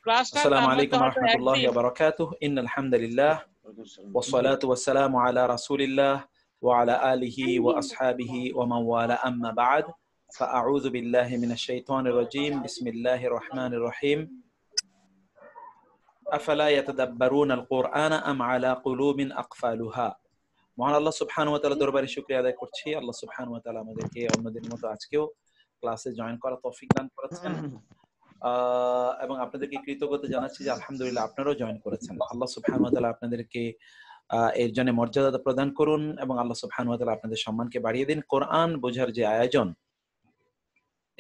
ক্লাসটা আসসালামু হয়তো আলাইকুম হয়তো রাহমাতুল্লাহি একদিন ওয়া বারাকাতুহু ইন্নাল হামদুলিল্লাহ ওয়াস সালাতু ওয়াস সালামু আলা রাসূলিল্লাহ ওয়া আলা আলিহি ওয়া আসহাবিহি ওয়া মান ওয়ালা আম্মা বা'দ فأعوذ بالله من الشيطان الرجيم بسم الله الرحمن الرحيم أفلا يتدبرون القرآن أم على قلوب أقفالها মহান আল্লাহ সুবহানাহু ওয়া তাআলা দরবারে শুকরিয়া আদায় করছি। আল্লাহ সুবহানাহু ওয়া তাআলা আমাদেরকে অন্যদিনের মতো আজকেও ক্লাসে জয়েন করার তৌফিক দান করেছেন এবং আপনাদেরকে কৃতজ্ঞতা জানাচ্ছি যে আলহামদুলিল্লাহ আপনারাও জয়েন করেছেন। আল্লাহ সুবহানাহু ওয়া তাআলা আপনাদেরকে এর জন্য মর্যাদা প্রদান করুন এবং আল্লাহ সুবহানাহু ওয়া তাআলা আপনাদের সম্মানকে বাড়িয়ে দিন। কোরআন বোঝার যে আয়োজন,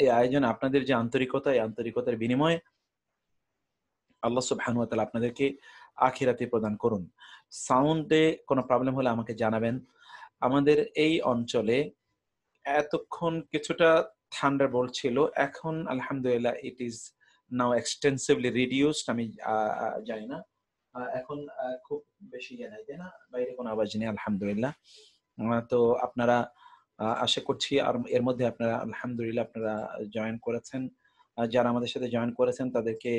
এই আয়োজনে আপনাদের যে আন্তরিকতা, এই আন্তরিকতার বিনিময়ে আল্লাহ সুবহানাহু ওয়া তাআলা আপনাদেরকে আখিরাতে প্রদান করুন। সাউন্ডে কোনো প্রবলেম হলে আমাকে জানাবেন। আমাদের এই অঞ্চলে এতক্ষণ কিছুটা থান্ডারবোল্ট ছিল, এখন আলহামদুলিল্লাহ it is now extensively reduced. আমি জানি না এখন খুব বেশি ইয়ে নাই, তাই না? বাইরে কোনো আওয়াজ নেই আলহামদুলিল্লাহ। তো আপনারা আশা করছি আর এর মধ্যে আপনারা আলহামদুলিল্লাহ আপনারা জয়েন করেছেন। যারা আমাদের সাথে জয়েন করেছেন তাদেরকে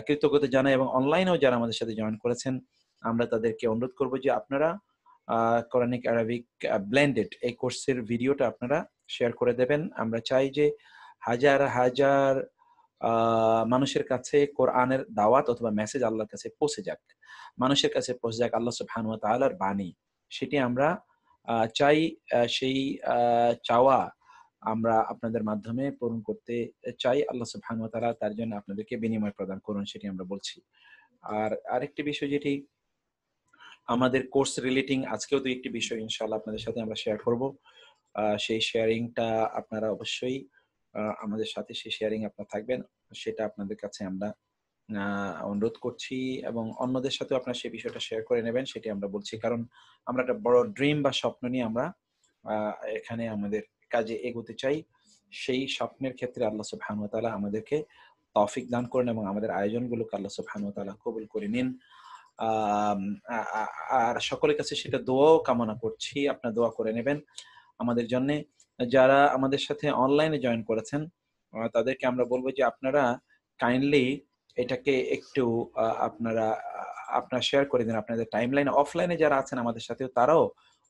কৃতজ্ঞতা জানাই এবং অনলাইনেও যারা আমাদের সাথে জয়েন করেছেন আমরা তাদেরকে অনুরোধ করব যে আপনারা কোরআনিক আরবিক ব্লেন্ডেড এই কোর্সের ভিডিওটা আপনারা শেয়ার করে দেবেন। আমরা চাই যে হাজার হাজার মানুষের কাছে কোরআনের দাওয়াত অথবা মেসেজ আল্লাহর কাছে পৌঁছে যাক, মানুষের কাছে পৌঁছে যাক আল্লাহ সুবহানাহু ওয়া তাআলার বাণী। সেটি আমরা চাই। সেই চাওয়া আমরা আপনাদের মাধ্যমে পূরণ করতে চাই। আল্লাহ সুবহানাহু ওয়া তাআলা তার জন্য আপনাদেরকে বিনিময় প্রদান করুন, সেটি আমরা বলছি। আর আরেকটি বিষয় যেটি আমাদের কোর্স রিলেটিং, আজকেও দুই একটি বিষয় ইনশাআল্লাহ আপনাদের সাথে আমরা শেয়ার করব। সেই শেয়ারিংটা আপনারা অবশ্যই আমাদের সাথে সেই শেয়ারিং আপনারা থাকবেন, সেটা আপনাদের কাছে আমরা অনুরোধ করছি এবং অন্যদের সাথেও আপনারা সেই বিষয়টা শেয়ার করে নেবেন, সেটি আমরা বলছি। কারণ আমরা একটা বড় ড্রিম বা স্বপ্ন নিয়ে আমরা এখানে আমাদের কাজে এগোতে চাই। সেই স্বপ্নের ক্ষেত্রে আল্লাহ সুবহানাহু ওয়া তাআলা আমাদেরকে তৌফিক দান করেন এবং আমাদের আয়োজনগুলোকে আল্লাহ সুবহানাহু ওয়া তাআলা কবুল করে নিন। আর সকলের কাছে সেটা দোয়াও কামনা করছি, আপনারা দোয়া করে নেবেন আমাদের জন্য। যারা আমাদের সাথে অনলাইনে জয়েন করেছেন তাদেরকে আমরা বলবো যে আপনারা কাইন্ডলি এটাকে একটু আপনারা শেয়ার করে দিন আপনাদের টাইমলাইনে। অফলাইনে যারা আছেন আমাদের সাথেও তারাও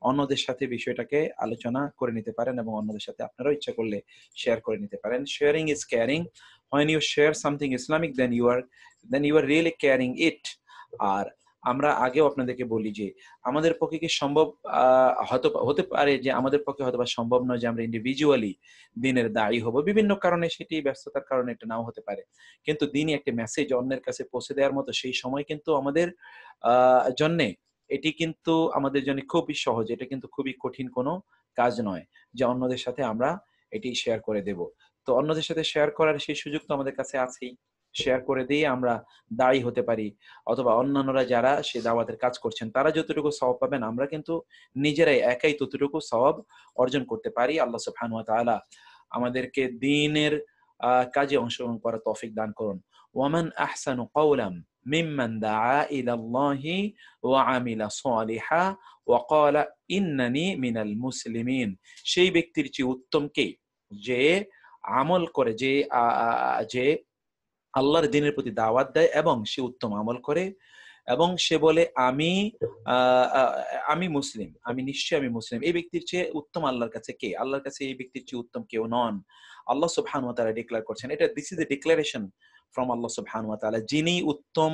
অন্যদের সাথে বিষয়টাকে আলোচনা করে নিতে পারেন এবং অন্যদের সাথে আপনারাও ইচ্ছা করলে শেয়ার করে নিতে পারেন। Sharing is caring. when you share something Islamic then you are really caring it. আর আমরা আগেও আপনাদেরকে বলি যে আমাদের পক্ষে কি সম্ভব হতে পারে যে আমাদের পক্ষে হয়তো বা সম্ভব নয় যে আমরা ইন্ডিভিজুয়ালি দিনের দায়ী হব, বিভিন্ন কারণে, সেটি ব্যস্ততার কারণে এটা নাও হতে পারে। কিন্তু দিনই একটা মেসেজ অন্যের কাছে পৌঁছে দেওয়ার মতো সেই সময় কিন্তু আমাদের জন্যে এটি কিন্তু আমাদের জন্য খুবই সহজ, এটা কিন্তু খুবই কঠিন কোনো কাজ নয় যে অন্যদের সাথে আমরা এটি শেয়ার করে দেব। তো অন্যদের সাথে শেয়ার করার সেই সুযোগ তো আমাদের কাছে আছেই। শেয়ার করে দিয়ে আমরা দায়ী হতে পারি, অথবা অন্যান্যরা যারা সে দাওয়াতের কাজ করছেন তারা যতটুকু সওয়াব পাবেন আমরা কিন্তু নিজেরাই একাই ততটুকু সওয়াব অর্জন করতে পারি। আল্লাহ সুবহানাহু ওয়া তাআলা আমাদেরকে দ্বীনের কাজে অংশগ্রহণ করার তৌফিক দান করুন। ওয়ামান আহসানু কাওলাম মিম্মান দাআ ইলাল্লাহি ওয়া আমিলা সালিহা ওয়া ক্বালা ইন্নানি মিনাল মুসলিমিন। সেই ব্যক্তির চেয়ে উত্তম কে যে আমল করে, যে আল্লাহর দ্বীনের প্রতি দাওয়াত দেয় এবং সে উত্তম আমল করে এবং সে বলে আমি মুসলিম, আমি নিশ্চয়ই আমি মুসলিম। এই ব্যক্তির চেয়ে উত্তম আল্লাহর কাছে কে? আল্লাহর কাছে এই ব্যক্তির চেয়ে উত্তম কেউ নন। আল্লাহ সুবহানাহু ওয়া তাআলা ডিক্লেয়ার করছেন, এটা this is a declaration from Allah সুবহানাহু ওয়া তাআলা। যিনি উত্তম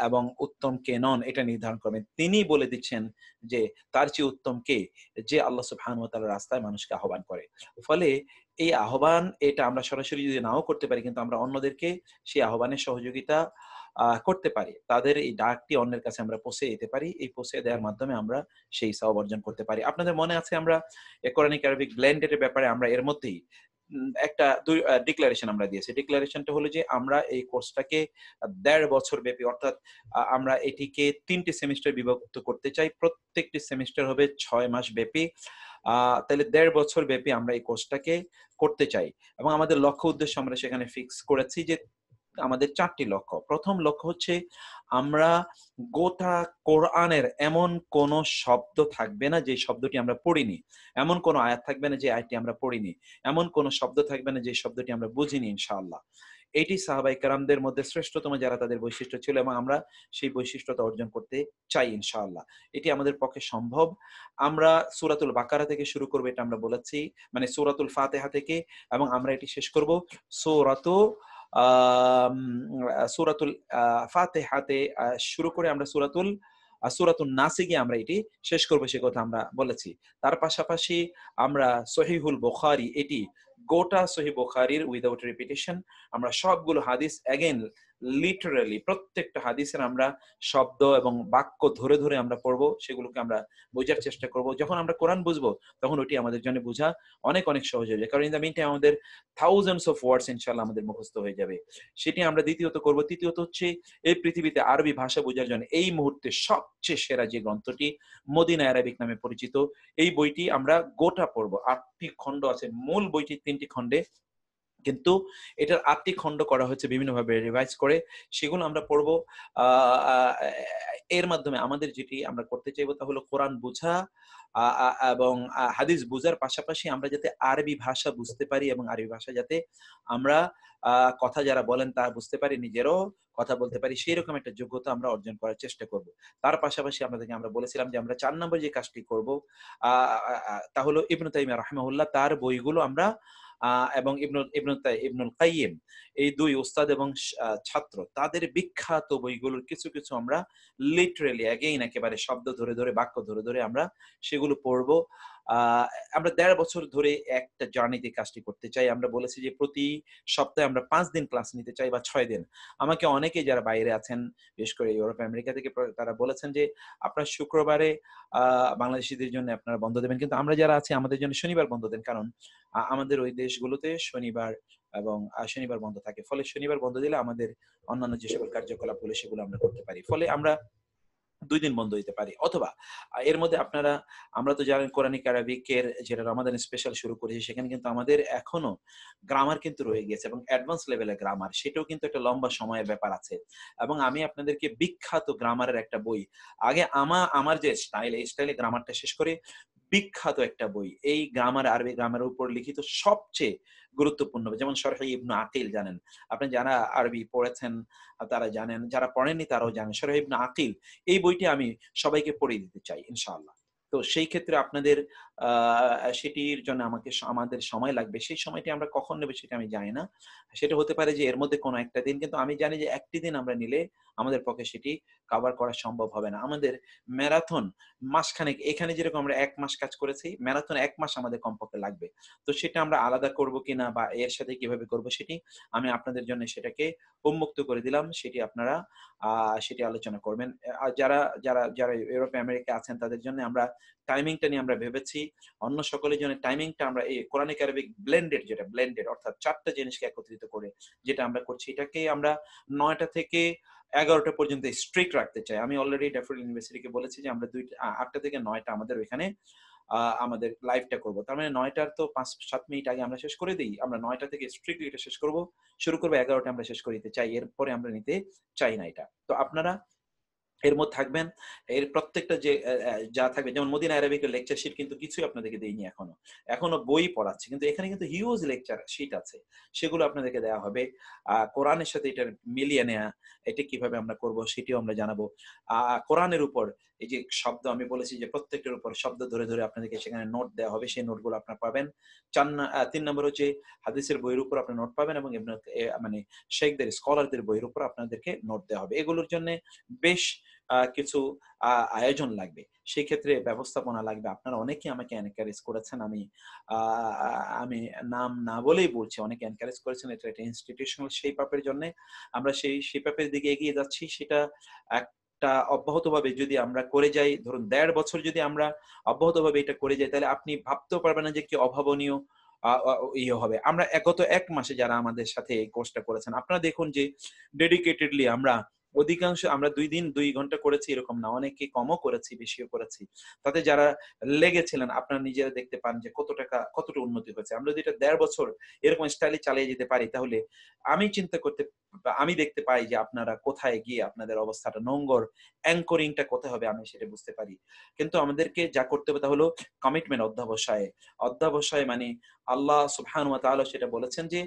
এবং উত্তম কে নন এটা নির্ধারণ করবেন, তিনি বলে দিচ্ছেন যে তার চেয়ে উত্তম কে, যে আল্লাহ সুবহানাহু ওয়া তাআলার রাস্তায় মানুষকে আহ্বান করে। ফলে এই আহ্বান এটা আমরা সরাসরি যদি নাও করতে পারি, কিন্তু আমরা অন্যদেরকে সেই আহ্বানের সহযোগিতা করতে পারি, তাদের এই ডাকটি অন্যের কাছে আমরা পৌঁছে দিতে পারি। এই পৌঁছে দেওয়ার মাধ্যমে আমরা সেই সওয়াব অর্জন করতে পারি। আপনাদের মনে আছে আমরা কোরআনিক আরবিক ব্লেন্ডের ব্যাপারে আমরা এর মধ্যেই একটা ডিক্লারেশন আমরা দিয়েছি। ডিক্লারেশনটা হলো যে আমরা এই কোর্সটাকে 1.5 বছর ব্যাপী, অর্থাৎ আমরা এটিকে 3টি সেমিস্টার বিভক্ত করতে চাই। প্রত্যেকটি সেমিস্টার হবে 6 মাস ব্যাপী। তাহলে 1.5 বছর ব্যাপী আমরা এই কোর্সটাকে করতে চাই এবং আমাদের লক্ষ্য উদ্দেশ্য আমরা সেখানে ফিক্স করেছি যে আমাদের 4টি লক্ষ্য। প্রথম লক্ষ্য হচ্ছে আমরা গোটা কোরআনের এমন কোন শব্দ থাকবে না যে শব্দটি আমরা পড়িনি, এমন কোন আয়াত থাকবে না যে আয়াতটি আমরা পড়িনি, এমন কোন শব্দ থাকবে না যে শব্দটি আমরা বুঝিনি ইনশাআল্লাহ। এটি সাহাবায়ে কেরামদের মধ্যে শ্রেষ্ঠতম যারা, তাদের বৈশিষ্ট্য ছিল এবং আমরা সেই বৈশিষ্ট্যটা অর্জন করতে চাই ইনশাআল্লাহ। এটি আমাদের পক্ষে সম্ভব। আমরা সূরাতুল বাকারা থেকে শুরু করব, এটা আমরা বলেছি, মানে সূরাতুল ফাতিহা থেকে, এবং আমরা এটি শেষ করব সূরাতু আম সূরাতুল ফাতিহাতে শুরু করে আমরা সূরাতুন নাসে গিয়ে আমরা এটি শেষ করব, সে কথা আমরা বলেছি। তার পাশাপাশি আমরা সহিহুল বুখারী, এটি গোটা সহিহ বুখারীর উইদাউট রিপিটিশন আমরা সবগুলো হাদিস এগেইন লিটারালি প্রত্যেকটা হাদিসের আমরা শব্দ এবং বাক্য ধরে ধরে আমরা পড়ব, সেগুলোকে আমরা বোঝার চেষ্টা করব। যখন আমরা কোরআন বুঝবো তখন ওটি আমাদের জন্য বোঝা অনেক অনেক সহজ হয়ে যায়, কারণ ইন দ্য মিন টাইম আমাদের থাউজেন্ডস অফ ওয়ার্ডস ইনশাআল্লাহ আমাদের মুখস্থ হয়ে যাবে। সেটি আমরা দ্বিতীয়ত করব। তৃতীয়ত হচ্ছে, এই পৃথিবীতে আরবি ভাষা বোঝার জন্য এই মুহূর্তে সবচেয়ে সেরা যে গ্রন্থটি মদিনা অ্যারাবিক নামে পরিচিত, এই বইটি আমরা গোটা পড়ব। ৮টি খণ্ড আছে, মূল বইটি ৩টি খণ্ডে, কিন্তু এটার ৮টি খণ্ড করা হয়েছে বিভিন্নভাবে রিভাইজ করে, সেগুলো আমরা পড়ব। এর মাধ্যমে আমাদের যেটি আমরা করতে চাইবো তা হলো কোরআন বোঝা এবং হাদিস বোঝার পাশাপাশি আমরা যাতে আরবি ভাষা বুঝতে পারি এবং আরবি ভাষা যাতে আমরা কথা যারা বলেন তা বুঝতে পারি, নিজেরও কথা বলতে পারি, সেই রকম একটা যোগ্যতা আমরা অর্জন করার চেষ্টা করব। তার পাশাপাশি আপনাদেরকে আমরা বলেছিলাম যে আমরা ৪ নম্বর যে কাজটি করব তা হলো ইবনে তাইমিয়া রাহিমাহুল্লাহ তার বইগুলো আমরা এবং ইবনুল কাইয়িম, এই ২ উস্তাদ এবং ছাত্র, তাদের বিখ্যাত বইগুলোর কিছু কিছু আমরা লিটারালি এগেইন একেবারে শব্দ ধরে ধরে বাক্য ধরে ধরে আমরা সেগুলো পড়ব। আমরা ১.৫ বছর ধরে একটা জার্নিতে কাজটি করতে চাই। আমরা বলেছি যে প্রতি সপ্তাহে আমরা ৫ দিন ক্লাস নিতে চাই বা ৬ দিন। আমাকে অনেকে যারা বাইরে আছেন, বিশেষ করে ইউরোপ আমেরিকা থেকে, তারা বলেছেন যে আপনারা শুক্রবারে বাংলাদেশীদের জন্য আপনারা বন্ধ দেবেন, কিন্তু আমরা যারা আছি আমাদের জন্য শনিবার বন্ধ দেন, কারণ আমাদের ওই দেশগুলোতে শনিবার এবং শনিবার বন্ধ থাকে। ফলে শনিবার বন্ধ দিলে আমাদের অন্যান্য যে সকল কার্যকলাপগুলো সেগুলো আমরা করতে পারি। ফলে আমরা ২ দিন বন্ধ দিতে পারি। অথবা এর মধ্যে আমরা তো জানেন কোরআনিক আরবিকের যেটা রমাদান স্পেশাল শুরু করেছি, সেখানে কিন্তু আমাদের এখনো গ্রামার কিন্তু রয়ে গিয়েছে এবং অ্যাডভান্স লেভেলের গ্রামার, সেটাও কিন্তু একটা লম্বা সময়ের ব্যাপার আছে। এবং আমি আপনাদেরকে বিখ্যাত গ্রামারের একটা বই, আগে আমার যে স্টাইল, এই স্টাইলে গ্রামারটা শেষ করে বিখ্যাত একটা বই, এই গ্রামার, আরবি গ্রামারের উপর লিখিত সবচেয়ে গুরুত্বপূর্ণ, যেমন শরহ ইবনে আকিল জানেন, আপনি যারা আরবি পড়েছেন তারা জানেন, যারা পড়েননি তারাও জানেন, শরহ ইবনে আকিল, এই বইটি আমি সবাইকে পড়িয়ে দিতে চাই ইনশাআল্লাহ। তো সেই ক্ষেত্রে আপনাদের সেটির জন্য আমাদের সময় লাগবে। সেই সময়টি আমরা কখন নেব সেটা আমি জানি না। সেটা হতে পারে যে এর মধ্যে কোনো একটা দিন, কিন্তু আমি জানি যে একটি দিন আমরা নিলে আমাদের পক্ষে সেটি কভার করা সম্ভব হবে না। আমাদের ম্যারাথন মাসখানেক, এখানে যেরকম আমরা ১ মাস কাজ করেছি, ম্যারাথন ১ মাস আমাদের কমপক্ষে লাগবে। তো সেটা আমরা আলাদা করব কিনা বা এর সাথে কিভাবে করব সেটি আমি আপনাদের জন্য সেটাকে উন্মুক্ত করে দিলাম। সেটি আপনারা সেটি আলোচনা করবেন। যারা যারা যারা ইউরোপে আমেরিকা আছেন তাদের জন্য আমরা টাইমিংটা নিয়ে আমরা ভেবেছি। অন্য সকলের জন্য টাইমিংটা আমরা এই কোরআনিক আরবিক ব্লেন্ডেড অর্থাৎ ৪ টা জিনিসকে একত্রিত করে যেটা আমরা করছি, এটাকে আমরা ৯ টা থেকে ১১ টা পর্যন্ত স্ট্রিক্ট রাখতে চাই। আমি অলরেডি ড্যাফোডিল ইউনিভার্সিটিকে বলেছি যে আমরা ৮ টা থেকে ৯ টা আমাদের ওইখানে আমাদের লাইভটা করব। তার মানে ৯ টার তো ৫-৭ মিনিট আগে আমরা শেষ করে দেই। আমরা ৯ টা থেকে স্ট্রিক্টলি এটা শেষ করব। শুরু করব ১১ টায় আমরা শেষ করে দিতে চাই। এরপরে আমরা নিতে চাই না এটা। তো আপনারা এর মধ্যে থাকবেন। এর প্রত্যেকটা যে যা থাকবে, যেমন মদিনা অ্যারাবিকের লেকচার শিট কিন্তু কিছুই আপনাদেরকে দেইনি এখনো। এখনো বই পড়াচ্ছি। কিন্তু এখানে কিন্তু হিউজ লেকচার শিট আছে। সেগুলো আপনাদেরকে দেয়া হবে। কোরআনের সাথে এটা মিলিয়ে নেয়া, এটা কিভাবে আমরা করব সেটিও আমরা জানাবো। কোরআনের উপর এই যে শব্দ আমি বলেছি যে প্রত্যেকটার উপর শব্দ ধরে ধরে আপনাদেরকে সেখানে নোট দেয়া হবে। সেই নোটগুলো আপনারা পাবেন। ৩ নম্বর হচ্ছে হাদিসের বইয়ের উপর আপনারা নোট পাবেন এবং মানে শেখদের, স্কলারদের বইয়ের উপর আপনাদেরকে নোট দেয়া হবে। এগুলোর জন্য বেশ কিছু আয়োজন লাগবে। সেই ক্ষেত্রে ব্যবস্থাপনা লাগবে। আপনারা অনেকেই আমাকে এনকারেজ করেছেন। আমি নাম না বলেই বলছি, অনেকে এনকারেজ করেছেন। এটা একটা ইনস্টিটিউশনাল শেপ আপ এর জন্যে আমরা সেই শেপ আপ এর দিকে এগিয়ে যাচ্ছি। সেটা একটা অব্যাহতভাবে যদি আমরা করে যাই, ধরুন ১.৫ বছর যদি আমরা অব্যাহতভাবে এটা করে যাই, তাহলে আপনি ভাবতেও পারবেন না যে কি অভাবনীয় ইয়ে হবে। আমরা গত ১ মাসে যারা আমাদের সাথে এই কোর্সটা করেছেন, আপনারা দেখুন যে ডেডিকেটেডলি অধিকাংশ আমরা ২ দিন ২ ঘন্টা করেছি এরকম না। অনেকে কমও করেছি, বেশিও করেছি। তাতে যারা লেগেছিলেন আপনারা নিজেরা দেখতে পান যে কতটা উন্নতি হয়েছে। আমরা যদি এটা ১.৫ বছর এরকম স্টাইলে চালিয়ে যেতে পারি, তাহলে আমি দেখতে পাই যে আপনারা কোথায় গিয়ে আপনাদের অবস্থাটা নোঙ্গর, অ্যাঙ্করিংটা কোথায় হবে আমি সেটা বুঝতে পারি। কিন্তু আমাদেরকে যা করতে হবে তা হলো কমিটমেন্ট, অধ্যবসায় মানে আল্লাহ সুবহানাহু ওয়া তাআলা সেটা বলেছেন যে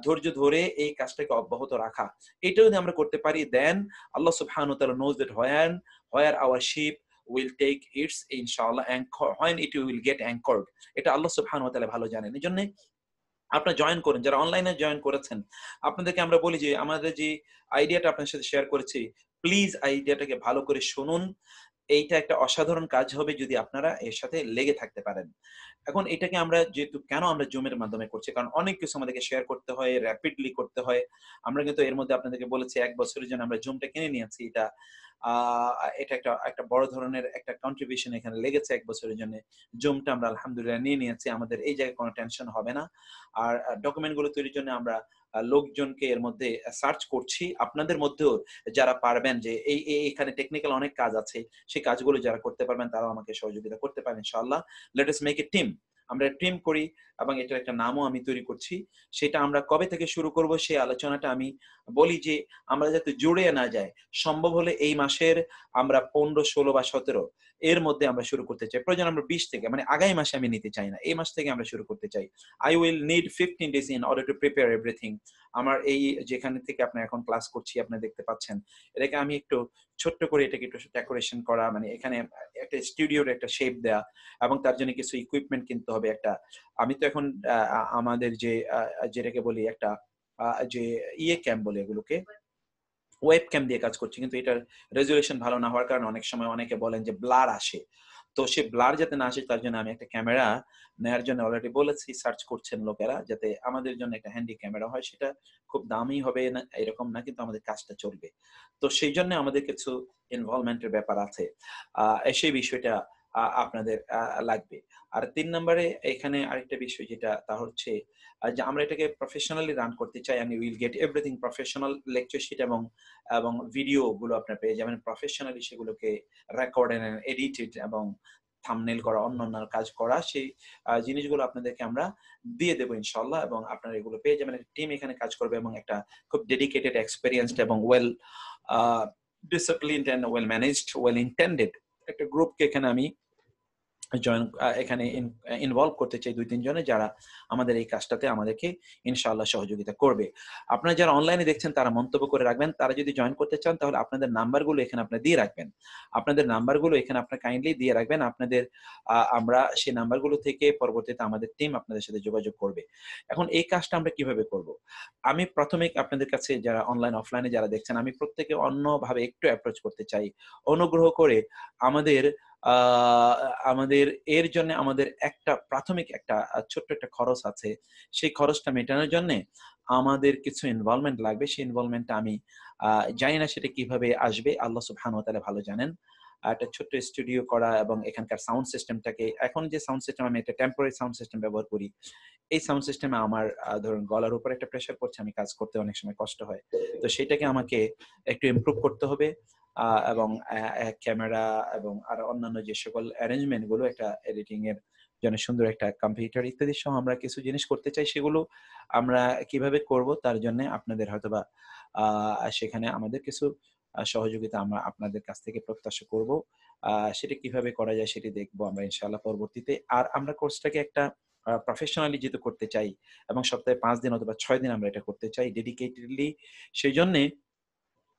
ধৈর্য ধরে এই কাজটাকে অব্যাহত রাখা। এটা যদি আমরা করতে পারি, দেন আল্লাহ সুবহানাহু ওয়া তাআলা knows that where our ship will take its inshallah anchor, when it will get anchored, এটা আল্লাহ সুবহানাহু ওয়া তাআলা ভালো জানেন। এজন্য আপনারা জয়েন করুন। যারা অনলাইনে জয়েন করেছেন, আপনাদেরকে আমরা বলি যে আমাদের যে আইডিয়াটা আপনার সাথে শেয়ার করেছি, প্লিজ আইডিয়াটাকে ভালো করে শুনুন। এইটা একটা অসাধারণ কাজ হবে যদি আপনারা এর সাথে লেগে থাকতে পারেন। এখন এটাকে আমরা যেহেতু কেন আমরা জুমের মাধ্যমে করছি? কারণ অনেক কিছু আমাদেরকে শেয়ার করতে হয়, র‍্যাপিডলি করতে হয়। আমরা কিন্তু এর মধ্যে আপনাদেরকে বলেছি ১ বছরের জন্য আমরা জুমটা কিনে নিয়েছি। আ এটা একটা বড় ধরনের একটা কন্ট্রিবিউশন এখানে লেগেছে ১ বছরের জন্য। জুমটা আমরা আলহামদুলিল্লাহ নিয়ে নিয়েছি। আমাদের এই জায়গায় কোনো টেনশন হবে না। আর ডকুমেন্ট গুলো তৈরির জন্য আমরা লোকজনকে এর মধ্যে সার্চ করছি। আপনাদের মধ্যেও যারা পারবেন যে এখানে টেকনিক্যাল অনেক কাজ আছে। সেই কাজগুলো যারা করতে পারবেন তারাও আমাকে সহযোগিতা করতে পারেন ইনশাআল্লাহ। Let us make a team. আমরা টিম করি এবং এটার একটা নামও আমি তৈরি করছি। সেটা আমরা কবে থেকে শুরু করব সেই আলোচনাটা আমি বলি যে আমরা যাতে জুড়ে না যাই। সম্ভব হলে এই মাসের আমরা ১৫, ১৬ বা ১৭ এর মধ্যে আমরা শুরু করতে চাই। প্রয়োজন আমরা ২০ থেকে, মানে আগামী মাসে আমি নিতে চাই না। এই মাস থেকে আমরা শুরু করতে চাই। I will need 15 days in order to prepare everything. আমার এই যেখানে থেকে আপনার এখন ক্লাস করছি আপনারা দেখতে পাচ্ছেন। এটাকে আমি একটু ছোট্ট করে এটাকে একটু ডেকোরেশন করা, মানে এখানে একটা স্টুডিওর একটা শেপ দেয়া এবং তার জন্য কিছু ইকুইপমেন্ট কিনতে হবে। আমি তো এখন আমাদের যে যেটাকে বলি একটা যে ক্যাম বলে এগুলোকে, ওয়েব ক্যাম দিয়ে কাজ করছি, কিন্তু এটার রেজুলেশন ভালো না হওয়ার কারণে অনেক সময় অনেকে বলেন যে ব্লার আসে। তো সে ব্লার যাতে না আসে তার জন্য আমি একটা ক্যামেরা নেয়ার জন্য অলরেডি বলেছি, সার্চ করছেন লোকেরা, যাতে আমাদের জন্য একটা হ্যান্ডি ক্যামেরা হয়। সেটা খুব দামি হবে না এরকম না, কিন্তু আমাদের কাজটা চলবে। তো সেইজন্য আমাদের কিছু ইনভলভমেন্ট এর ব্যাপার আছে। সেই বিষয়টা আপনাদের লাগবে। আর ৩ নম্বরে এখানে আরেকটা বিষয় যেটা তা হচ্ছে যে আমরা এটাকে প্রফেশনালি রান করতে চাই, and we will get everything professional lecture sheet এবং ভিডিও গুলো আপনারা পেয়ে যাবেন। প্রফেশনালি সেগুলোকে রেকর্ড এন্ড এডিটেড এবং থাম্বনেইল করা, অন্যান্য কাজ করা, সেই জিনিসগুলো আপনাদেরকে আমরা দিয়ে দেব ইনশাআল্লাহ, এবং আপনারা এগুলো পেয়ে যাবেন। একটা টিম এখানে কাজ করবে এবং একটা খুব ডেডিকেটেড, এক্সপেরিয়েন্সড এবং well uh disciplined and well managed, well intended একটা গ্রুপকে এখানে আমি এখানে ইনভলভ করতে চাই ২-৩ জনে, যারা আমাদের এই কাজটাতে আমাদেরকে ইনশাআল্লাহ সহযোগিতা করবে। আপনারা যারা অনলাইনে দেখছেন তারা মন্তব্য করে রাখবেন। তারা যদি জয়েন করতে চান তাহলে আপনাদের নাম্বারগুলো এখানে আপনারা দিয়ে রাখবেন। আপনাদের নাম্বারগুলো এখানে আপনারা কাইন্ডলি দিয়ে রাখবেন। আপনাদের আমরা সেই নাম্বারগুলো থেকে পরবর্তীতে আমাদের টিম আপনাদের সাথে যোগাযোগ করবে। এখন এই কাজটা আমরা কিভাবে করব? আমি প্রথমে আপনাদের কাছে যারা অনলাইন, অফলাইনে যারা দেখছেন, আমি প্রত্যেকে অন্যভাবে একটু অ্যাপ্রোচ করতে চাই। অনুগ্রহ করে আমাদের আ আমাদের এর জন্য আমাদের একটা প্রাথমিক একটা ছোট্ট একটা খরচ আছে। সেই খরচটা মেটানোর জন্যে আমাদের কিছু ইনভলভমেন্ট লাগবে। সেই ইনভলভমেন্টটা আমি আ জানি না সেটা কিভাবে আসবে। আল্লাহ সুবহানাহু ওয়া তাআলা ভালো জানেন। একটা ছোট্ট স্টুডিও করা এবং এখানকার সাউন্ড সিস্টেমটাকে, এখন যে সাউন্ড সিস্টেম, আমি একটা টেম্পোরারি সাউন্ড সিস্টেম ব্যবহার করি। এই সাউন্ড সিস্টেমে আমার ধরুন গলার উপর একটা প্রেশার পড়ছে, আমি কাজ করতে অনেক সময় কষ্ট হয়। তো সেটাকে আমাকে একটু ইমপ্রুভ করতে হবে। এবং ক্যামেরা এবং আরো অন্যান্য যে সকল অ্যারেঞ্জমেন্ট গুলো একটা এডিটিং এর জন্য সুন্দর একটা কম্পিউটার ইত্যাদি সহ আমরা কিছু জিনিস করতে চাই। সেগুলো আমরা কিভাবে করব তার জন্য আপনাদের হয়তোবা সেখানে আমাদের কিছু সহযোগিতা আমরা আপনাদের কাছ থেকে প্রত্যাশা করব। সেটা কিভাবে করা যায় সেটি দেখব আমরা ইনশাআল্লাহ পরবর্তীতে। আর আমরা কোর্সটাকে একটা প্রফেশনালি যেহেতু করতে চাই এবং সপ্তাহে ৫ দিন অথবা ৬ দিন আমরা এটা করতে চাই ডেডিকেটেডলি। সেইজন্যে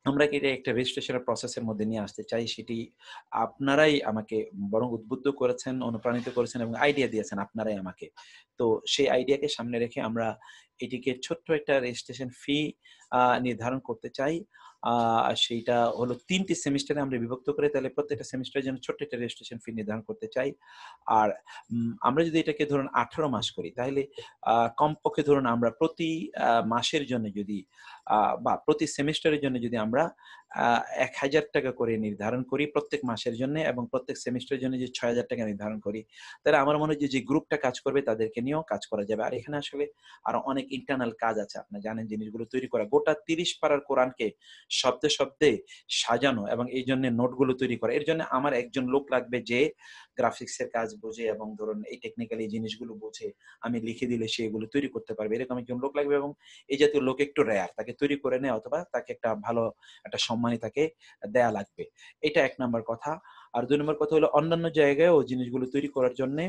আমরা কি এটা একটা রেজিস্ট্রেশনের প্রসেসের মধ্যে নিয়ে আসতে চাই। সেটি আপনারাই আমাকে বরং উদ্বুদ্ধ করেছেন, অনুপ্রাণিত করেছেন এবং আইডিয়া দিয়েছেন আপনারাই আমাকে। তো সেই আইডিয়াকে সামনে রেখে আমরা এটিকে ছোট্ট একটা রেজিস্ট্রেশন ফি নির্ধারণ করতে চাই। আ সেইটা হলো ৩ টি সেমিস্টারে আমরা বিভক্ত করে, তাহলে প্রত্যেকটা সেমিস্টারের জন্য ছোট্ট একটা রেজিস্ট্রেশন ফি নির্ধারণ করতে চাই। আর আমরা যদি এটাকে ধরুন ১৮ মাস করি, তাহলে কমপক্ষে ধরুন আমরা প্রতি মাসের জন্য যদি বা প্রতি সেমিস্টারের জন্য যদি আমরা ৳১,০০০ করে নির্ধারণ করি প্রত্যেক মাসের জন্য, এবং প্রত্যেক সেমিস্টারের জন্য যে ৳৬,০০০ নির্ধারণ করি, তাহলে আমার মনে হয় যে গ্রুপটা কাজ করবে তাদেরকে নিয়েও কাজ করা যাবে। আর এখানে আসলে আরো অনেক ইন্টারনাল কাজ আছে। আপনারা জানেন জিনিসগুলো তৈরি করা। গোটা ৩০ পারার কোরআনকে শব্দে, শব্দে সাজানো এবং এইজন্য নোটগুলো তৈরি করা। এর জন্য আমার একজন লোক লাগবে যে গ্রাফিক্স এর কাজ বোঝে এবং ধরুন এই টেকনিক্যাল এই জিনিসগুলো বোঝে। আমি লিখে দিলে সে এগুলো তৈরি করতে পারবে। এরকম একজন লোক লাগবে, এবং এই জাতীয় লোক একটু রেয়ার। তাকে তৈরি করে নেয়া অথবা তাকে একটা ভালো একটা সম্মানী তাকে দেয়া লাগবে। এটা ১ নাম্বার কথা। আর ২ নাম্বার কথা হলো অন্যান্য জায়গায়ও জিনিসগুলো তৈরি করার জন্যে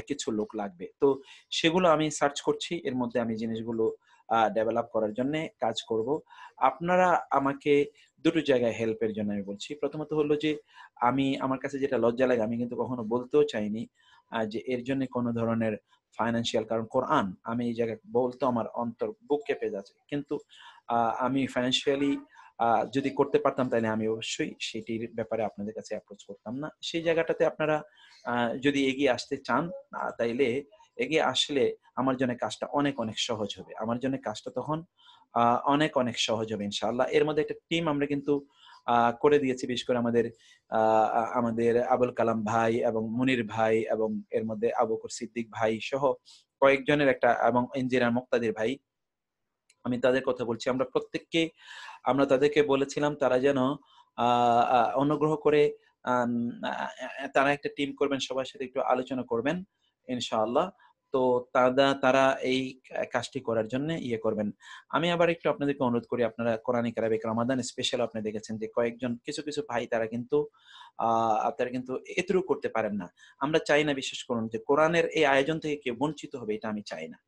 কিছু লোক লাগবে। তো সেগুলো আমি সার্চ করছি। এর মধ্যে আমি জিনিসগুলো ডেভেলপ করার জন্যে কাজ করব। আপনারা আমাকে ২ টো জায়গায় হেল্পের জন্য আমি বলছি। প্রথমত হলো যে আমার কাছে যেটা লজ্জা লাগে, আমি কিন্তু কখনো বলতেও চাইনি যে এর জন্যে কোনো ধরনের ফাইন্যান্সিয়াল, কারণ কোরআন আমি এই জায়গায় বলতেও আমার অন্তর বুক কেঁপে যাচ্ছে। কিন্তু আমি ফাইন্যান্সিয়ালি যদি করতে পারতাম তাইলে আমি অবশ্যই সেটির ব্যাপারে আপনাদের কাছে অ্যাপ্রোচ করতাম না। সেই জায়গাটাতে আপনারা যদি এগিয়ে আসতে চান তাইলে এগিয়ে আসলে আমার জন্য কাজটা অনেক, অনেক সহজ হবে। আমার জন্য কাজটা তখন অনেক, অনেক সহজ হবে ইনশাআল্লাহ। এর মধ্যে একটা টিম আমরা কিন্তু করে দিয়েছি। বিশেষ করে আমাদের আবুল কালাম ভাই এবং মুনির ভাই এবং এর মধ্যে আবু বকর সিদ্দিক ভাই সহ কয়েকজনের একটা, এবং ইঞ্জিনিয়ার মুক্তাদির ভাই। আমি তাদের কথা বলছি। আমরা তাদেরকে বলেছিলাম তারা যেন আ আ অনুগ্রহ করে আম আ তারা একটা টিম করবেন, সবার সাথে একটু আলোচনা করবেন ইনশাআল্লাহ। তো তারা এই কাজটি করার জন্য ইয়ে করবেন। আমি আবার একটু আপনাদেরকে অনুরোধ করি, আপনারা কোরআনিক আরবিক রমাদান স্পেশাল আপনি দেখেছেন যে কয়েকজন কিছু ভাই আ তারা কিন্তু এতটুকু করতে পারেন না। আমরা চাই না, বিশ্বাস করুন, যে কোরআনের এই আয়োজন থেকে কেউ বঞ্চিত হবে, এটা আমি চাই না।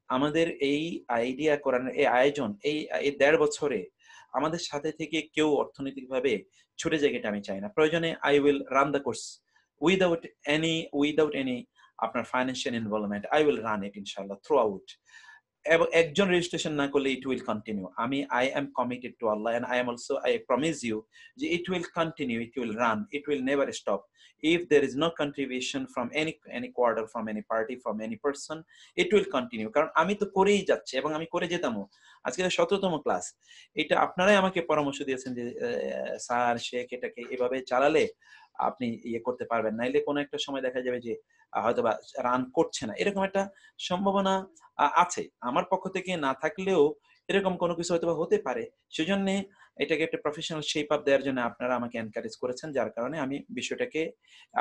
আমাদের এই আইডিয়া করানোর এই আয়োজন এই ১.৫ বছরে আমাদের সাথে থেকে কেউ অর্থনৈতিকভাবে ছুটে যাক, এটা আমি চাই না। প্রয়োজনে I will run the course without any আপনার financial involvement. I will run it ইনশাআল্লাহ throughout। এবং একজন রেজিস্ট্রেশন না করলে it will continue। I am committed to Allah and I promise you যে it will continue, it will run, it will never stop. If there is no contribution from any quarter, from any party, from any person, it will continue। কারণ আমি তো করেই যাচ্ছি এবং আমি করে যেতামও। আজকে ১৭তম ক্লাস। এটা আপনারাই আমাকে পরামর্শ দিয়েছেন যে স্যার, শেখ, এটাকে এভাবে চালালে আপনি ইয়ে করতে পারবেন। নাইলে কোনো একটা সময় দেখা যাবে যে হয়তোবা রান করছে না। এরকম একটা সম্ভাবনা আছে। আমার পক্ষ থেকে না থাকলেও এরকম কোনো কিছু হয়তোবা হতে পারে। সেজন্যে এটাকে একটা প্রফেশনাল শেপ আপ দেওয়ার জন্য আপনারা আমাকে এনকারেজ করেছেন। যার কারণে আমি বিষয়টাকে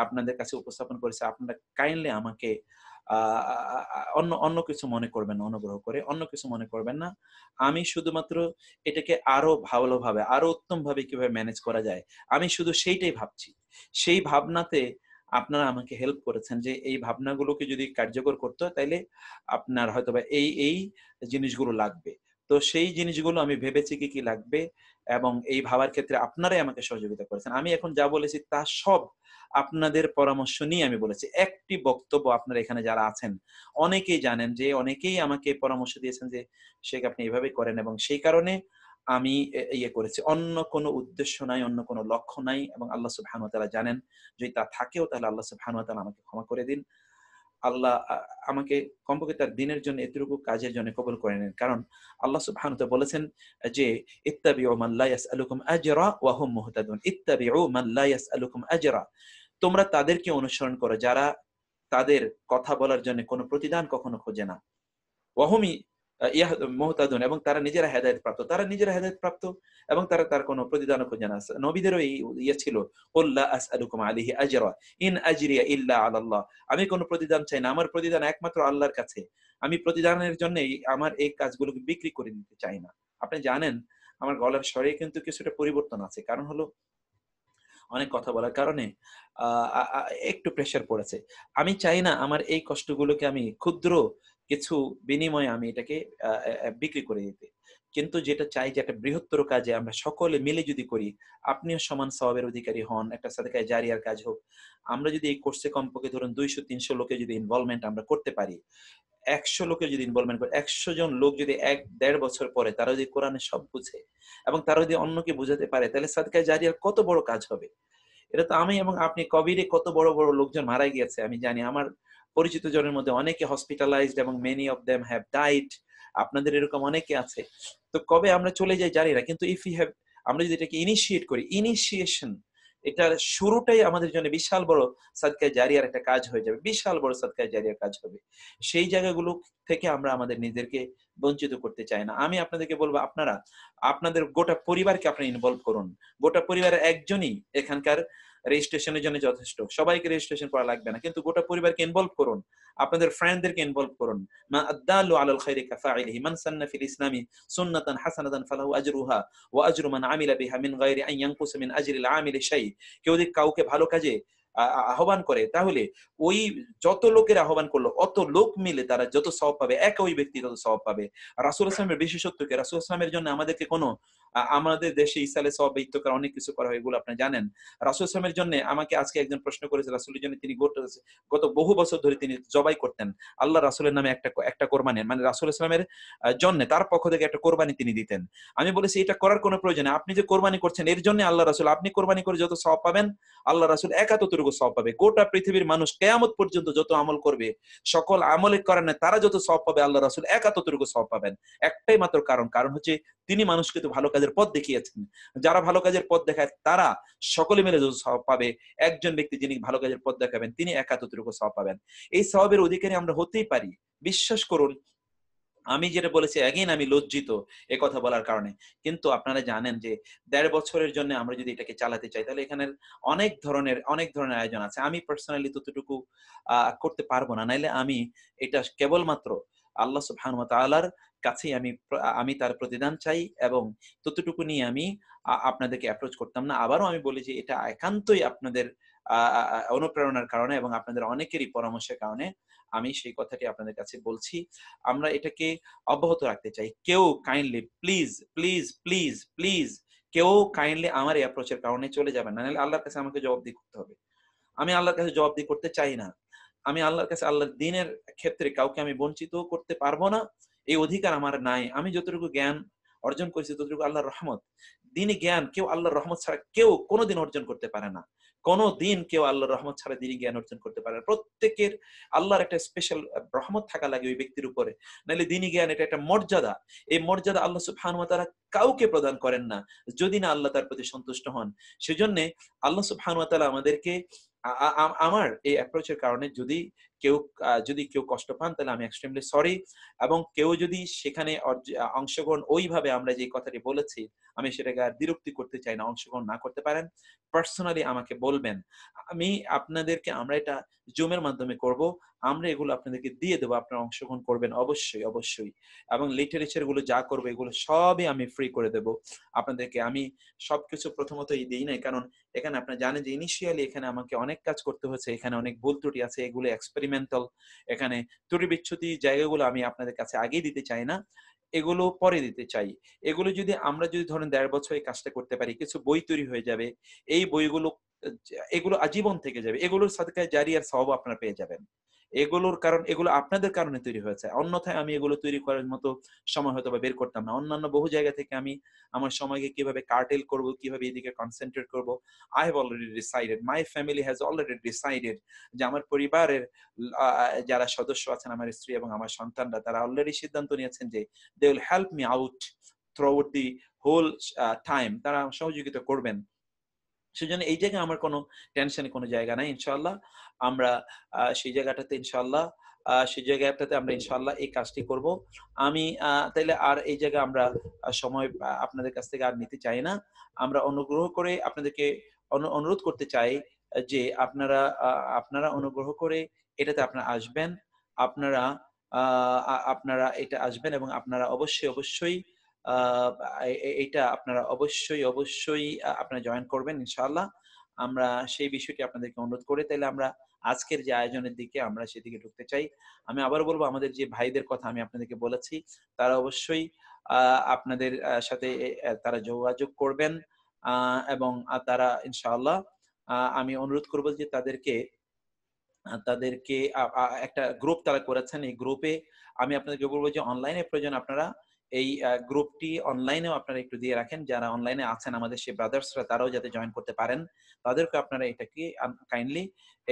আপনাদের কাছে উপস্থাপন করেছি। আপনারা কাইন্ডলি আমাকে আ আ আ অন্য অন্য কিছু মনে করবেন না, অনুগ্রহ করে। অন্য কিছু মনে করবেন না। আমি শুধুমাত্র এটাকে আরো ভালোভাবে, আরো উত্তমভাবে কিভাবে ম্যানেজ করা যায়, আমি শুধু সেইটাই ভাবছি। সেই ভাবনাতে আপনারা আমাকে হেল্প করেছেন যে এই ভাবনাগুলোকে যদি কার্যকর করতে হয় তাইলে আপনার হয়তোবা এই জিনিসগুলো লাগবে। তো সেই জিনিসগুলো আমি ভেবেছি কি লাগবে, এবং এই ভাবার ক্ষেত্রে আপনারাই আমাকে সহযোগিতা করেছেন। আমি এখন যা বলেছি তা সব আপনাদের পরামর্শ নিয়ে আমি বলেছি। একটি বক্তব্য আপনারা এখানে যারা আছেন অনেকেই জানেন, যে অনেকেই আমাকে পরামর্শ দিয়েছেন যে, "শেখ, আপনি এভাবে করেন", এবং সেই কারণে আমি ইয়ে করেছি। অন্য কোনো উদ্দেশ্য নাই, অন্য কোনো লক্ষ্য নাই, এবং আল্লাহ সুবহানাহু ওয়া তাআলা জানেন। যদি তা থাকেও তাহলে আল্লাহ সুবহানাহু ওয়া তাআলা আমাকে ক্ষমা করে দিন। আল্লাহ আমাকে কমপক্ষে তার দ্বীনের জন্য এতটুকু কাজের জন্য কবুল করে নেন। কারণ আল্লাহ সুবহানাহু ওয়া তাআলা বলেছেন যে, "ইত্তাবিউ মান লা ইয়াসআলুকুম আজরা ওয়া হুম মুহতাদুন। ইত্তাবিউ মান লা ইয়াসআলুকুম আজরা।" তোমরা তাদেরকে অনুসরণ করো যারা তাদের কথা বলার জন্য কোনো প্রতিদান কখনো খোঁজে না। ওয়াহুমি মুহতাদুন, এবং তারা নিজেরা হেদায়েত প্রাপ্ত। তারা নিজেরা হেদায়েত প্রাপ্ত এবং তার কোনো প্রতিদানও খোঁজে না। নবীদেরও এই ইয়ে ছিল, "কুল লা আসআলুকুম আলাইহি আজরা, ইন আজরিয়া ইল্লা আলাল্লাহ।" আমি কোনো প্রতিদান চাই না। আমার প্রতিদান একমাত্র আল্লাহর কাছে। আমি প্রতিদানের জন্যই আমার এই কাজগুলোকে বিক্রি করে দিতে চাই না। আপনি জানেন আমার গলার স্বরে কিন্তু কিছুটা পরিবর্তন আছে। কারণ হলো অনেক কথা বলার কারণে আ আ আ একটু প্রেশার পড়েছে। আমি চাই না আমার এই কষ্টগুলোকে আমি ক্ষুদ্র কিছু বিনিময়ে আমি এটাকে আ আ বিক্রি করে দিতে। কিন্তু যেটা চাই যে একটা বৃহত্তর কাজে আমরা সকলে মিলে যদি করি, আপনিও সমান সওয়াবের অধিকারী হন, একটা সাদকায়ে জারিয়ার কাজ হোক। আমরা যদি এই কোর্সে কমপক্ষে ধরুন ২০০-৩০০ লোকের যদি ইনভলভমেন্ট আমরা করতে পারি, ১০০ লোকের যদি ইনভলভমেন্ট করে, ১০০ জন লোক যদি ১-১.৫ বছর পরে তারা যদি কোরআনের সব বুঝে এবং তারা যদি অন্যকে বুঝাতে পারে, তাহলে সাদকায়ে জারিয়ার কত বড় কাজ হবে। এটা তো আমি এবং আপনি, কোভিডে কত বড় লোকজন মারা গিয়েছে আমি জানি। আমার পরিচিত জনের মধ্যে অনেকে হসপিটালাইজড এবং many of them have died। আপনাদের এরকম অনেকে আছে। তো কবে আমরা চলে যাই জানি না। কিন্তু আমরা যদি এটাকে ইনিশিয়েট করি, ইনিশিয়েশন, এটার শুরুটাই আমাদের জন্য বিশাল বড় সাদকায়ে জারিয়ার একটা কাজ হয়ে যাবে। বিশাল বড় সাদকায়ে জারিয়ার কাজ হবে। সেই জায়গাগুলো থেকে আমরা আমাদের নিজেদেরকে বঞ্চিত করতে চাই না। আমি আপনাদেরকে বলব, আপনারা আপনাদের গোটা পরিবারকে আপনারা ইনভলভ করুন। গোটা পরিবারের একজনই এখানকার রেজিস্ট্রেশনের জন্য যথেষ্ট। সবাইকে রেজিস্ট্রেশন করা লাগবে না। কিন্তু গোটা পরিবারকে ইনভলভ করুন। আপনাদের ফ্রেন্ডদেরকে ইনভলভ করুন। মা আদ্দালু আলাল খায়রি কাফাইলিহি মান সান্না ফিল ইসলামি সুন্নাতান হাসানাতান ফালাহু আজরুহা ওয়া আজরু মান আমিলা বিহা মিন গায়রি আন ইয়ানকুসা মিন আজরিল আমিলি শাই। কেউ যদি কাউকে ভালো কাজে আহ্বান করে, তাহলে ওই যত লোকের আহ্বান করলো অত লোক মিলে তারা যত সওয়াব পাবে, একা ওই ব্যক্তি তত সওয়াব পাবে। রাসূল ইসলামের বিশেষত্ব কি? রাসূল ইসলামের জন্য আমাদেরকে কোনো আমাদের দেশে ইসালে সওয়াব ইত্তকার অনেক কিছু করা হয়, এগুলো আপনি জানেন। রাসূল ইসলামের জন্য আমাকে আজকে একজন প্রশ্ন করেছে, রাসূলের জন্য তিনি গত বহু বছর ধরে তিনি জবাই করতেন আল্লাহ রাসূলের নামে একটা কোরবানি, মানে রাসূল ইসলামের জন্য তার পক্ষ থেকে একটা কোরবানি তিনি দিতেন। আমি বলেছি এটা করার কোনো প্রয়োজন নেই, আপনি যে কোরবানি করছেন এর জন্য আল্লাহ রাসূল, আপনি কোরবানি করে যত সওয়াব পাবেন আল্লাহ রাসূল একা ততটুকু সওয়াব পাবে। গোটা পৃথিবীর মানুষ কিয়ামত পর্যন্ত যত আমল করবে, সকল আমলের কারণে তারা যত সওয়াব পাবে আল্লাহ রাসূল একা ততটুকু সওয়াব পাবেন। একটাই মাত্র কারণ হচ্ছে তিনি মানুষকে তো ভালো কাজের পথ দেখিয়েছেন। যারা ভালো কাজের পথ দেখায় তারা সকলে মিলে যত সওয়াব পাবে, একজন ব্যক্তি যিনি ভালো কাজের পথ দেখাবেন তিনি একা ততটুকু সওয়াব পাবেন। এই সওয়াবের অধিকারী আমরা হতেই পারি। বিশ্বাস করুন, আমি যেটা বলেছি এগেইন আমি লজ্জিত কথা বলার কারণে। কিন্তু আপনারা জানেন যে ১.৫ বছরের জন্য আমরা যদি এটাকে চালাতে চাই তাহলে এখানের অনেক ধরনের আয়োজন আছে। আমি পার্সোনালি ততটুকু করতে পারবো না। নাইলে আমি এটা কেবলমাত্র আল্লাহ সুবহানাহু ওয়া তাআলার কাছেই আমি তার প্রতিদান চাই, এবং ততটুকু নিয়ে আমি আপনাদেরকে অ্যাপ্রোচ করতাম না। আবারও আমি বলি যে এটা একান্তই আপনাদের আ আ আ অনুপ্রেরণার কারণে এবং আপনাদের অনেকেরই পরামর্শের কারণে আমি সেই কথাটি আপনাদের কাছে বলছি। আমরা এটাকে অব্যাহত রাখতে চাই। কেউ কাইন্ডলি প্লিজ কেউ কাইন্ডলি আমার এই অ্যাপ্রোচ এর কারণে চলে যাবেন না। নাহলে আল্লাহর কাছে আমাকে জবাবদিহি করতে হবে। আমি আল্লাহর কাছে জবাবদিহি করতে চাই না। আমি আল্লাহর কাছে আল্লাহর দ্বীনের ক্ষেত্রে কাউকে আমি বঞ্চিত করতে পারবো না। এই অধিকার আমার নাই। আমি যতটুকু জ্ঞান অর্জন করেছি ততটুকু আল্লাহর রহমত। দ্বীনি জ্ঞান কেউ আল্লাহর রহমত ছাড়া কেউ কোনদিন অর্জন করতে পারে না। কোনদিন কেউ আল্লাহর রহমত ছাড়া দ্বীনি জ্ঞান অর্জন করতে পারে না। প্রত্যেকের আল্লাহর একটা স্পেশাল রহমত থাকা লাগে ওই ব্যক্তির উপরে। নাহলে দ্বীনি জ্ঞান এটা একটা মর্যাদা। এই মর্যাদা আল্লাহ সুবহানাহু ওয়া তাআলা কাউকে প্রদান করেন না যদি না আল্লাহ তার প্রতি সন্তুষ্ট হন। সেজন্য আল্লাহ সুবহানাহু ওয়া তাআলা আমাদেরকে আমার এই অ্যাপ্রোচ এর কারণে যদি কেউ কষ্ট পান তাহলে আমি এক্সট্রিমলি সরি, এবং কেউ যদি সেখানে অংশগ্রহণ ওইভাবে আমরা যে কথাটি বলেছি আমি সেটাকে আর বিরক্তি করতে চাই না, অংশগ্রহণ না করতে পারেন, পার্সোনালি আমাকে বলবেন। আমরা এটা জুমের মাধ্যমে করব। আমরা এগুলো আপনাদেরকে দিয়ে দেবো, আপনারা অংশগ্রহণ করবেন অবশ্যই। এবং লিটারেচার গুলো যা করবো এগুলো সবই আমি ফ্রি করে দেব আপনাদেরকে। আমি সবকিছু প্রথমতই দিই নাই, কারণ এখানে আপনারা জানেন যে ইনিশিয়ালি এখানে আমাকে অনেক কাজ করতে হয়েছে, এখানে অনেক ভুল ত্রুটি আছে, এগুলো এক্সপেরিমেন্টাল। এখানে ত্রুটি বিচ্ছুতি জায়গাগুলো আমি আপনাদের কাছে আগেই দিতে চাই না, এগুলো পরে দিতে চাই। এগুলো যদি আমরা ধরেন ১.৫ বছর এই কাজটা করতে পারি, কিছু বই তৈরি হয়ে যাবে। এই বইগুলো এগুলো আজীবন থেকে যাবে। এগুলোর সাদকায়ে জারিয়ার সওয়াব আপনারা পেয়ে যাবেন। এগুলো আপনাদের কারণে তৈরি হয়েছে। অন্যথায় আমি এগুলো তৈরি করার মতো সময় হয়তোবা বের করতাম না। অন্যান্য বহু জায়গা থেকে আমি আমার সময়কে কিভাবে কার্টেল করব, কিভাবে এদিকে কনসেনট্রেট করব, I have already decided, my family has already decided যে আমার পরিবারের যারা সদস্য আছেন, আমার স্ত্রী এবং আমার সন্তানরা, তারা অলরেডি সিদ্ধান্ত নিয়েছেন যে they will help me out throughout the whole time. তারা সহযোগিতা করবেন। সেজন্য এই জায়গায় আমার কোনো টেনশনের কোনো জায়গা নাই। ইনশাআল্লাহ আমরা সেই জায়গাটাতে আমরা ইনশাআল্লাহ এই কাজটি করব। আমি তাইলে আর এই জায়গায় আমরা সময় আপনাদের কাছ থেকে আর নিতে চাই না। আমরা অনুগ্রহ করে আপনাদেরকে অনুরোধ করতে চাই যে আপনারা অনুগ্রহ করে এটাতে আপনারা আসবেন। আপনারা আ আ আপনারা এটা আসবেন এবং আপনারা অবশ্যই আ এইটা আপনারা অবশ্যই আপনারা জয়েন করবেন ইনশাআল্লাহ। আমরা সেই বিষয়টি আপনাদেরকে অনুরোধ করে তাইলে আমরা আজকের যে আয়োজনের দিকে আমরা সেদিকে ঢুকতে চাই। আমি আবারও বলব, আমাদের যে ভাইদের কথা আমি আপনাদেরকে বলেছি তারা অবশ্যই আপনাদের সাথে তারা যোগাযোগ করবেন, এবং তারা ইনশাআল্লাহ আমি অনুরোধ করব যে তাদেরকে একটা গ্রুপ তারা করেছেন। এই গ্রুপে আমি আপনাদেরকে বলব যে অনলাইনে প্রয়োজন আপনারা এই গ্রুপটি অনলাইনেও আপনারা একটু দিয়ে রাখেন। যারা অনলাইনে আছেন আমাদের সেই ব্রাদার্সরা, তারাও যাতে জয়েন করতে পারেন। তাদেরকে আপনারা এটাকে কাইন্ডলি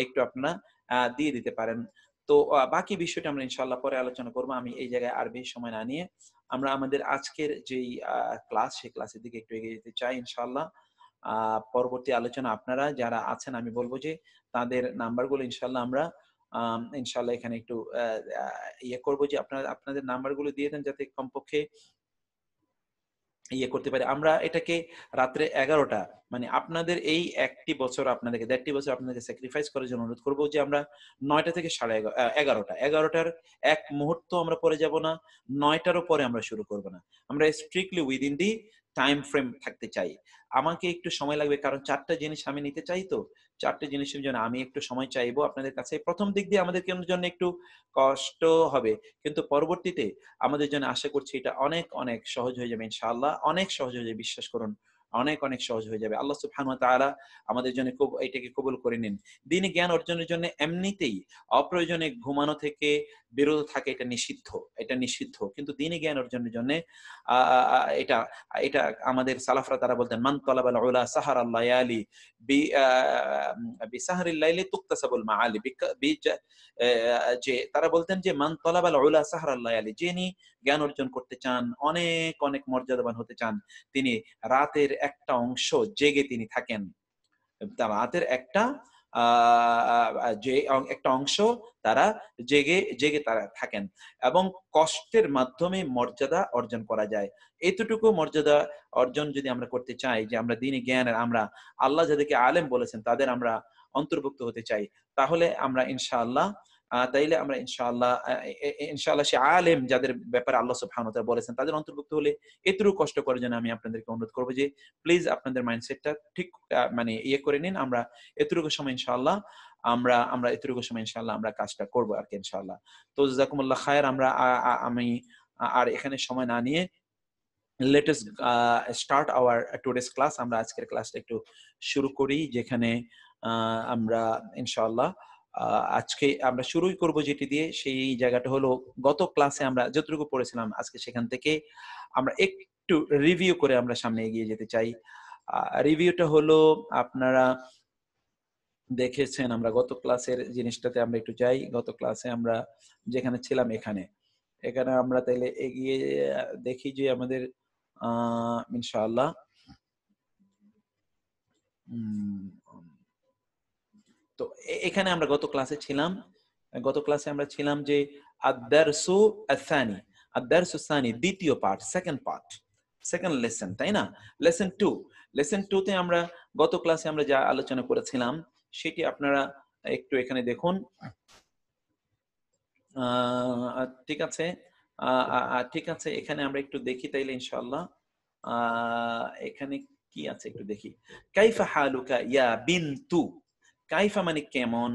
একটু আপনারা দিয়ে দিতে পারেন। তো বাকি বিষয়টা আমরা ইনশাআল্লাহ পরে আলোচনা করব। আমি এই জায়গায় আর বেশি সময় না নিয়ে আমরা আমাদের আজকের যেই ক্লাস, সেই ক্লাসের দিকে একটু এগিয়ে যেতে চাই ইনশাআল্লাহ। পরবর্তী আলোচনা আপনারা যারা আছেন আমি বলব যে তাদের নাম্বারগুলো ইনশাআল্লাহ আমরা ইনশাআল্লাহ এখানে একটু করব যে আপনাদের নাম্বারগুলো দিয়ে দেন যাতে কমপক্ষে করতে পারি। আমরা এটাকে রাত্রে ১১টা, মানে আপনাদের এই ১টি বছর আপনাদেরকে ১.৫টি বছর আপনাদেরকে স্যাক্রিফাইস করার জন্য অনুরোধ করব যে আমরা ৯টা থেকে ১১টার এক মুহূর্ত আমরা পরে যাব না, ৯টারও পরে আমরা শুরু করব না। আমরা strictly within the time frame থাকতে চাই। আমাকে একটু সময় লাগবে, কারণ 4টা জিনিস আমি নিতে চাই তো। 4টে জিনিসের জন্য আমি একটু সময় চাইবো আপনাদের কাছে। ১ম দিক দিয়ে আমাদের জন্য একটু কষ্ট হবে। কিন্তু পরবর্তীতে আমাদের জন্য আশা করছি এটা অনেক, অনেক সহজ হয়ে যাবে ইনশাআল্লাহ। অনেক সহজ হয়ে যাবে, বিশ্বাস করুন। অনেক, অনেক সহজ হয়ে যাবে। আল্লাহ সুবহানাহু ওয়া তাআলা আমাদের জন্য এটাকে কবুল করে নিন। দ্বীনি জ্ঞান অর্জনের জন্য এমনিতেই অপ্রয়োজনে ঘুমানো থেকে বিরত থাকা এটা নিষিদ্ধ। এটা নিষিদ্ধ। কিন্তু দ্বীনি জ্ঞান অর্জনের জন্যে আ আ আ এটা এটা আমাদের সালাফরা তারা বলতেন, মান তালাবাল উলা সাহারাল লায়ালি বি আ বিসাহরিল লাইলি তুকতাসাবুল মাআলি। যে তারা বলতেন যে মান তালাবাল উলা সাহারাল লায়ালি, যিনি জ্ঞান অর্জন করতে চান, অনেক, অনেক মর্যাদাবান হতে চান, তিনি রাতের একটা অংশ জেগে তিনি থাকেন। রাতের একটা আ যে একটা অংশ তারা জেগে তারা থাকেন এবং কষ্টের মাধ্যমে মর্যাদা অর্জন করা যায়। এতটুকু মর্যাদা অর্জন যদি আমরা করতে চাই যে আমরা দ্বীনি জ্ঞানের, আমরা আল্লাহ যাদেরকে আলেম বলেছেন তাদের আমরা অন্তর্ভুক্ত হতে চাই, তাহলে আমরা ইনশাআল্লাহ ইনশাআল্লাহ সে আলেম যাদের ব্যাপারে আল্লাহ সুবহানাহু ওয়া তাআলা বলেছেন তাদের অন্তর্ভুক্ত হলে এতটুকু কষ্ট করার জন্য আমি আপনাদেরকে অনুরোধ করব যে প্লিজ আপনাদের মাইন্ডসেটটা ঠিক মানে করে নিন। আমরা এতটুকু সময় ইনশাআল্লাহ এতটুকু সময় ইনশাআল্লাহ আমরা কাজটা করব আরকি ইনশাআল্লাহ। তো জাযাকুমুল্লাহ খায়ের। আমরা আমি আর এখানে সময় না নিয়ে let us start our today's class. আমরা আজকের ক্লাসটা একটু শুরু করি, যেখানে আমরা ইনশাআল্লাহ আজকে আমরা শুরুই করব যেটি দিয়ে, সেই জায়গাটা হলো গত ক্লাসে আমরা যতটুকু পড়েছিলাম আজকে সেখান থেকে আমরা একটু রিভিউ করে আমরা সামনে এগিয়ে যেতে চাই। রিভিউটা হলো আপনারা দেখেছেন, আমরা গত ক্লাসের জিনিসটাতে আমরা একটু যাই। গত ক্লাসে আমরা যেখানে ছিলাম এখানে আমরা তাইলে এগিয়ে দেখি যে আমাদের ইনশাআল্লাহ তো এখানে আমরা গত ক্লাসে ছিলাম যে আদ-দারসু আস-সানি, আদ-দারসু আস-সানি দ্বিতীয় পার্ট, সেকেন্ড লেসন, তাই না? লেসন 2 তে আমরা গত ক্লাসে আমরা যা আলোচনা করেছিলাম সেটি আপনারা একটু এখানে দেখুন। ঠিক আছে, ঠিক আছে, এখানে আমরা একটু দেখি তাইলে ইনশাআল্লাহ। এখানে কি আছে একটু দেখি। কাইফা হালুকা ইয়া বিনতু, কাইফা মানে কেমন,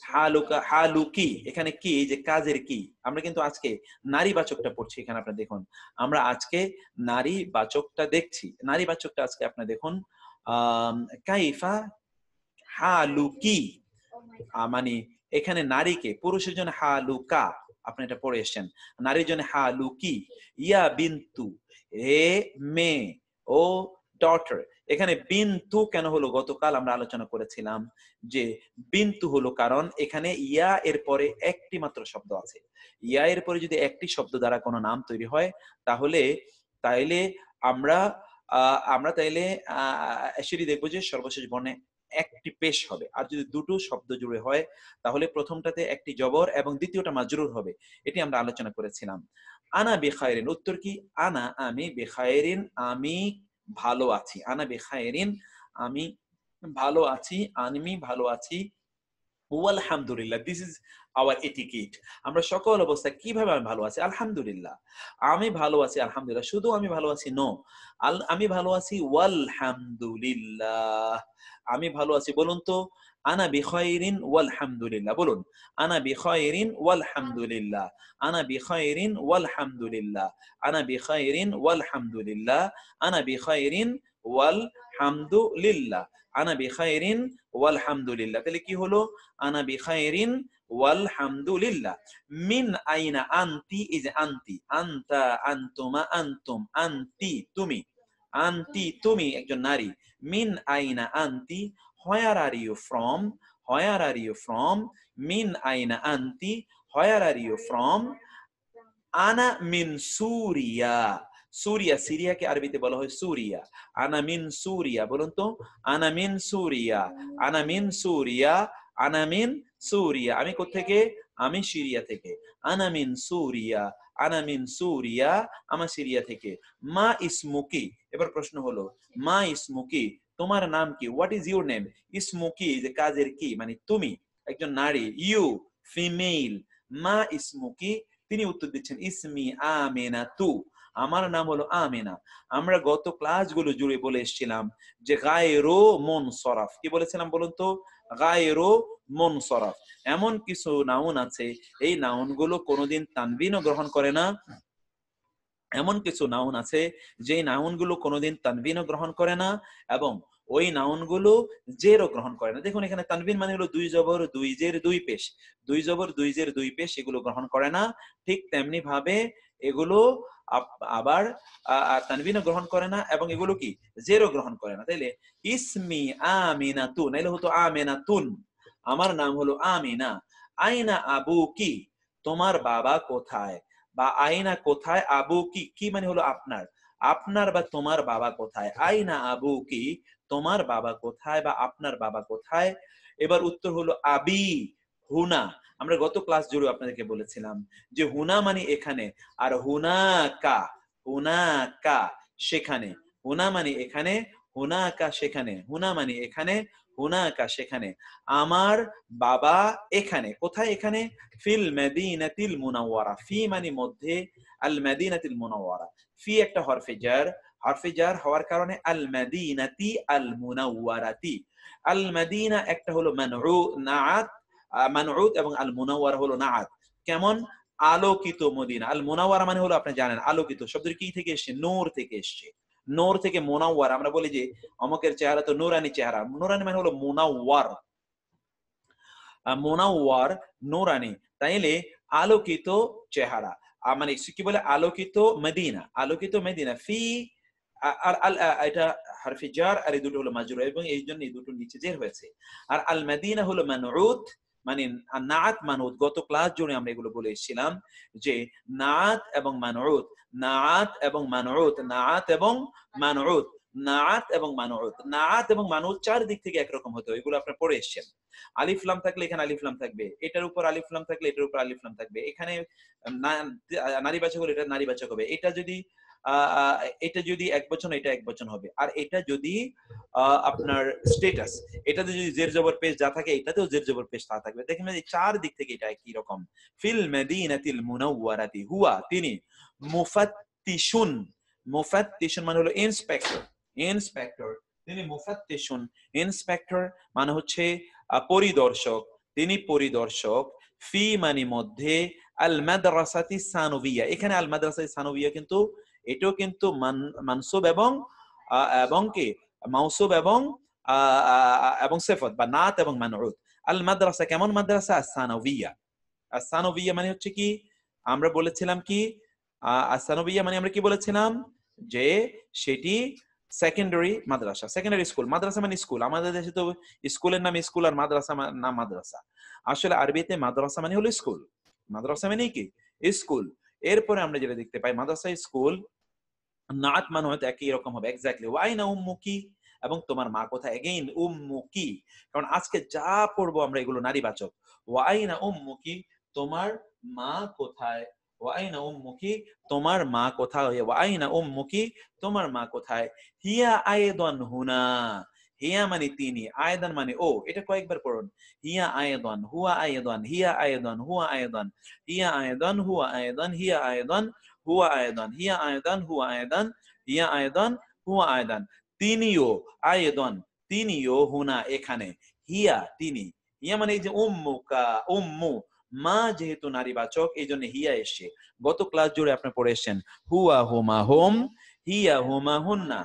হালুকা হালুকি এখানে কি, যে কাজের কি। আমরা কিন্তু আজকে নারীবাচকটা পড়ছি। এখানে আপনারা দেখুন, আমরা আজকে নারীবাচকটা দেখছি। নারীবাচকটা আজকে আপনারা দেখুন, কাইফা হালুকি মানে এখানে নারীকে, পুরুষের জন্য হালুকা, আপনি এটা পড়ে এসেছেন। নারীর জন্য হালুকি, ইয়া বিন্তু হে মেয়ে, ও ডটার। এখানে বিন্তু কেন হলো, গতকাল আমরা আলোচনা করেছিলাম যে বিন্তু হলো কারণ এখানে ইয়া এর পরে একটি মাত্র শব্দ আছে। ইয়া এর পরে যদি একটি শব্দ দ্বারা কোনো নাম তৈরি হয় তাইলে আমরা তাইলে সেটি দেখবো যে সর্বশেষ বর্ণে একটি পেশ হবে। আর যদি দুটো শব্দ জুড়ে হয় তাহলে প্রথমটাতে একটি জবর এবং দ্বিতীয়টা মাজরুর হবে। এটি আমরা আলোচনা করেছিলাম। আনা বিখায়রিন, উত্তর কি? আনা আমি, বিখায়রিন আমি ভালো আছি। আনা বিখায়রিন আমি ভালো আছি, আমি ভালো আছি। আলহামদুলিল্লাহ, দিস ইজ আওয়ার এটিকেট। আমরা সকল অবস্থায় কিভাবে আমি ভালো আছি? আলহামদুলিল্লাহ, আমি ভালো আছি আলহামদুলিল্লাহ। শুধু আমি ভালো আছি নো, আমি ভালো আছি ওয়ালহামদুলিল্লাহ। আমি ভালো আছি, বলুন তো, আনা বিখায়রিন ওয়ালহামদুলিল্লাহ। বলুন, আনা বিখায়রিন ওয়ালহামদুলিল্লাহ, আনা বিখায়রিন ওয়ালহামদুলিল্লাহ, আনা বিখায়রিন ওয়ালহামদুলিল্লাহ, আনা বিখায়রিন ওয়ালহামদুলিল্লাহ, আনা বিখায়রিন ওয়ালহামদুলিল্লাহ। তাহলে কি হলো? আনা বিখায়রিন ওয়ালহামদুলিল্লাহ। মিন আইনা আনতি, ইজ আনতি, আনতা, আনতুমা, আনতুম, আনতি তুমি, আনতি তুমি একজন নারী। মিন আইনা আনতি, where are you from, where are you from. মিন আইনা আনতি, হোয়ার আর ইউ ফ্রম। আনা মিন সুরিয়া, সুরিয়া, সিরিয়াকে আরবিতে বলা হয় সুরিয়া। আনা মিন সুরিয়া, বলুন তো, আনা মিন সুরিয়া, আনা মিন সুরিয়া, আনা মিন সুরিয়া। আমি কোত্থেকে? আমি সিরিয়া থেকে। আনা মিন সুরিয়া, আনা মিন সুরিয়া, আমার সিরিয়া থেকে। মা ইসমুকি, এবার প্রশ্ন হলো মা ইসমুকি, তোমার নাম কি? What is your name? ইসমুকি যে কাজের কি, মানে তুমি একজন নারী। You female. মা ইসমুকি, তিনি উত্তর দিচ্ছেন ইসমি আমিনাতু, আমার নাম হলো আমিনা। আমরা গত ক্লাসগুলো জুড়ে বলে এসেছিলাম যে গায়রু মুনসরাফ, কি বলেছিলাম বলুন তো? গায়রু মুনসরাফ, এমন কিছু নাউন আছে এই নাউনগুলো কোনোদিন তানবিনও গ্রহণ করে না। এমন কিছু নাউন আছে যে নাউনগুলো কোনোদিন তানবিনও গ্রহণ করে না এবং ওই নাউনগুলো জেরও গ্রহণ করে না। দেখুন এখানে তানবিন মানে হলো দুই জবর দুই জের দুই পেশ, দুই জবর দুই জের দুই পেশ, এগুলো গ্রহণ করে না। ঠিক তেমনি ভাবে এগুলো আবার তানবিনও গ্রহণ করে না এবং এগুলো কি জেরও গ্রহণ করে না। তাইলে ইসমি আমিনাতুন, নাইলে হতো আমিনাতুন, আমার নাম হলো আমিনা। আইনা আবু কি, তোমার বাবা কোথায়, বা আইনা কোথায়, আবু কি, কি মানে হলো আপনার, আপনার বা তোমার বাবা কোথায়। আইনা আবু কি, তোমার বাবা কোথায় বা আপনার বাবা কোথায়। এবার উত্তর হলো আবি হুনা। আমরা গত ক্লাস জুড়ে আপনাদেরকে বলেছিলাম যে হুনা মানে এখানে, আর হুনাকা, হুনাকা সেখানে, হুনা মানে এখানে, হুনাকা সেখানে, হুনা মানে এখানে, হুনাকা সেখানে। আমার বাবা এখানে, কোথায় এখানে, ফিল মাদিনাতিল মুনাওয়ারা, ফি মানে মধ্যে, আল মাদিনাতিল মুনাওয়ারা, ফি একটা হরফে জার, হরফে জার হওয়ার কারণে আল মাদিনাতি আল মুনাওয়ারাতি। আল মাদিনা একটা হলো মানউ নাআত, মানউত, এবং আল মুনাওয়ারা হলো নাআত। কেমন? আলোকিত মদিনা। আল মুনাওয়ারা মানে হলো আপনি জানেন আলোকিত, শব্দটি কি থেকে এসেছে? নূর থেকে এসেছে। নূর থেকে মুনাওয়ার, আমরা বলি যে অমুকের চেহারা তো নূরানি চেহারা, নূরানি মানে হলো মুনাওয়ার, মুনাওয়ার নূরানি, তাইলে আলোকিত চেহারা, মানে কি বলে আলোকিত মদিনা, আলোকিত মদিনা। ফি এটা হারফে জার, আর এই দুটো হলো মাজরুর, এবং এই জন্য এই দুটো নিচে জের হয়েছে। আর আল মাদিনা হলো মানউত, মানে নাআত মানউত। গত ক্লাস জুড়ে আমরা এগুলো বলে এসেছিলাম যে নাআত এবং মানউত, নাআত এবং মানউত, নাআত এবং মানউত, নাআত এবং মানউত, নাআত এবং মানউত চার দিক থেকে একরকম হতো, এগুলো আপনারা পড়ে এসেছেন। আলিফ লাম থাকলে এখানে আলিফ লাম থাকবে, এটার উপর আলিফ লাম থাকলে এটার উপর আলিফ লাম থাকবে। এখানে নারীবাচক হলে এটা নারীবাচক হবে, এটা যদি একবচন এটা একবচন হবে, আর এটা যদি আপনার স্ট্যাটাস, এটাতে যদি জের জবর পেশ যা থাকে এটাতেও জের জবর পেশ তা থাকবে। দেখেন এই চার দিক থেকে এটা একই রকম। ফিল মাদিনাতিল মুনাওয়ারাতি, হুয়া তিনি, মুফাত্তিশুন, মুফাত্তিশুন মানে হলো ইন্সপেক্টর, ইন্সপেক্টর তিনি, মুফাত্তিশুন ইন্সপেক্টর মানে হচ্ছে পরিদর্শক, তিনি পরিদর্শক। ফি মানে মধ্যে, আল মাদ্রাসাতি সানভিয়া, এখানে আল মাদ্রাসাতি সানভিয়া কিন্তু এটাও কিন্তু মানসুব এবং এবং কি মাউসুব এবং এবং সিফাত বা নাত এবং মানউত। আল মাদ্রাসা কেমন মাদ্রাসা? সানভিয়া। সানভিয়া মানে হচ্ছে কি, আমরা বলেছিলাম কি সানভিয়া মানে আমরা কি বলেছিলাম যে সেটি সেকেন্ডারি মাদ্রাসা, সেকেন্ডারি স্কুল। মাদ্রাসা মানে স্কুল, আমাদের দেশে তো স্কুলের নাম স্কুল আর মাদ্রাসা নাম মাদ্রাসা। আসলে আরবিতে মাদ্রাসা মানে হলো স্কুল, মাদ্রাসা মানে কি স্কুল। এরপরে আমরা যেটা দেখতে পাই মাদ্রাসা স্কুল, নাত মানে হয়তো একই রকম হবে এক্স্যাক্টলি। ওয়াইনা উম্মুকি, এবং তোমার মা কোথায়। এগেইন উম্মুকি, কারণ আজকে যা পড়বো আমরা এগুলো নারীবাচক। ওয়াইনা উম্মুকি, তোমার মা কোথায়। ওয়াইনা উম্মুকি, তোমার মা কোথায়। ওয়াইনা উম্মুকি, তোমার মা কোথায়। হিয়া আয়দান হুনা, হিয়া মানে তিনি, আয়দান মানে ও, এটা কয়েকবার পড়ুন। হিয়া আয়দান, হুয়া আয়দান, হিয়া আয়দান, হুয়া আয়দান, হিয়া আয়দান, হুয়া আয়দান, হিয়া আয়দান, হুয়া আয়দান, হিয়া আয়দান, হুয়া আয়দান, হিয়া আয়দান, হুয়া আয়দান। তিনিও, আয়দান তিনিও, হুনা এখানে, হিয়া তিনি। হিয়া মানে এই যে উম্মুকা, উম্মু, মা যেহেতু নারীবাচক এই জন্য হিয়া এসছে। গত ক্লাস জুড়ে আপনি পড়ে এসেছেন হুয়া হুমা হুম, হিয়া হুমা হুন্না,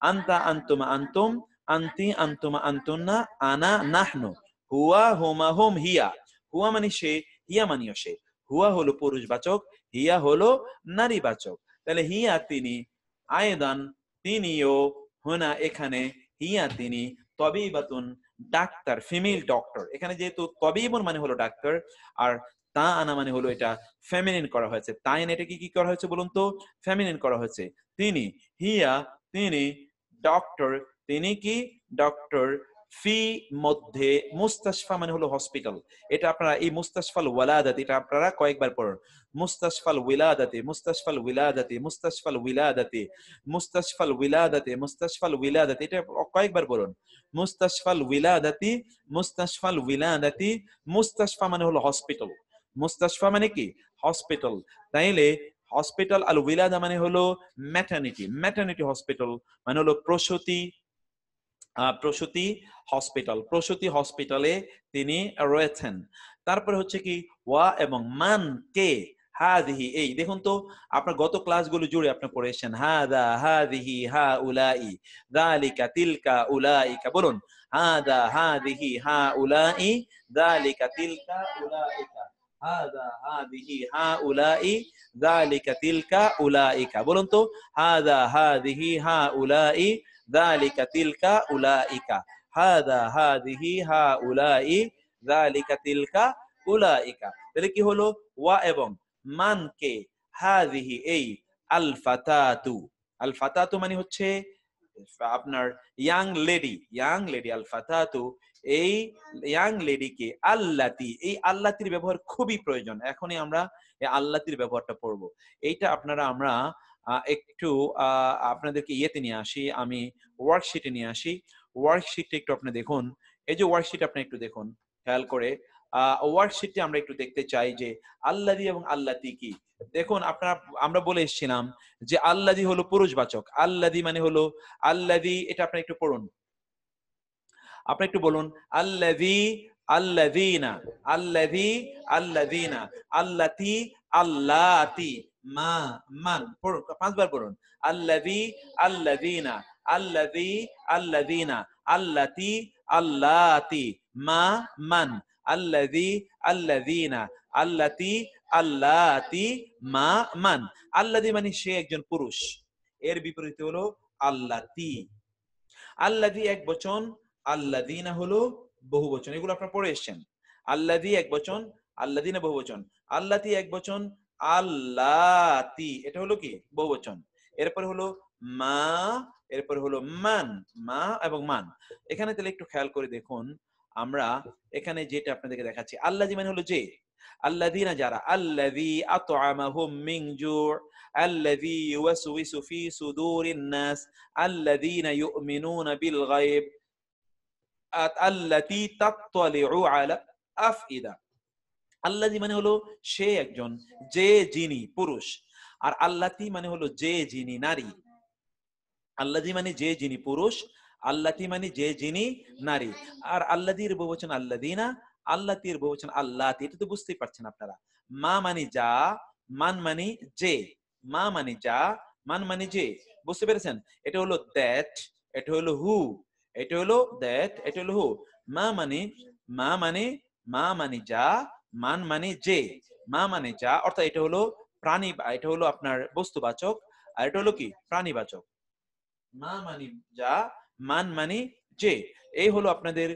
আনতা আনতুমা আনতুম, আনতি আনতুমা আনতুন্না, আনা নাহনু। হুয়া হুমা হুম হিয়া, হুয়া মানে সে, হিয়া মানেও সে। হুয়া হলো পুরুষবাচক, হিয়া হলো নারীবাচক। তাহলে হিয়া তিনি, আয়দান তিনিও, হুনা এখানে, হিয়া তিনি, তবিবাতুন ডাক্তার, ফিমেল ডক্টর। এখানে যেহেতু তবিবুন মানে হলো ডাক্তার, আর তা আনা মানে হলো এটা ফেমিনিন করা হয়েছে। তাই না, এটা কি করা হয়েছে বলুন তো? ফেমিনিন করা হয়েছে। তিনি, হিয়া তিনি, ডক্টর তিনি কি ডক্টর, ফি মধ্যে, মুস্তাশফা মানে হলো হসপিটাল। এটা আপনারা এই মুস্তাশফাল ওয়ালাদাতি এটা আপনারা কয়েকবার পড়ুন। মুস্তাশফাল উইলাদাতি, মুস্তাশফাল উইলাদাতি, মুস্তাশফাল উইলাদাতি, মুস্তাশফাল উইলাদাতি, মুস্তাশফাল উইলাদাতি, এটা কয়েকবার বলুন। মুস্তাশফাল উইলাদাতি, মুস্তাশফাল উইলাদাতি। মুস্তাশফা মানে হলো হসপিটাল, মুস্তাশফা মানে কি হসপিটাল। তাইলে হসপিটাল, আল উইলাদা মানে হলো ম্যাটার্নিটি, ম্যাটার্নিটি হসপিটাল মানে হলো প্রসূতি, প্রসূতি হসপিটাল, প্রসূতি হসপিটালে তিনি রয়েছেন। তারপরে হচ্ছে কি ওয়া এবং মান কে, হাদিহি এই দেখুন তো আপনার গত ক্লাসগুলো জুড়ে আপনি পড়েছেন হাদা হাদিহি হা উলাই যালিকা তিলকা উলাইকা, বলুন হাদা হাদিহি হা উলাই যালিকা তিলকা উলাইকা, হাদা হাদিহি হা উলাই যালিকা তিলকা উলাইকা, বলুন তো হাদা হাদিহি হা উলাই যালিকা তিলকা উলাইকা, হাদা হাদিহি হা উলাই যালিকা তিলকা উলাইকা। তাহলে কি হলো ওয়া এবং মান কে, হাদিহি এই, আল ফাতাতু, আল ফাতাতু মানে হচ্ছে আপনার ইয়াং লেডি, ইয়াং লেডি, আল ফাতাতু এই ইয়াং লেডিকে, আল্লাতি এই আল্লাতির ব্যবহার খুবই প্রয়োজন। এখনই আমরা এই আল্লাতির ব্যবহারটা পড়ব। এইটা আপনারা আমরা একটু আপনাদেরকে ইয়েতে নিয়ে আসি, আমি ওয়ার্কশিটে নিয়ে আসি। ওয়ার্কশিটটা একটু আপনি দেখুন, এই যে ওয়ার্কশিট আপনি একটু দেখুন খেয়াল করে। ওয়ার্কশিটে আমরা একটু দেখতে চাই যে আল্লাদি এবং আল্লাতি কি। দেখুন আপনারা, আমরা বলে এসেছিলাম যে আল্লাদি হলো পুরুষবাচক, আল্লাদি মানে হলো আল্লাদি, এটা আপনি একটু পড়ুন, আপনি একটু বলুন আল্লাযী, আল্লাযীনা, আল্লাযী, আল্লাযীনা, আল্লাতী, আল্লাতী, মা, মান, পড়ুন 5 বার পড়ুন আল্লাযী, আল্লাযীনা, আল্লাযী, আল্লাযীনা, আল্লাতী, আল্লাতী, মা, মান, আল্লাযী, আল্লাযীনা, আল্লাতী, আল্লাতী, মা, মান। আল্লাযী মানে সে একজন পুরুষ, এর বিপরীতে হলো আল্লাতী। আল্লাযী এক বচন, আল্লাযীনা হলো বহু বচন, এগুলো আপনারা পড়ে এসেছেন। আল্লাযী এক বচন, আল্লাযীনা বহু বচন, আল্লাতী এক বচন, আল্লাতী এটা হলো কি বহু বচন। এরপর হলো মা, এরপর হলো মান, মা এবং মান। এখানে তাহলে একটু খেয়াল করে দেখুন, আমরা এখানে যেটা আপনাদেরকে দেখাচ্ছি আল্লাযী মানে হলো যে, আল্লাযীনা যারা, আল্লাযী আত'আমাহুম মিন জু', আল্লাযী ইউওয়াসওয়িসু ফি সুদুরিন নাস, আল্লাযীনা ইউমিনুনা বিল গায়ব, আল্লাতী তাত্তালিউ আলা আফইদা। আল্লাযী মানে হলো সে একজন, যে যিনি পুরুষ, আর আল্লাতী মানে হলো যে যিনি নারী। আল্লাযী মানে যে যিনি পুরুষ, আল্লাতী মানে যে যিনি নারী। আর আল্লাযীর বহুবচন আল্লাযীনা, আল্লাতীর বহুবচন আল্লাতী। এটা তো বুঝতেই পারছেন আপনারা। মা মানে যা, মান মানে যে, মা মানে যা, মান মানে যে, বুঝতে পেরেছেন? এটা হলো দ্যাট, এটা হলো হু, এটা হলো দ্যাট, এটা হলো হু। মা মানে, মা মানে, মা মানে যা, মান মানে যে, মা মানে যা, অর্থাৎ এটা হলো প্রাণী, এটা হলো আপনার বস্তুবাচক, আর এটা হলো কি প্রাণীবাচক। মা মানি যা, মান মানি যে, এই হলো আপনাদের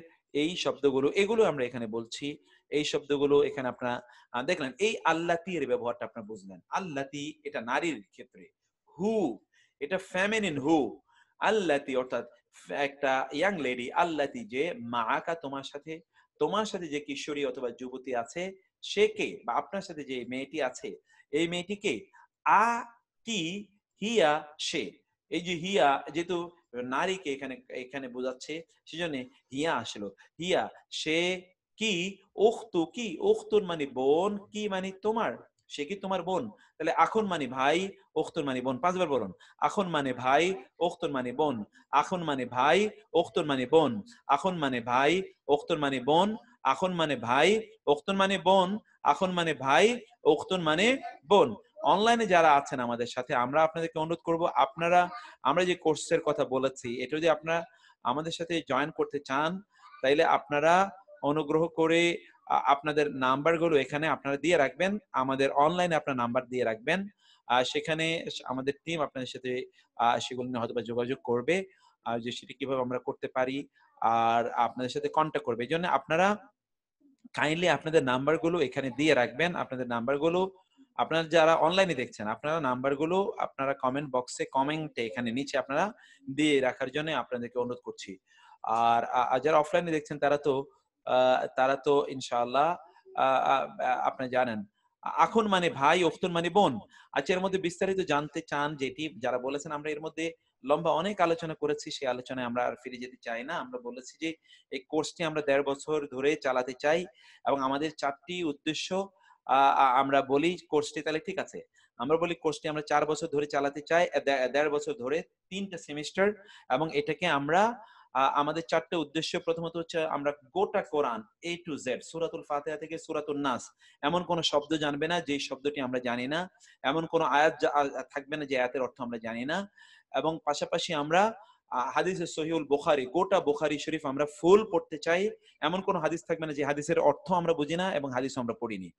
এই শব্দগুলো, এগুলো আমরা এখানে বলছি। এই শব্দগুলো এখানে আপনারা দেখলেন। এই আল্লাতি এর ব্যবহারটা আপনারা বুঝলেন। আল্লাতি এটা নারীর ক্ষেত্রে, হু এটা ফেমিনিন হু, আল্লাতি অর্থাৎ একটা ইয়াং লেডি, আল্লাতি যে মাআকা তোমার সাথে, তোমার সাথে যে কিশোরী অথবা যুবতী আছে সে কে, বা আপনার সাথে যে মেয়েটি আছে এই মেয়েটি কে, আ কি, হিয়া সে। এই যে হিয়া যেহেতু নারীকে এখানে এখানে বোঝাচ্ছে, সেজন্য হিয়া আসলো, হিয়া সে, কি, উখতু কি, উখতুন মানে বোন, কি মানে তোমার, সে কি তোমার বোন। তাহলে আখুন মানে ভাই, উখতুন মানে বোন। 5 বার বলুন, আখুন মানে ভাই, উখতুন মানে বোন, আখুন মানে ভাই, উখতুন মানে বোন, আখুন মানে ভাই, উখতুন মানে বোন, আখুন মানে ভাই, উখতুন মানে বোন, আখুন মানে ভাই, উখতুন মানে বোন। অনলাইনে যারা আছেন আমাদের সাথে, আমরা আপনাদেরকে অনুরোধ করব, আপনারা আমরা যে কোর্সের কথা বলেছি এটা যদি আপনারা আমাদের সাথে জয়েন করতে চান, তাইলে আপনারা অনুগ্রহ করে আপনাদের নাম্বারগুলো এখানে আপনারা দিয়ে রাখবেন, আমাদের অনলাইনে আপনার নাম্বার দিয়ে রাখবেন। সেখানে আমাদের টিম আপনাদের সাথে সেগুলো নিয়ে হয়তো যোগাযোগ করবে, যে সেটা কিভাবে আমরা করতে পারি, আর আপনাদের সাথে কন্ট্যাক্ট করবে। এই জন্য আপনারা কাইন্ডলি আপনাদের নাম্বারগুলো এখানে দিয়ে রাখবেন। আপনাদের নাম্বারগুলো, আপনারা যারা অনলাইনে দেখছেন আপনারা নাম্বারগুলো আপনারা কমেন্ট বক্সে, কমেন্টে এখানে নিচে আপনারা দিয়ে রাখার জন্য আপনাদেরকে অনুরোধ করছি। আর যারা অফলাইনে দেখছেন তারা তো ইনশাআল্লাহ আপনি জানেন আখুন মানে ভাই, উখতুন মানে বোন। আচ্ছা, এর মধ্যে বিস্তারিত জানতে চান যেটি যারা বলেছেন, আমরা এর মধ্যে লম্বা অনেক আলোচনা করেছি, সেই আলোচনায় আমরা আর ফিরে যেতে চাই না। আমরা বলেছি যে এই কোর্সটি আমরা 1.5 বছর ধরে চালাতে চাই এবং আমাদের 4টি উদ্দেশ্য আমরা বলি কোর্সটি। তাহলে ঠিক আছে, আমরা বলি কোর্সটি আমরা 4 বছর ধরে চালাতে চাই, 1.5 বছর ধরে 3টা সেমিস্টার, এবং এটাকে আমরা আমাদের 4টে উদ্দেশ্য। প্রথমত হচ্ছে আমরা গোটা কোরআন A to Z, সূরাতুল ফাতিহা থেকে সূরাতুন নাস, এমন কোন শব্দ জানবে না যে শব্দটি আমরা জানি না, এমন কোন আয়াত থাকবে না যে আয়াতের অর্থ আমরা জানি না। এবং পাশাপাশি আমরা হাদিসে সহিহুল বুখারী, গোটা বুখারী শরীফ আমরা ফুল পড়তে চাই। এমন কোন হাদিস থাকবে না যে হাদিসের অর্থ আমরা বুঝি না এবং হাদিস আমরা পড়িনি।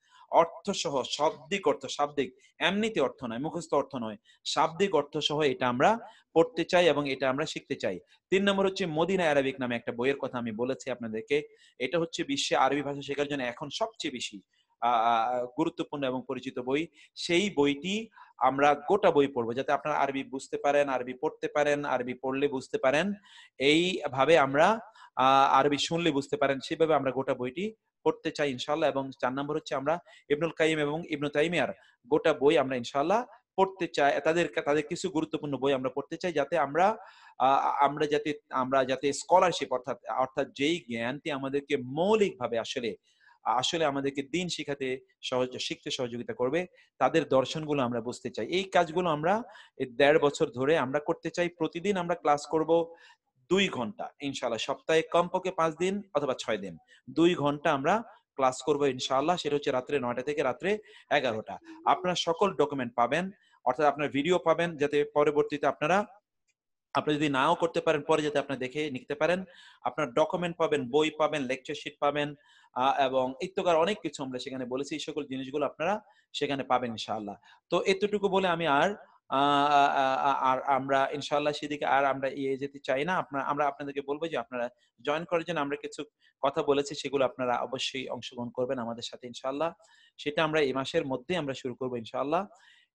অর্থ সহ, শাব্দিক অর্থ, শাব্দিক এমনিতে অর্থ নয়, মুখস্থ অর্থ নয়, শাব্দিক অর্থ সহ এটা আমরা পড়তে চাই এবং এটা আমরা শিখতে চাই। 3 নম্বর হচ্ছে মদিনা অ্যারাবিক নামে একটা বইয়ের কথা আমি বলেছি আপনাদেরকে। এটা হচ্ছে বিশ্বে আরবি ভাষা শেখার জন্য এখন সবচেয়ে বেশি গুরুত্বপূর্ণ এবং পরিচিত বই। সেই বইটি আমরা গোটা বই পড়বো যাতে আপনারা আরবি বুঝতে পারেন, আরবি পড়তে পারেন, আরবি পড়লে বুঝতে পারেন, এইভাবে আমরা আরবি শুনলে বুঝতে পারেন, সেভাবে আমরা গোটা বইটি পড়তে চাই ইনশাআল্লাহ। এবং 4 নম্বর হচ্ছে আমরা ইবনুল কাইয়িম এবং ইবনু তাইমিয়ার গোটা বই আমরা ইনশাআল্লাহ পড়তে চাই। তাদের কিছু গুরুত্বপূর্ণ বই আমরা পড়তে চাই যাতে আমরা যাতে স্কলারশিপ, অর্থাৎ যেই জ্ঞানটি আমাদেরকে মৌলিকভাবে আসলে আমাদেরকে দিন শিখতে সহযোগিতা করবে, তাদের দর্শনগুলো আমরা বুঝতে চাই। এই কাজগুলো আমরা 1.5 বছর ধরে আমরা করতে চাই। প্রতিদিন আমরা ক্লাস করব 2 ঘন্টা ইনশাআল্লাহ। সপ্তাহে কমপক্ষে 5 দিন অথবা 6 দিন 2 ঘন্টা আমরা ক্লাস করব ইনশাআল্লাহ। সেটা হচ্ছে রাত্রে 9টা থেকে রাত্রে 11টা। আপনারা সকল ডকুমেন্ট পাবেন, অর্থাৎ আপনার ভিডিও পাবেন, যাতে পরবর্তীতে আপনি যদি নাও করতে পারেন পরে যাতে আপনি দেখে নিতে পারেন। আপনার ডকুমেন্ট পাবেন, বই পাবেন, লেকচার শিট পাবেন, এবং ইত্তকার অনেক কিছু আমরা সেখানে বলেছি। এই সকল জিনিসগুলো আপনারা সেখানে পাবেন ইনশাআল্লাহ। তো এতটুকু বলে আমি আর আমরা ইনশাআল্লাহ সেদিকে আর আমরা যেতে চাই না। আমরা আপনাদেরকে বলবো যে আপনারা জয়েন করার জন্য আমরা কিছু কথা বলেছি, সেগুলো আপনারা অবশ্যই অংশগ্রহণ করবেন আমাদের সাথে ইনশাআল্লাহ। সেটা আমরা এই মাসের মধ্যেই আমরা শুরু করবো ইনশাআল্লাহ।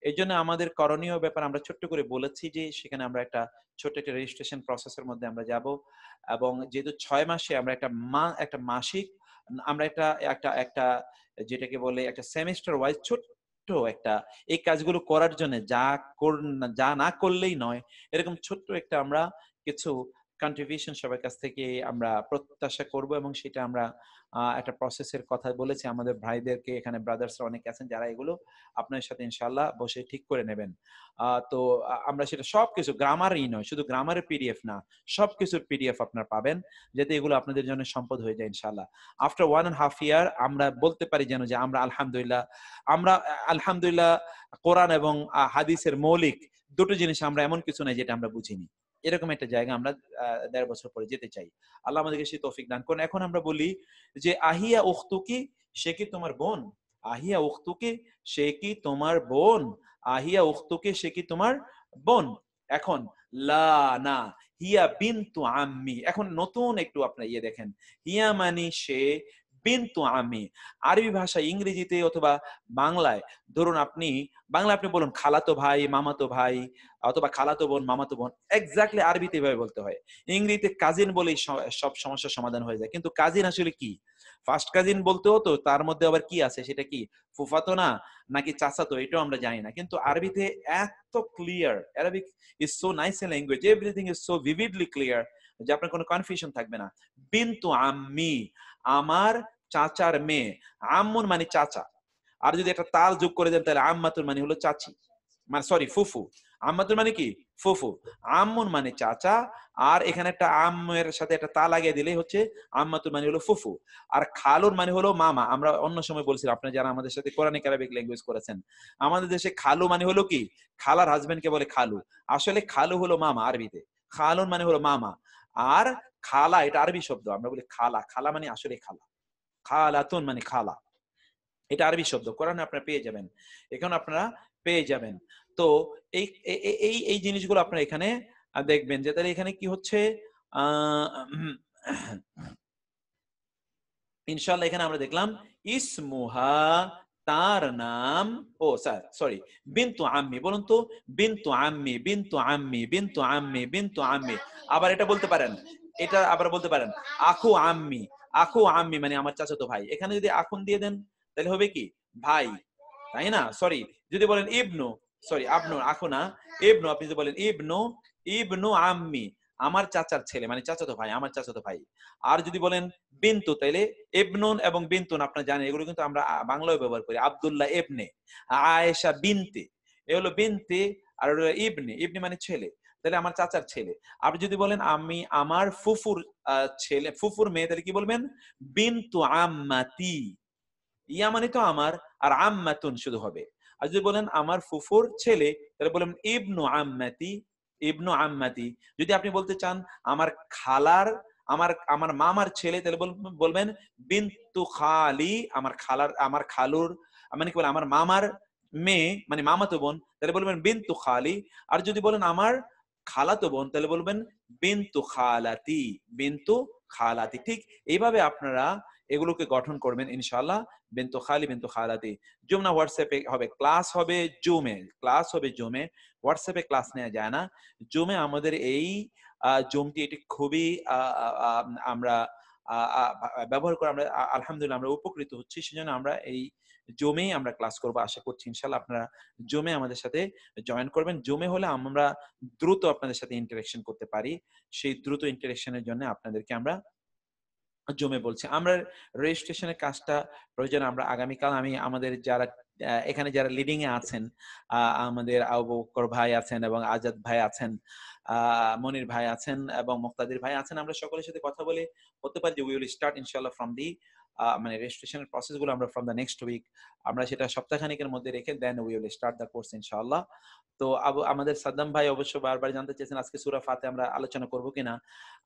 এজন্য আমাদের করণীয় ব্যাপার আমরা ছোট্ট করে বলেছি যে সেখানে আমরা ছোট্ট একটা রেজিস্ট্রেশন প্রসেসের মধ্যে আমরা যাব, এবং যেহেতু 6 মাসে আমরা একটা মাসিক আমরা একটা যেটাকে বলে একটা সেমিস্টার ওয়াইজ ছোট্ট একটা, এই কাজগুলো করার জন্য যা না করলেই নয়, এরকম ছোট্ট একটা আমরা কিছু কন্ট্রিবিউশন সবার কাছ থেকে আমরা প্রত্যাশা করব, এবং সেটা আমরা একটা প্রসেসের কথা বলেছি আমাদের ভাইদেরকে। এখানে ব্রাদার্সরা অনেক আছেন যারা এগুলো আপনার সাথে ইনশাআল্লাহ বসে ঠিক করে নেবেন। তো আমরা সেটা সবকিছু গ্রামারই নয়, শুধু গ্রামারের পিডিএফ না, সবকিছুর পিডিএফ আপনারা পাবেন, যাতে এগুলো আপনাদের জন্য সম্পদ হয়ে যায় ইনশাআল্লাহ। আফটার 1.5 ইয়ার আমরা বলতে পারি যেন যে আমরা আলহামদুলিল্লাহ কোরআন এবং হাদিসের মৌলিক দুটো জিনিস আমরা এমন কিছু নাই যেটা আমরা বুঝিনি, এরকম একটা জায়গা আমরা 1.5 বছর পরে যেতে চাই। আল্লাহ আমাদেরকে সেই তৌফিক দান করুন। এখন আমরা বলি যে আহিয়া উখতুকি, সে কি তোমার বোন? আহিয়া উখতুকি, সে কি তোমার বোন? আহিয়া উখতুকি, সে কি তোমার বোন? এখন লা না, হিয়া বিনতু আম্মি। এখন নতুন একটু আপনারা দেখেন, হিয়া মানে সে, বিনতু আম্মি। আরবি ভাষা, ইংরেজিতে অথবা বাংলায়, ধরুন আপনি বলুন খালাতো ভাই, মামাতো ভাই, অথবা খালাতো বোন, মামাতো বোন, এক্স্যাক্টলি আরবিতে এভাবে বলতে হয়। ইংরেজিতে কাজিন বলেই সব সমস্যার সমাধান হয়ে যায়, কিন্তু কাজিন আসলে কি? ফার্স্ট কাজিন বলতে হতো, তার মধ্যে আবার কি আছে, সেটা কি ফুফাতো না নাকি চাচাতো, এটাও আমরা জানি না। কিন্তু আরবিতে এত clear, Arabic is so nice A language, everything is so vividly clear যে আপনার কোনো কনফিউশন থাকবে না। বিনতু আম্মি, আমার চাচার মেয়ে। আম্মুন মানে চাচা, আর যদি একটা তাল যোগ করে দেন তাহলে আম্মাতুর মানে হলো চাচি, মানে সরি ফুফু। আম্মাতুর মানে কি? ফুফু। আম্মুন মানে চাচা, আর এখানে একটা আম্মের সাথে একটা তা লাগিয়ে দিলেই হচ্ছে আম্মাতুর মানে হলো ফুফু। আর খালুর মানে হলো মামা। আমরা অন্য সময় বলছিলাম, আপনারা যারা আমাদের সাথে কোরআনিক আরবিক ল্যাঙ্গুয়েজ করেছেন, আমাদের দেশে খালু মানে হলো কি, খালার হাজবেন্ডকে বলে খালু। আসলে খালু হলো মামা আরবিতে, খালুন মানে হলো মামা। আর খালা এটা আরবি শব্দ, আমরা বলি খালা, খালা মানে আসলে খালা। খালাতুন মানে খালা, এটা আরবি শব্দ, কোরআনে আপনারা পেয়ে যাবেন, এখন আপনারা পেয়ে যাবেন। তো এই এই এই জিনিসগুলো আপনারা এখানে দেখবেন যে তাহলে এখানে কি হচ্ছে, ইনশাআল্লাহ এখানে আমরা দেখলাম ইসমুহা, তার নাম, ও সরি, বিনতু আম্মি। বলুন তো, বিনতু আম্মি, বিনতু আম্মি, বিনতু আম্মি, বিনতু আম্মি। আবার এটা বলতে পারেন, এটা আবার বলতে পারেন আখু আম্মি। আখু আম্মি মানে আমার চাচাতো ভাই। এখানে যদি আখুন দিয়ে দেন তাহলে হবে কি ভাই, তাই না? সরি, যদি বলেন ইবনু, সরি আবনু, আখু না, ইবনু, আপনি যদি বলেন ইবনু, ইবনু আম্মি, আমার চাচার ছেলে মানে চাচাতো ভাই, আমার চাচাতো ভাই। আর যদি বলেন বিন্তু, তাইলে ইবনুন এবং বিন্তুন আপনারা জানেন এগুলো কিন্তু আমরা বাংলায় ব্যবহার করি। আব্দুল্লাহ ইবনে, আয়েশা বিনতে, এ হলো বিনতে, আর হলো ইবনে। ইবনে মানে ছেলে, তাহলে আমার চাচার ছেলে। আপনি যদি বলেন আমি আমার ফুফুর ছেলে, ফুফুর মেয়ে, তাহলে কি বলবেন? বিনতু আম্মাতি। ইয়া মানে তো আমার, আর আম্মাতুন শুধু হবে। আর যদি বলেন আমার ফুফুর ছেলে, তাহলে বলবেন ইবনু আম্মাতি। ইবনু আম্মাতি। যদি আপনি বলতে চান আমার খালার, আমার আমার মামার ছেলে, তাহলে বলবেন বিনতু খালি। আমার খালার, আমার খালুর, মানে কি বলে আমার মামার মেয়ে, মানে মামাতো বোন, তাহলে বলবেন বিনতু খালি। আর যদি বলেন আমার খালাতো বোন, তাহলে বলবেন বিনতু খালাতি। বিনতু খালাতি। ঠিক এইভাবে আপনারা এগুলোকে গঠন করবেন ইনশাআল্লাহ। বিনতু খালি, বিনতু খালাতি। যমুনা হোয়াটসঅ্যাপে হবে, ক্লাস হবে জুমে, ক্লাস হবে জুমে। হোয়াটসঅ্যাপে ক্লাস নেওয়া যায় না। জুমে আমাদের এই জুমটি, এটি খুবই আমরা ব্যবহার করে আমরা আলহামদুলিল্লাহ আমরা উপকৃত হচ্ছি। সেজন্য আমরা এই জুমেই আমরা ক্লাস করব। আশা করছি ইনশাআল্লাহ আপনারা জুমে আমাদের সাথে জয়েন করবেন। জুমে হলে আমরা দ্রুত আপনাদের সাথে ইন্টারেকশন করতে পারি। সেই দ্রুত ইন্টারেকশনের জন্য আপনাদেরকে আমরা জমে বলছি। আমরা রেজিস্ট্রেশনের কাজটা প্রয়োজন আমরা আগামীকাল, আমি আমাদের যারা এখানে যারা লিডিং এ আছেন, আমাদের আবু বকর ভাই আছেন এবং আজাদ ভাই আছেন, মনির ভাই আছেন এবং মুক্তাদির ভাই আছেন, আমরা সকলের সাথে কথা বলে হতে পারি যে উই উইল স্টার্ট ইনশাআল্লাহ ফ্রম দি মানে রেজিস্ট্রেশনের প্রসেস গুলো আমরা ফ্রম দ্য নেক্সট উইক আমরা সেটা সপ্তাহখানেকের মধ্যে রেখে দেন we will start the course ইনশাআল্লাহ। তো আমাদের সাদ্দাম ভাই অবশ্য বারবার জানতে চেয়েছেন আজকে সূরা ফাতিহা আমরা আলোচনা করব কিনা।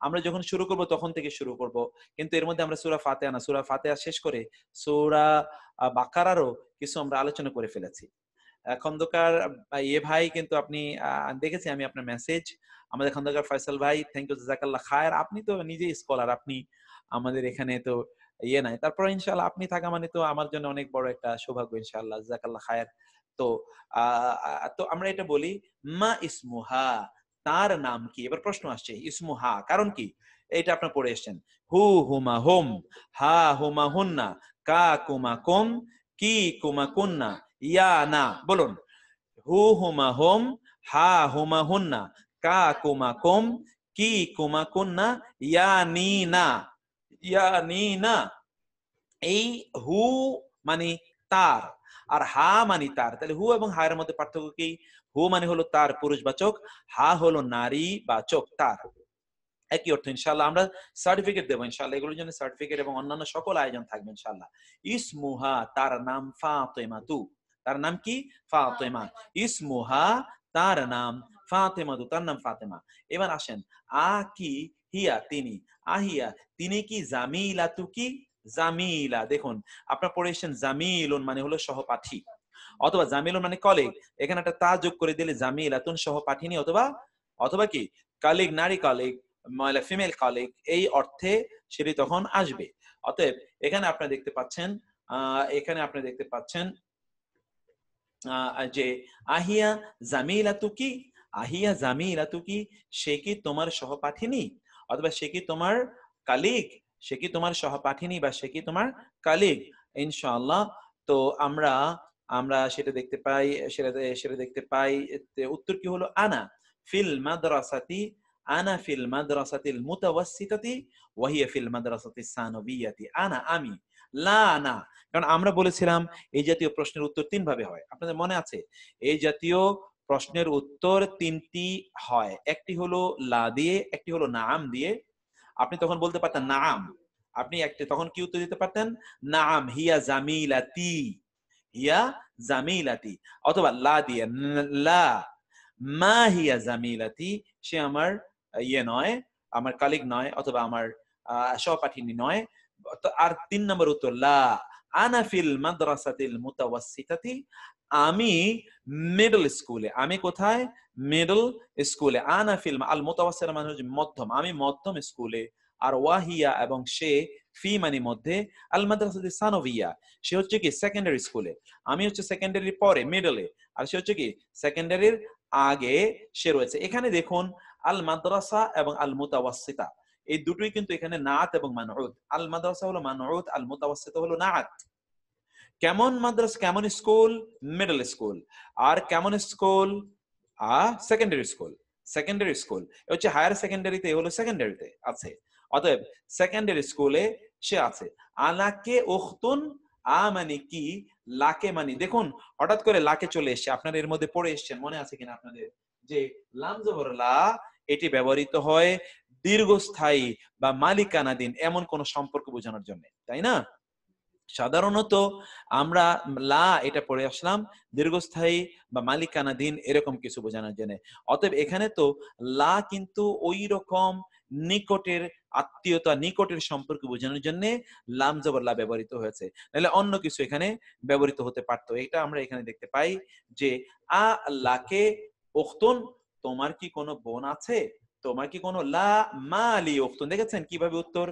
আমরা যখন শুরু করব তখন থেকে শুরু করব, কিন্তু এর মধ্যে আমরা সূরা ফাতিহা না, সূরা ফাতিহা শেষ করে সূরা বাকারারও কিছু আমরা আলোচনা করে ফেলেছি। খন্দকার ভাই কিন্তু আপনি দেখেছি আমি আপনার মেসেজ, আমাদের খন্দকার ফয়সাল ভাই, থ্যাংক ইউ, জাযাকাল্লাহ খায়ের। আপনি তো নিজেই স্কলার, আপনি আমাদের এখানে তো নাই। তারপর ইনশাআল্লাহ আপনি থাকা মানে তো আমার জন্য অনেক বড় একটা সৌভাগ্য ইনশাআল্লাহ, জাযাকাল্লাহ খায়ের। তো তো আমরা এটা বলি মা ইসমুহা, তার নাম কি। এবার প্রশ্ন আসছে ইসমুহা কারণ কি, এইটা আপনারা পড়ে এসেছেন। হু হুমা হুম, হা হুমা হুন্না, কা কুমা কুম, কি কুমা কুন্না, ইয়া না। বলুন হু হুমা হুম, হা হুমা হুন্না, কা কুমা কুম, কি কুমা কুন্না, ইয়া নি না। ইয়া নি না। এই হু মানে তার, আর হা মানে তার। তাহলে হু এবং হা এর মধ্যে পার্থক্য কি? হু মানে হলো তার পুরুষবাচক, হা হলো নারী বাচক তার। একই অর্থ। ইনশাআল্লাহ আমরা সার্টিফিকেট দেবো ইনশাআল্লাহ, এগুলোর জন্য সার্টিফিকেট এবং অন্যান্য সকল আয়োজন থাকবে ইনশাআল্লাহ। ইসমুহা, তার নাম ফাতেমাতু। তার নাম কি? ফাতেমা। ইসমুহা, তার নাম ফাতেমাতু, তার নাম ফাতেমা। এবার আসেন আ কি হিয়া, তিনি। আহিয়া, তিনি কি? জামিলাতু কি? জামিলা। দেখুন আপনারা পড়ে এসেছেন জামিলুন মানে হলো সহপাঠী, অথবা জামিলুন মানে কলিগ। এখানে একটা তা যোগ করে দিলে জামিলাতুন সহপাঠিনী, অথবা অথবা কি কলিগ, নারী কলিগ, মহিলা ফিমেল কলিগ, এই অর্থে সেটি তখন আসবে। অতএব এখানে আপনারা দেখতে পাচ্ছেন, এখানে আপনারা দেখতে পাচ্ছেন যে আহিয়া জামিলাতু কি, আহিয়া জামিলাতু কি, সে কি তোমার সহপাঠিনী, অথবা সে কি তোমার কালিগ, সে কি তোমার সহপাঠিনী বা সে কি তোমার কালিগ। ইনশাআল্লাহ তো আমরা আমরা সেটা দেখতে পাই, সেটা দেখতে পাই। উত্তর কি হলো? আনা ফিল মাদ্রাসাতি, আনা ফিল মাদ্রাসাতিল মুতাওয়াসসিতাতি ওয়া হিয়া ফিল মাদ্রাসাতিস সানবিয়াতি। আনা আমি, লা না। কারণ আমরা বলেছিলাম এই জাতীয় প্রশ্নের উত্তর তিন ভাবে হয়, আপনাদের মনে আছে? এই জাতীয় প্রশ্নের উত্তর তিনটি হয়, একটি হলো লা দিয়ে, একটি হলো নাম দিয়ে। আপনি তখন বলতে পারতেন নাম, আপনি একটি তখন কি উত্তর দিতে পারতেন? নাম হিয়া জামিলাতি, হিয়া জামিলাতি। অথবা লা দিয়ে, লা মা হিয়া জামিলাতি, সে আমার নয়, আমার কালিগ নয়, অথবা আমার সহপাঠিনী নয়। আর তিন নম্বর উত্তর লা আনা ফিল মাদ্রাসাতিল মুতাওয়াসসিতাতি, আমি মিডল স্কুলে। আমি কোথায়? মিডল স্কুলে। আনা ফিল আল মুতাওয়াসসিতা মানে হচ্ছে মধ্যম, আমি মধ্যম স্কুলে। আর ওয়াহিয়া এবং সে, ফি মানে মধ্যে, আল মাদ্রাসাতিস সানভিয়া সে হচ্ছে কি সেকেন্ডারি স্কুলে। আমি হচ্ছে সেকেন্ডারির পরে মিডলে, আর সে হচ্ছে কি সেকেন্ডারির আগে সে রয়েছে। এখানে দেখুন আল মাদ্রাসা এবং আল মুতাওয়াসসিতা এই দুটোই কিন্তু এখানে নাত এবং মানউত। আল মাদ্রাসা হলো মানউত, আল মুতাওয়াসসিতা হলো নাত। কেমন মাদ্রাসা, কেমন স্কুল? Middle school. আর কেমন school? Secondary school. Secondary school হচ্ছে হায়ার সেকেন্ডারিতে, হলো সেকেন্ডারিতে আছে। অতএব সেকেন্ডারি স্কুলে সে আছে। আনাকে উখতুন মানে কি, লাকে মানে, দেখুন হঠাৎ করে লাকে চলে এসছে, আপনারা এর মধ্যে পড়ে এসছেন, মনে আছে কিনা আপনাদের, যে লাম জবর লা এটি ব্যবহৃত হয় দীর্ঘস্থায়ী বা মালিকানাধীন এমন কোন সম্পর্ক বোঝানোর জন্য, তাই না? সাধারণত আমরা লা এটা পড়ে আসলাম দীর্ঘস্থায়ী বা মালিকানাধীন এরকম কিছু বোঝানোর জন্য। অতএব এখানে তো লা কিন্তু ওই রকম নিকটের আত্মীয়তা, নিকটের সম্পর্ক বোঝানোর জন্য লাম জবর লা ব্যবহৃত হয়েছে, নাহলে অন্য কিছু এখানে ব্যবহৃত হতে পারতো। এটা আমরা এখানে দেখতে পাই যে আ লাকে উখতুন, তোমার কি কোনো বোন আছে, তোমার কি কোনো, লা মালি উখতুন, দেখেছেন কিভাবে উত্তর,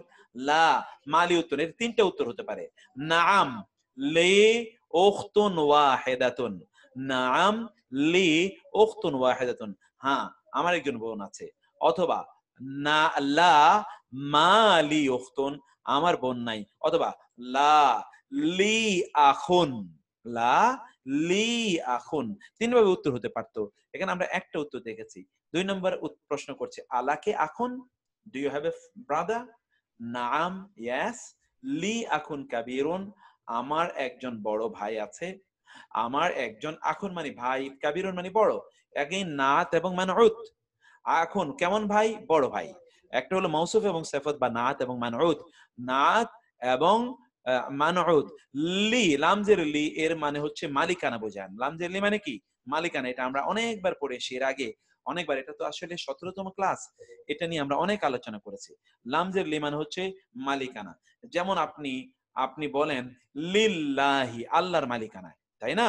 লা মালি উত্তর, এর তিনটা উত্তর হতে পারে। নাআম লি উখতুন ওয়াহিদাতুন, নাআম লি উখতুন ওয়াহিদাতুন, হ্যাঁ আমার একজন বোন আছে। অথবা না লা মালি উখতুন, আমার বোন নাই। অথবা লা লি আখুন, লা লি আখুন, তিন ভাবে উত্তর হতে পারতো। এখানে আমরা একটা উত্তর দেখেছি। 2 নম্বর প্রশ্ন করছে, আলাকে আখুন, do you have a brother? নাআম, ইয়েস। লি আখুন কাবীরুন, আমার একজন বড় ভাই আছে। আমার একজন, আখুন মানে ভাই, কাবীরুন মানে বড়। এগেইন নাত এবং মানউত। আখুন কেমন ভাই? বড় ভাই। একটা হলো মৌসুফ এবং সিফাত বা নাত এবং মানউত। নাত এবং মানউত। লি, লামজের লি এর মানে হচ্ছে মালিকানা বোঝায়। লামজের লি মানে কি? মালিকানা। এটা আমরা অনেকবার পড়েছি এর আগে, অনেকবার। এটা তো আসলে 17তম ক্লাস, এটা নিয়ে আমরা অনেক আলোচনা করেছি। লামজের লি মানে হচ্ছে মালিকানা। যেমন আপনি আপনি বলেন লিল্লাহি, আল্লাহর মালিকানায়, তাই না?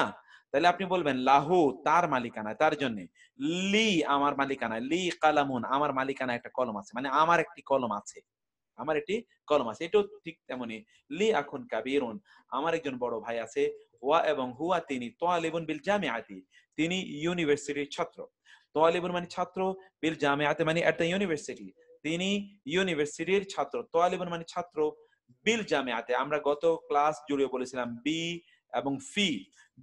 তাহলে আপনি বলবেন লাহু, তার মালিকানায়, তার জন্য। লি, আমার মালিকানায়। লি কালামুন, আমার মালিকানায় একটা কলম আছে, মানে আমার একটি কলম আছে, আমার একটি কলম আছে। এটাও ঠিক তেমনি। লি আখুন কাবীরুন, আমার একজন বড় ভাই আছে। ওয়া এবং হুয়া, তিনি, তালিবুন বিল জামিআতি, তিনি ইউনিভার্সিটির ছাত্র। তালিবুন মানে ছাত্র, বিল জামিআতি মানে এট দ্য ইউনিভার্সিটি, তিনি ইউনিভার্সিটির ছাত্র। তালিবুন মানে ছাত্র, বিল জামিআতি আমরা গত ক্লাস জুড়ে বলেছিলাম বি এবং ফি।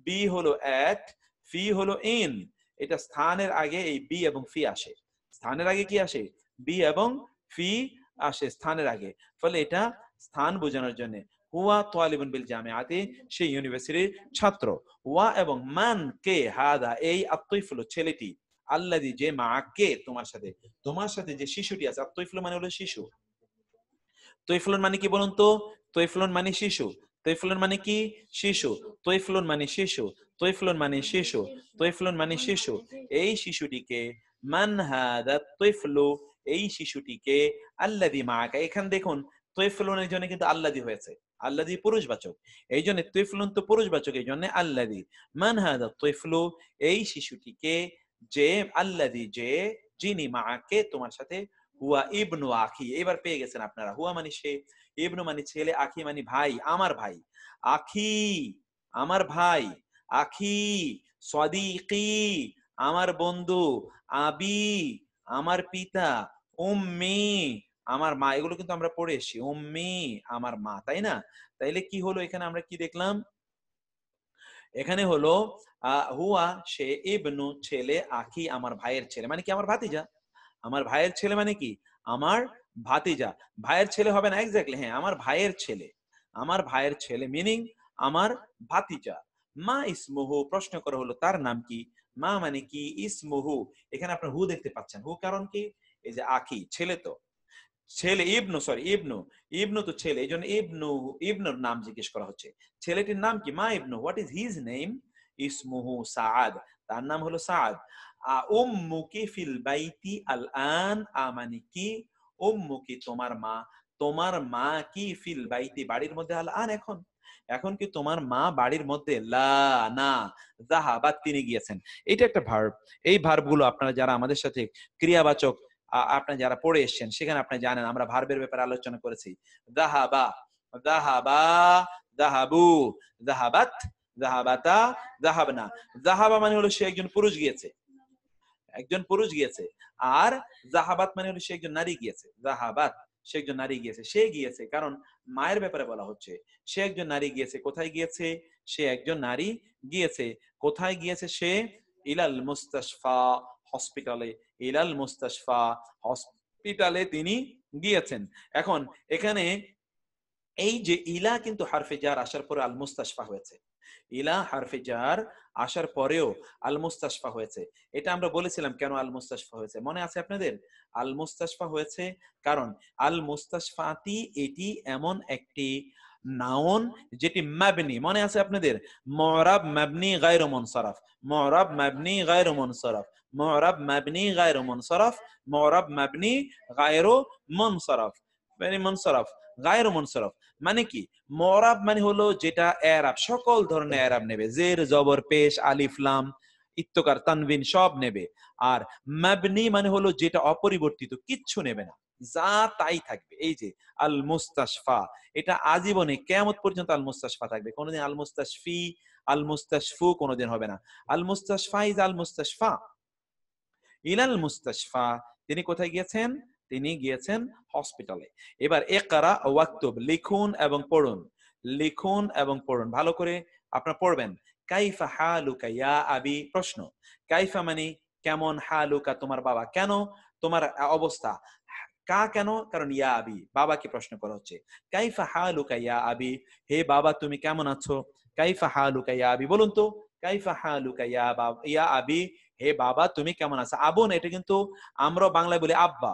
বি হলো এট, ফি হলো ইন। এটা স্থানের আগে এই বি এবং ফি আসে। স্থানের আগে কি আসে? বি এবং ফি আসে স্থানের আগে। ফলে এটা স্থান বোঝানোর জন্য। হুয়া তালিবুন বিল জামিআতি, সে ইউনিভার্সিটির ছাত্র। ওয়া এবং মান, কে, হাদা এই, আত-তাফলু ছেলেটি, আল্লাযী যে, মাকে তোমার সাথে, তোমার সাথে যে শিশুটি আছে। আত-তাফলু মানে হলো শিশু। তৈফলুন মানে কি বলুন তো? তৈফলুন মানে শিশু। তৈফলুন মানে কি? শিশু। তৈফলুন মানে শিশু। তৈফলুন মানে শিশু। তৈফলুন মানে শিশু। এই শিশুটিকে, মান হাদা তৈফলু, এই শিশুটিকে, আল্লাযী মাআকা, এখানে দেখুন তৈফলুনের জন্য কিন্তু আল্লাযী হয়েছে। আল্লাযী পুরুষবাচক, এই জন্য তৈফলুন তো পুরুষবাচক, এই জন্য আল্লাযী। মান হাদা তৈফলু, এই শিশুটিকে, যে, আল্লাযী যে, যিনি, মাআকে তোমার সাথে, হুয়া ইবনু আখি, এবার পেয়ে গেছেন আপনারা। হুয়া মানে সে, ইবনু মানে ছেলে, আখি মানে ভাই, আমার ভাই। আখি, আমার ভাই। আখি, সদিকি, আমার বন্ধু। আবি, আমার পিতা। উম্মি, আমার মা। এগুলো কিন্তু আমরা পড়ে এসেছি, উম্মি, আমার মা, তাই না? তাইলে কি হলো এখানে, আমরা কি দেখলাম এখানে হলো হুয়া সে, ইবনু ছেলে, আখি আমার ভাইয়ের ছেলে, মানে কি আমার ভাতিজা। আমার ভাইয়ের ছেলে মানে কি? আমার ভাতিজা। ভাইয়ের ছেলে হবে না এক্স্যাক্টলি, হ্যাঁ আমার ভাইয়ের ছেলে। আমার ভাইয়ের ছেলে মিনিং আমার ভাতিজা। মা ইসমুহু, প্রশ্ন করা হলো তার নাম কি? মা মানে কি, ইসমুহু, এখানে আপনার হু দেখতে পাচ্ছেন। হু কারণ কি? এই যে আখি, ছেলে তো, ছেলে, ইবনু, সরি ইবনু, ইবনু তো ছেলে, এই জন্য ইবনু, ইবনুর নাম জিজ্ঞেস করা হচ্ছে। ছেলেটির নাম কি? মা ইবনু, হোয়াট ইজ হিজ নেম? ইসমুহু সাআদ, তার নাম হলো সাআদ। উম্মুকি ফিল বাইতি আল আন, মানে কি? উম্মুকি তোমার মা, তোমার মা কি, ফিল বাইতি বাড়ির মধ্যে, আল আন এখন, এখন কি তোমার মা বাড়ির মধ্যে? লা, না। যাহাবাত তিনি গিয়েছেন। এটা একটা ভার্ব। এই ভার্বগুলো আপনারা যারা আমাদের সাথে ক্রিয়াবাচক আপনারা যারা পড়ে এসেছেন সেখানে আপনি জানেন আমরা ভার্বের ব্যাপারে আলোচনা করেছি। যাহাবা, যাহাবা, যাহাবু, যাহাবাত, যাহাবাতা, যাহাবনা। যাহাবা মানে হলো সে একজন পুরুষ গিয়েছে, একজন পুরুষ গিয়েছে। আর যাহাবাত মানে হলো সে একজন নারী গিয়েছে। যাহাবাত, সে একজন নারী গিয়েছে, সে গিয়েছে, কারণ মায়ের ব্যাপারে বলা হচ্ছে। সে একজন নারী গিয়েছে, কোথায় গিয়েছে? সে একজন নারী গিয়েছে, কোথায় গিয়েছে সে? ইলাল মুস্তাশফা, হসপিটালে। ইলাল মুস্তাশফা, হসপিটালে তিনি গিয়েছেন। এখন এখানে এই যে ইলা কিন্তু হারফে জার আসার পরে আল মুস্তাশফা হয়েছে, ইলা হারফে জার আসার পরেও আল মুস্তাশফা হয়েছে। এটা আমরা বলেছিলাম কেন আল মুস্তাশফা হয়েছে, মনে আছে আপনাদের? আল মুস্তাশফা হয়েছে কারণ আল মুস্তাশফাতি এটি এমন একটি নাউন যেটি মাবনি, মনে আছে আপনাদের? মুরাব মাবনি গায়রু মুনসারাফ, মুরাব মাবনি গায়রু মুনসারাফ, মুরাব মাবনি গায়রু মুনসারাফ, মুরাব মাবনি গায়রু মুনসারাফ, মানে মুনসারাফ গায়রু মুনসারাফ মানে কি? মুরাব মানে হলো যেটা এরাব, সকল ধরনের এরাব নেবে, জের জবর পেশ আলিফ লাম ইত্তকার তানবিন সব নেবে। আর মাবনি মানে হলো যেটা অপরিবর্তিত, কিচ্ছু নেবে না, যা তাই থাকবে। এই যে আল মুস্তাশফা, এটা আজীবনে কিয়ামত পর্যন্ত আল মুস্তাশফা থাকবে, কোনোদিন আল মুস্তাশফি আল মুস্তাশফু কোনোদিন হবে না। আল মুস্তাশফা ইজ আল মুস্তাশফা। ইলাল মুস্তাশফা, তিনি কোথায় গিয়েছেন? তিনি গিয়েছেন হসপিটালে। এবার ইকরা ওয়াক্তুব, লিখুন এবং পড়ুন, লিখুন এবং পড়ুন, ভালো করে আপনারা পড়বেন। কাইফা হালুকা ইয়া আবি, প্রশ্ন, কাইফা মানে কেমন, হালুকা তোমার বাবা, কেন তোমার অবস্থা, কা কেন, কারণ ইয়া আবি বাবাকে প্রশ্ন করা হচ্ছে। কাইফা হালুকা ইয়া আবি, হে বাবা তুমি কেমন আছো? কাইফা হালুকা ইয়া আবি, বলুন তো, কাইফা হালুকা ইয়া আবি, হে বাবা তুমি কেমন আছো? আবুন এটা কিন্তু আমরা বাংলায় বলি আব্বা,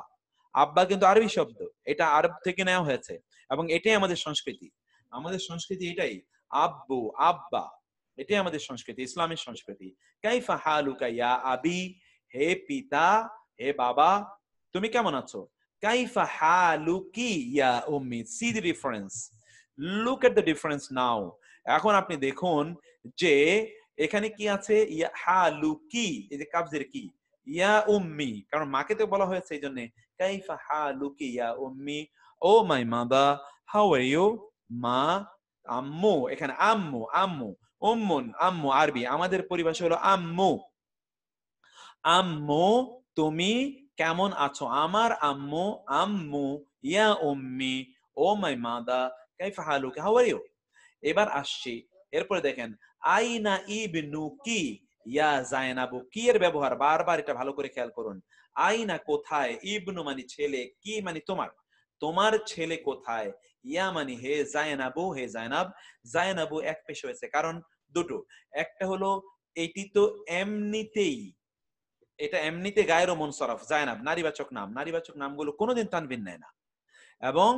আব্বা কিন্তু আরবি শব্দ, এটা আরব থেকে নেওয়া হয়েছে এবং এটাই আমাদের সংস্কৃতি, আমাদের সংস্কৃতি এটাই, আব্বু আব্বা, এটাই আমাদের সংস্কৃতি, ইসলামের সংস্কৃতি। কাইফা হালুকা ইয়া আবি, হে পিতা, হে বাবা তুমি কেমন আছো? কাইফা হালুকি ইয়া উম্মি, see the difference, look at the difference now. এখন আপনি দেখুন যে এখানে কি আছে, ইয়া হালুকি, এই যে কাবজের কি, ইয়া উম্মি, কারণ মাকে তো বলা হয়েছে, এই জন্য কাইফা হালুকি ইয়া উম্মি, oh my mother how are you, মা, আম্মু, এখানে আম্মু, আম্মু, উম্মুন আম্মু আরবি, আমাদের পরিভাষা হলো আম্মু, আম্মু তুমি কেমন আছো? আমার আম্মু, আম্মু, ইয়া উম্মি, ও মাই মাদার কাইফা হালুকি হাউ আর ইউ। এবার আসছি, এরপরে দেখেন আইনা ইবনুকি ইয়া জায়নাবু, কি এর ব্যবহার বারবার, এটা ভালো করে খেয়াল করুন। আইনা কোথায়, ইবনু মানে ছেলে, কি মানে তোমার, তোমার ছেলে কোথায়, ইয়া মানে হে, জায়নাবু হে জায়নাব, জায়নাবু এক পেশ হয়েছে কারণ দুটো, একটা হলো এটি তো এমনিতেই, এটা এমনিতে গায়রু মুনসারাফ, জায়নাব নারীবাচক নাম, নারীবাচক নামগুলো কোনোদিন তানবিন নেয় না এবং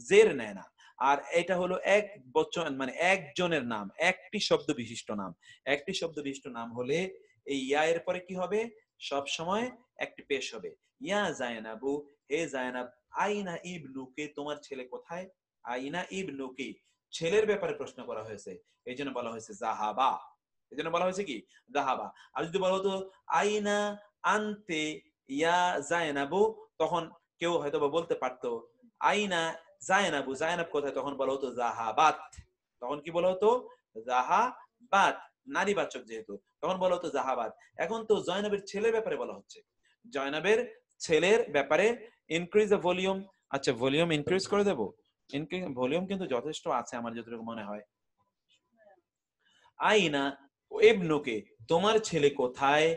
জের নেয় না। আর এটা হলো এক বচন, মানে একজনের নাম, একটি শব্দ বিশিষ্ট নাম, একটি শব্দ বিশিষ্ট নাম হলে এই ইয়া এর পরে কি হবে, সব সময় একটি পেশ হবে, ইয়া জায়নাবু হে জায়নাব, আইনা ইবনুকে তোমার ছেলে কোথায়, আইনা ইবনুকে ছেলের ব্যাপারে প্রশ্ন করা হয়েছে, এই জন্য বলা হয়েছে জাহাবা, এই জন্য বলা হয়েছে কি জাহাবা। আর যদি বলা হতো আইনা আনতে ইয়া জায়নাবু, তখন কেউ হয়তো বলতে পারতো আইনা জায়নাবু, জায়নাব কোথায়, তখন বলা হতো জাহাবাত, তখন কি বলা হতো জাহাবাত, নারীবাচক যেহেতু তখন বলা হতো জাহাবাত। এখন তো জয়নবের ছেলের ব্যাপারে বলা হচ্ছে, জয়নবের ছেলের ব্যাপারে। ইনক্রিজ দ্য ভলিউম, আচ্ছা ভলিউম ইনক্রিজ করে দেব, ভলিউম কিন্তু যথেষ্ট আছে আমার যতটুকু মনে হয়। আইনা ইবনুকে তোমার ছেলে কোথায়,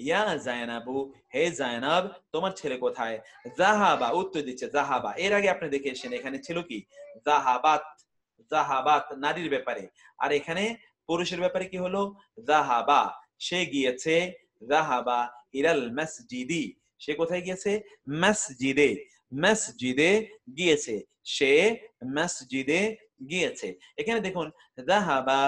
ইয়া জায়নাবু হে জায়নাব তোমার ছেলে কোথায়, জাহাবা উত্তর দিচ্ছে জাহাবা। এর আগে আপনি দেখে এসেছেন এখানে ছিল কি জাহাবাত, জাহাবাত নারীর ব্যাপারে, আর এখানে পুরুষের ব্যাপারে কি হলো জাহাবা, সে গিয়েছে, জাহাবা ইলাল মসজিদি, সে কোথায় গিয়েছে, মসজিদে, মসজিদে গিয়েছে, সে মসজিদে গিয়েছে। এখানে দেখুন জাহাবা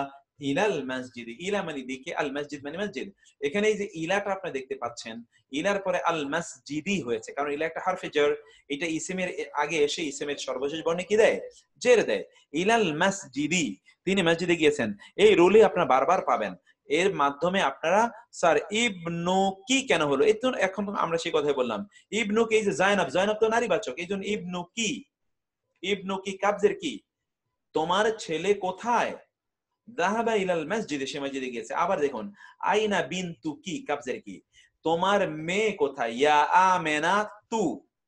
ইলাল মসজিদ, ইলা মানে দিকে, আল মসজিদ মানে মসজিদ, এখানে এই যে ইলাটা আপনি দেখতে পাচ্ছেন, ইলার পরে আল মসজিদি হয়েছে কারণ ইলা একটা হারফে জার, এটা ইসমের আগে এসে ইসমের সর্বশেষ বর্ণে কি দেয়, জের দেয়। ইলাল মসজিদি, তিনি মসজিদে গিয়েছেন, এই রুলই আপনারা বারবার পাবেন, এর মাধ্যমে আপনারা স্যার ইবনু কি কেন হলো, এই তো এখন আমরা সেই কথাই বললাম, ইবনু কি, এই যে জায়নাব, জায়নাব তো নারীবাচক, এই জন্য ইবনু কি, ইবনু কি কাবজের কি, তোমার ছেলে কোথায়, যাহাবা ইলাল মসজিদে, সে মসজিদে গিয়েছে। আবার দেখুন আইনা বিনতু কি কাবজের কি, তোমার মেয়ে কোথায়, ইয়া আমেনা তু,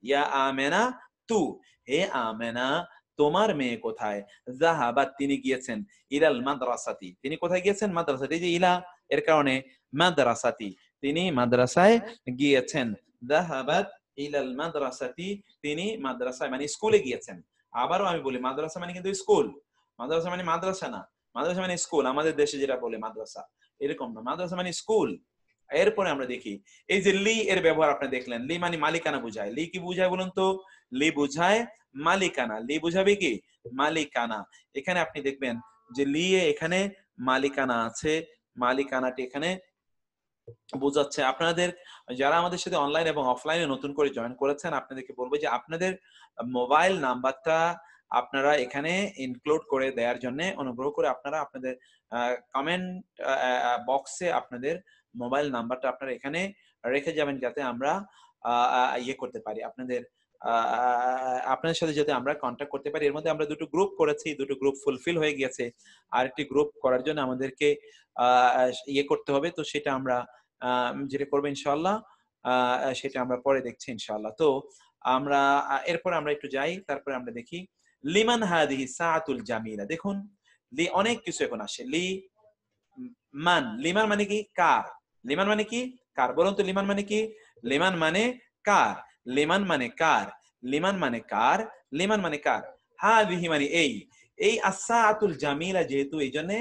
ইয়া আমেনা তু, হে আমেনা তোমার মেয়ে কোথায়, যাহাবাত তিনি গিয়েছেন, ইলাল মাদ্রাসাতি তিনি কোথায় গিয়েছেন, মাদ্রাসাতি, যে ইলা এর কারণে মাদ্রাসাতি তিনি মাদ্রাসায় গিয়েছেন, যাহাবাত ইলাল মাদ্রাসাতি তিনি মাদ্রাসায় মানে স্কুলে গিয়েছেন, আবারও আমি বলি মাদ্রাসা মানে কিন্তু স্কুল, মাদ্রাসা মানে মাদ্রাসা না, মাদ্রাসা মানে স্কুল। আমাদের দেশে যেটা বলে মাদ্রাসা, এরকম না, মাদ্রাসা মানে স্কুল। এরপরে আমরা দেখি এই যে লি এর ব্যবহার আপনি দেখলেন, লি মানে মালিকানা বুঝায়। লি কি বুঝায় বলুন তো? লি বুঝায় মালিকানা। লি বুঝাবে কি? মালিকানা। এখানে আপনি দেখবেন যে লি এ এখানে মালিকানা আছে, মালিকানাটি এখানে বোঝাচ্ছে। আপনাদের যারা আমাদের সাথে অনলাইন এবং অফলাইনে নতুন করে জয়েন করেছেন, আপনাদেরকে বলবো যে আপনাদের মোবাইল নাম্বারটা আপনারা এখানে ইনক্লুড করে দেওয়ার জন্য অনুগ্রহ করে আপনারা আপনাদের কমেন্ট বক্সে আপনাদের মোবাইল নাম্বারটা আপনারা এখানে রেখে যাবেন, যাতে আমরা ইয়ে করতে পারি, আপনাদের আপনাদের সাথে যাতে আমরা কন্ট্যাক্ট করতে পারি। এর মধ্যে আমরা দুটো গ্রুপ করেছি, দুটো গ্রুপ ফুলফিল হয়ে গিয়েছে। আরেকটি গ্রুপ করার জন্য আমাদেরকে ইয়ে করতে হবে, তো সেটা আমরা যেটা করবো ইনশাআল্লাহ সেটা আমরা পরে দেখছি ইনশাআল্লাহ। তো আমরা এরপর আমরা একটু যাই, তারপরে আমরা দেখি লিমান হাদিহি সাআতুল জামিলা। দেখুন লি অনেক কিছু এখন আসে। লি মান, লিমান মানে কি? কার। লিমান মানে কি? কার। বলুন তো লিমান মানে কি? লিমান মানে কার, লিমান মানে কার, লিমান মানে কার, লিমান মানে কার। হাদিহি মানে এই, এই আস-সাআতুল জামিলা যেহেতু এই জন্য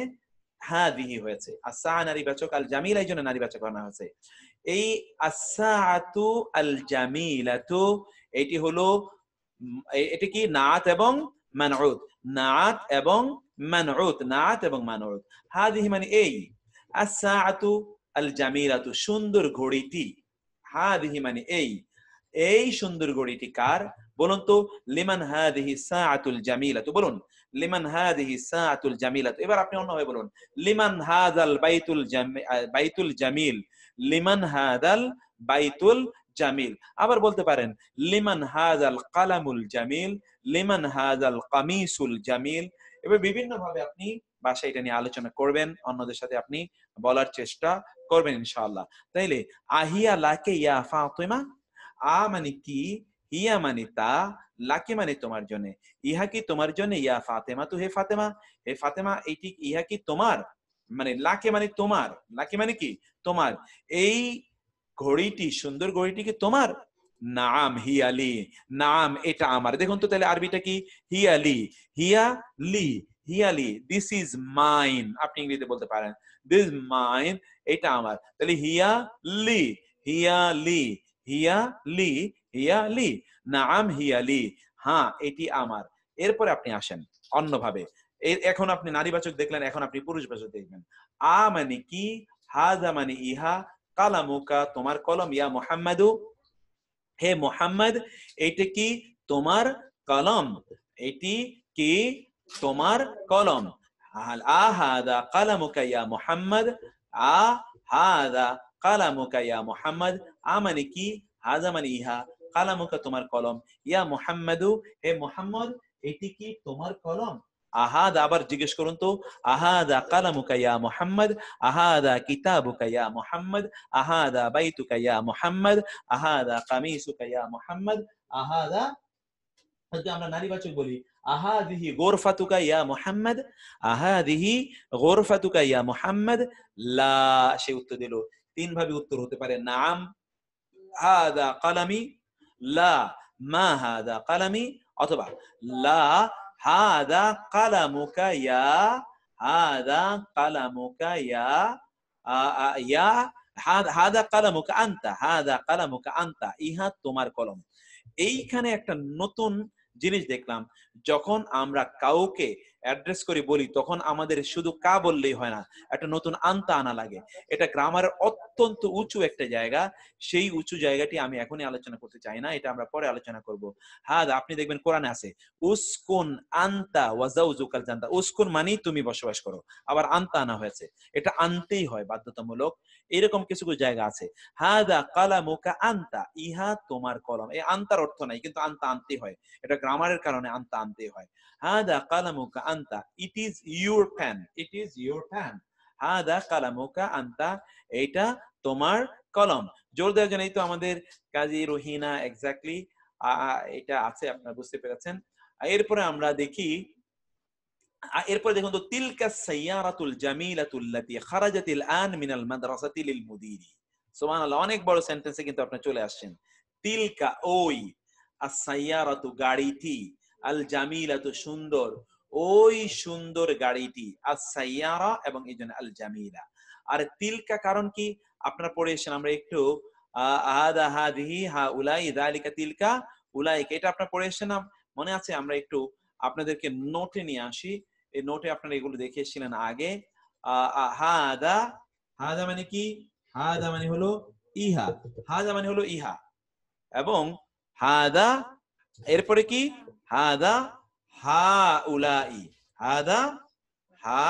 হাদিহি হয়েছে। আসা নারীবাচক, আল জামিলা এই জন্য নারীবাচক বানানো হয়েছে। এই আস-সাআতু আল জামিলাতু এটি হলো এটি কি? নাআত এবং মানউত, নাআত এবং মানউত, নাআত এবং মানউত। হাদিহি মানে এই, আস-সাআতু আল জামিলাতু সুন্দর ঘড়িটি, হাদিহি মানে এই, এই সুন্দর ঘড়িটি কার? বলুন তো লিমান হাদিহি সাআতুল জামিলাতু। বলুন লিমান হাদিহি সাআতুল জামিলাতু। এবার আপনি অন্যভাবে বলুন লিমান হাযাল বাইতুল জামিল, লিমান হাযাল বাইতুল জামিল। আবার বলতে পারেন লিমান হাযাল কালামুল জামিল, লিমান হাযাল কামিসুল জামিল। এবার বিভিন্ন ভাবে আপনি বাসায় এটা নিয়ে আলোচনা করবেন, অন্যদের সাথে আপনি বলার চেষ্টা করবেন ইনশাআল্লাহ। তাইলে আহিয়া লাকে ইয়া ফাতিমা, আ মানে কি, হিয়া মানে তা, লাকি মানে তোমার জন্য, ইহা কি তোমার জন্য, ইয়া ফাতেমা তো হে ফাতেমা, হে ফাতেমা এইটি ইহা কি তোমার, মানে লাকে মানে তোমার, লাকি মানে কি? তোমার। এই ঘড়িটি, সুন্দর ঘড়িটি কি তোমার? নাম হিয়ালি, নাম এটা আমার। দেখুন তো তাহলে আরবিটা কি? হিয়ালি, হিয়া লি, হিয়ালি, দিস ইজ মাইন। আপনি ইংরেজিতে বলতে পারেন দিস মাইন, এটা আমার। তাহলে হিয়া লি, হিয়া লি, হিয়া লি, হিয়া লি, নাম হিয়া লি, হ্যাঁ এটি আমার। এরপরে আপনি আসেন অন্যভাবে। এখন আপনি নারীবাচক দেখলেন, এখন আপনি পুরুষবাচক দেখবেন। আ মানে কি, হাযা মানে ইহা, কালামুকা তোমার কলম, ইয়া মুহাম্মাদু হে মুহাম্মদ এইটা কি? তোমার কলম, এটি কি? তোমার কলম। আ হাযা কালামুকা ইয়া মুহাম্মদ, আ হাযা কালামুকা ইয়া মুহাম্মদ। আ মানে কি, হাযা মানে ইহা, কালামুকা তোমার কলম, ইয়া মুহাম্মাদু হে মুহাম্মদ এটি কি তোমার কলম। আহাদা, আবার জিজ্ঞেস করুন তো, আহাদা কালামুকা ইয়া মুহাম্মদ, আহাদা কিতাবুকা ইয়া মুহাম্মদ, আহাদা বাইতুকা ইয়া মুহাম্মদ, আহাদা কামিসুকা ইয়া মুহাম্মদ, আহাদা, যদি আমরা নারীবাচক বলি আহাদিহি গোরফাতুকা ইয়া মুহাম্মদ, আহাদিহি গোরফাতুকা ইয়া মুহাম্মদ, লা, সে উত্তর দিল। তিন ভাবে উত্তর হতে পারে, নাম, হাদা কালামি, লা মা হাদা কালামি, অথবা লা হাদা কালামুকা ইয়া, হাদা কালামুকা ইয়া, ইয়া হাদা কালামুকা আনতা, হাদা কালামুকা আনতা, ইহা তোমার কলম। এইখানে একটা নতুন জিনিস দেখলাম, যখন আমরা কাউকে অ্যাড্রেস করে বলি তখন আমাদের শুধু কা বললেই হয় না, একটা নতুন আনতা আনা লাগে। এটা গ্রামারের অত্যন্ত উঁচু একটা জায়গা, সেই উঁচু জায়গাটি আমি এখনই আলোচনা করতে চাই না, এটা আমরা পরে আলোচনা করব। হ্যাঁ আপনি দেখবেন কোরআনে আছে উসকুন আনতা ওয়া যাওজুকাল জান্নাত, উসকুন মানে তুমি বসবাস করো, আবার আনতা আনা হয়েছে, এটা আনতেই হয় বাধ্যতামূলক। এরকম কিছু কিছু জায়গা আছে। হাদা কালামুকা আনতা, ইহা তোমার কলম। এই আনতার অর্থ নাই, কিন্তু আনতা আনতে হয়, এটা গ্রামারের কারণে আনতা আনতে হয়। হাদা কালামুকা আনতা, it is your pen, it is your pen. হাদা কালামুকা আনতা, এটা তোমার কলম। জোর দেওয়ার জন্য এই তো আমাদের কাজী রহিনা এক্স্যাক্টলি এটা আছে, আপনারা বুঝতে পেরেছেন। এরপরে আমরা দেখি, এরপরে দেখুন তো তিলকা সাইয়ারাতুল জামিলাতুল লাতী খারাজাতিল আন মিনাল মাদ্রাসাতি লিল মুদিরি। সুবহানাল্লাহ, অনেক বড় সেন্টেন্সে কিন্তু আপনি চলে আসছেন। তিলকা ওই, আস-সাইয়ারাতু গাড়িটি, আল জামিলাতু সুন্দর, ওই সুন্দর গাড়িটি, আস-সাইয়ারা এবং এই জন্য আল জামিলা। আর তিলকা কারণ কি আপনারা পড়ে এসেছেন, আমরা একটু আহাদা হাদিহি হাউলাই যালিকা তিলকা উলাইকা, এটা আপনারা পড়ে এসেছেন না, মনে আছে? আমরা একটু আপনাদেরকে নোটে নিয়ে আসি, এই নোটে আপনারা এগুলো দেখে এসেছিলেন আগে। হাদা, হাদা মানে কি? হাদা মানে হলো ইহা, হাদা মানে হলো ইহা, এবং হাদা এরপরে কি? হাদা হাউলাই, হাদা হা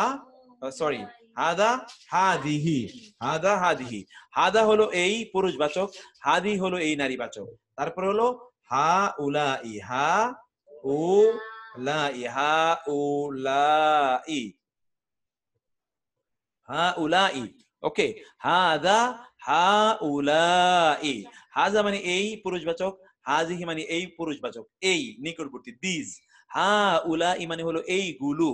সরি হাদা হাদিহি, হাদা হাদিহি। হাদা হলো এই পুরুষবাচক, হাদি হলো এই নারীবাচক, তারপর হলো হাউলাই, হাউলাই, হাউলাই, হাউলাই। ওকে, হাদা হাউলাই, হাজা মানে এই পুরুষবাচক, হাজিহি মানে এই পুরুষবাচক, এই নিকটবর্তী, দিজ। হাউলাই মানে হলো এইগুলো,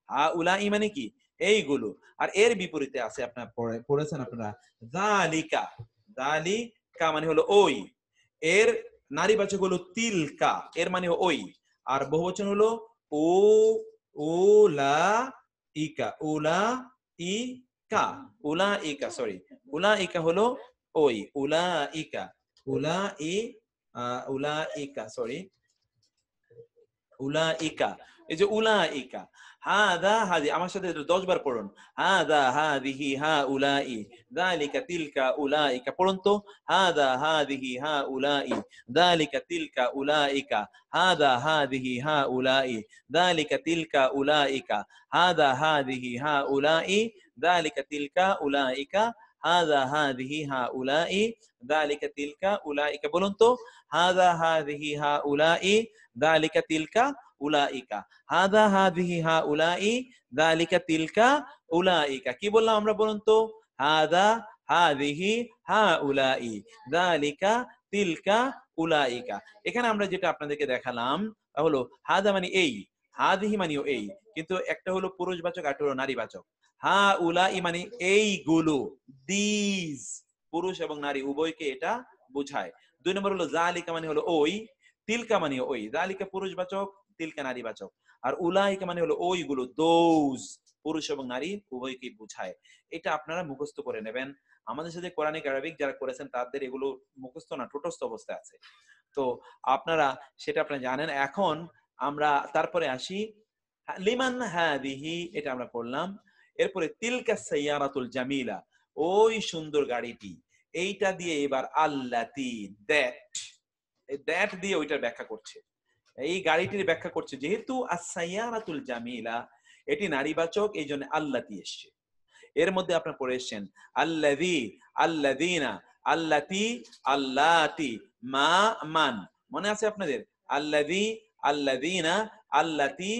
হাউলাই মানে কি? এইগুলো। আর এর বিপরীতে আছে, আপনারা পড়েছেন আপনারা, যালিকা, যালিকা মানে হলো ওই, এর নারীবাচক হলো তিলকা, এর মানে ওই, আর বহুবচন হলো ও, ওলা ইকা, উলা ইকা, উলা ইকা, সরি, উলা ইকা হলো ওই, উলা ইকা, উলা ই উলা ইকা, সরি, উলা ইকা, এই যে উলা ইকা। হাদা হাদি, আমার সাথে 10 বার পড়ুন। হাদা হাদিহি হাউলাই, যালিকা তিলকা উলাইকা, পড়ুন তো। হাদা হাদিহি হাউলাই, যালিকা তিলকা উলাইকা, হাদা হাদিহি হাউলাই, যালিকা তিলকা উলাইকা, হাদা হাদিহি হাউলাই, যালিকা তিলকা উলাইকা, হাদা হাদিহি হাউলাই, যালিকা তিলকা উলাইকা। বলুন তো, হাদা হাদিহি হাউলাই, যালিকা তিলকা উলাইকা, হাদা হাদিহি হাউলাই, যালিকা তিলকা উলাইকা। কি বললাম আমরা বলুন তো? হাদা হাদিহি হাউলাই, যালিকা তিলকা উলাইকা। এখানে আমরা যেটা আপনাদেরকে দেখালাম তা হলো হাদা মানে এই, হাদিহি মানেও এই, কিন্তু একটা হলো পুরুষবাচক আর একটা হলো নারীবাচক। হাউলাই মানে এইগুলো, দিজ, পুরুষ এবং নারী উভয়কে এটা বোঝায়। 2 নম্বর হলো যালিকা মানে হলো ওই, তিলকা মানে ওই, যালিকা পুরুষবাচক, তিলকা নারীবাচক, আর উলাইকা মানে হলো ওইগুলো, দোজ, পুরুষ এবং নারী উভয়কে বোঝায়। এটা আপনারা মুখস্থ করে নেবেন। আমাদের সাথে কোরআনিক আরবিক যারা করেছেন তাদের এগুলো মুখস্থ না, ঠোঁটস্থ অবস্থায় আছে, তো আপনারা সেটা আপনারা জানেন। এখন আমরা তারপরে আসি, লিমান হাদিহি, এটা আমরা পড়লাম। এরপরে তিলকা সাইয়ারাতুল জামিলা, ওই সুন্দর গাড়িটি, এইটা দিয়ে এবার আল্লাতি, দ্যাট, দ্যাট দিয়ে ওইটার ব্যাখ্যা করছে, এই গাড়িটির ব্যাখ্যা করছে। যেহেতু আস-সাইয়ারাতুল জামিলা এটি নারীবাচক, এই জন্য আল্লাতি এসছে। এর মধ্যে আপনারা পড়ে এসেছেন আল্লাযী, আল্লাযীনা, আল্লাতি, আল্লাতি, মা, মান, মনে আছে আপনাদের? আল্লাযী, আল্লাযীনা, আল্লাতি,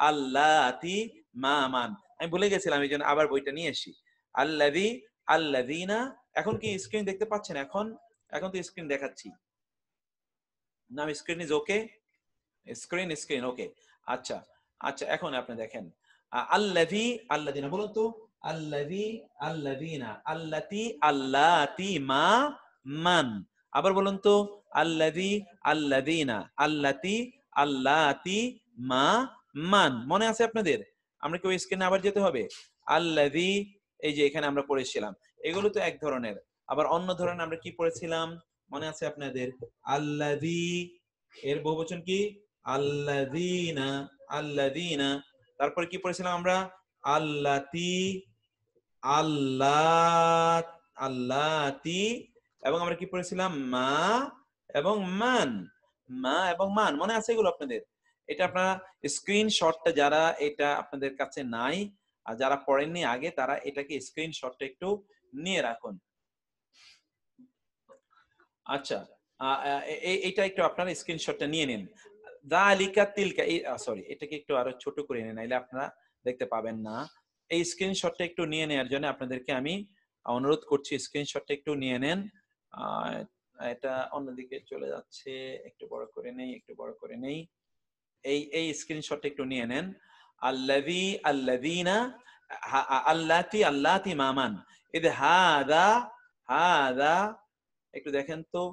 আল্লাতি, মা, মান। আমি ভুলে গেছিলাম, এই জন্য আবার বইটা নিয়ে এসেছি। আল্লাযী, আল্লাযীনা। এখন কি স্ক্রিন দেখতে পাচ্ছেন? এখন এখন তো স্ক্রিন দেখাচ্ছি না, স্ক্রিন ইজ ওকে, স্ক্রিন ওকে। আচ্ছা, আচ্ছা, এখন আপনি দেখেন আল্লাযী, আল্লাযীনা, বলুন তো, আল্লাযী, আল্লাযীনা, আল্লাতি, আল্লাতি, মা, মান। আবার বলুন তো, আল্লাযী, আল্লাযীনা, আল্লাতি, আল্লাতি, মা, মান। মনে আছে আপনাদের? আমরা কি ওই স্ক্রিনে আবার যেতে হবে? আল্লাযী, এই যে এখানে আমরা পড়েছিলাম, এগুলো তো এক ধরনের। আবার অন্য ধরনের আমরা কি পড়েছিলাম মনে আছে আপনাদের? আল্লাযী, এর বহুবচন কি? আল্লাযীনা, আল্লাযীনা। তারপরে কি পড়েছিলাম আমরা? আল্লাতি, আল্লাহ, আল্লাতি, এবং আমরা কি পড়েছিলাম? মা এবং মান, মা এবং মান। মনে আছে এগুলো আপনাদের? এটা আপনারা স্ক্রিনশটটা, যারা এটা আপনাদের কাছে নাই আর যারা পড়েননি আগে, তারা এটাকে স্ক্রিনশটটা একটু নিয়ে রাখুন। আচ্ছা, এইটা একটু আপনারা স্ক্রিনশটটা নিয়ে নিন। যালিকা তিলকা, এই সরি, এটাকে একটু আরো ছোট করে নিন, নাইলে আপনারা দেখতে পাবেন না। এই স্ক্রিনশটটা একটু নিয়ে নেওয়ার জন্য আপনাদেরকে আমি অনুরোধ করছি, স্ক্রিনশটটা একটু নিয়ে নেন। এটা অন্যদিকে চলে যাচ্ছে, একটু বড় করে নেই, একটু বড় করে নেই। এই স্ক্রিনশটটা একটু নিয়ে নেন। আল্লাযী, আল্লাযীনা, আল্লাতি, আল্লাতি, মামান। এই যে হাদা, হাদা, একটু দেখেন তো,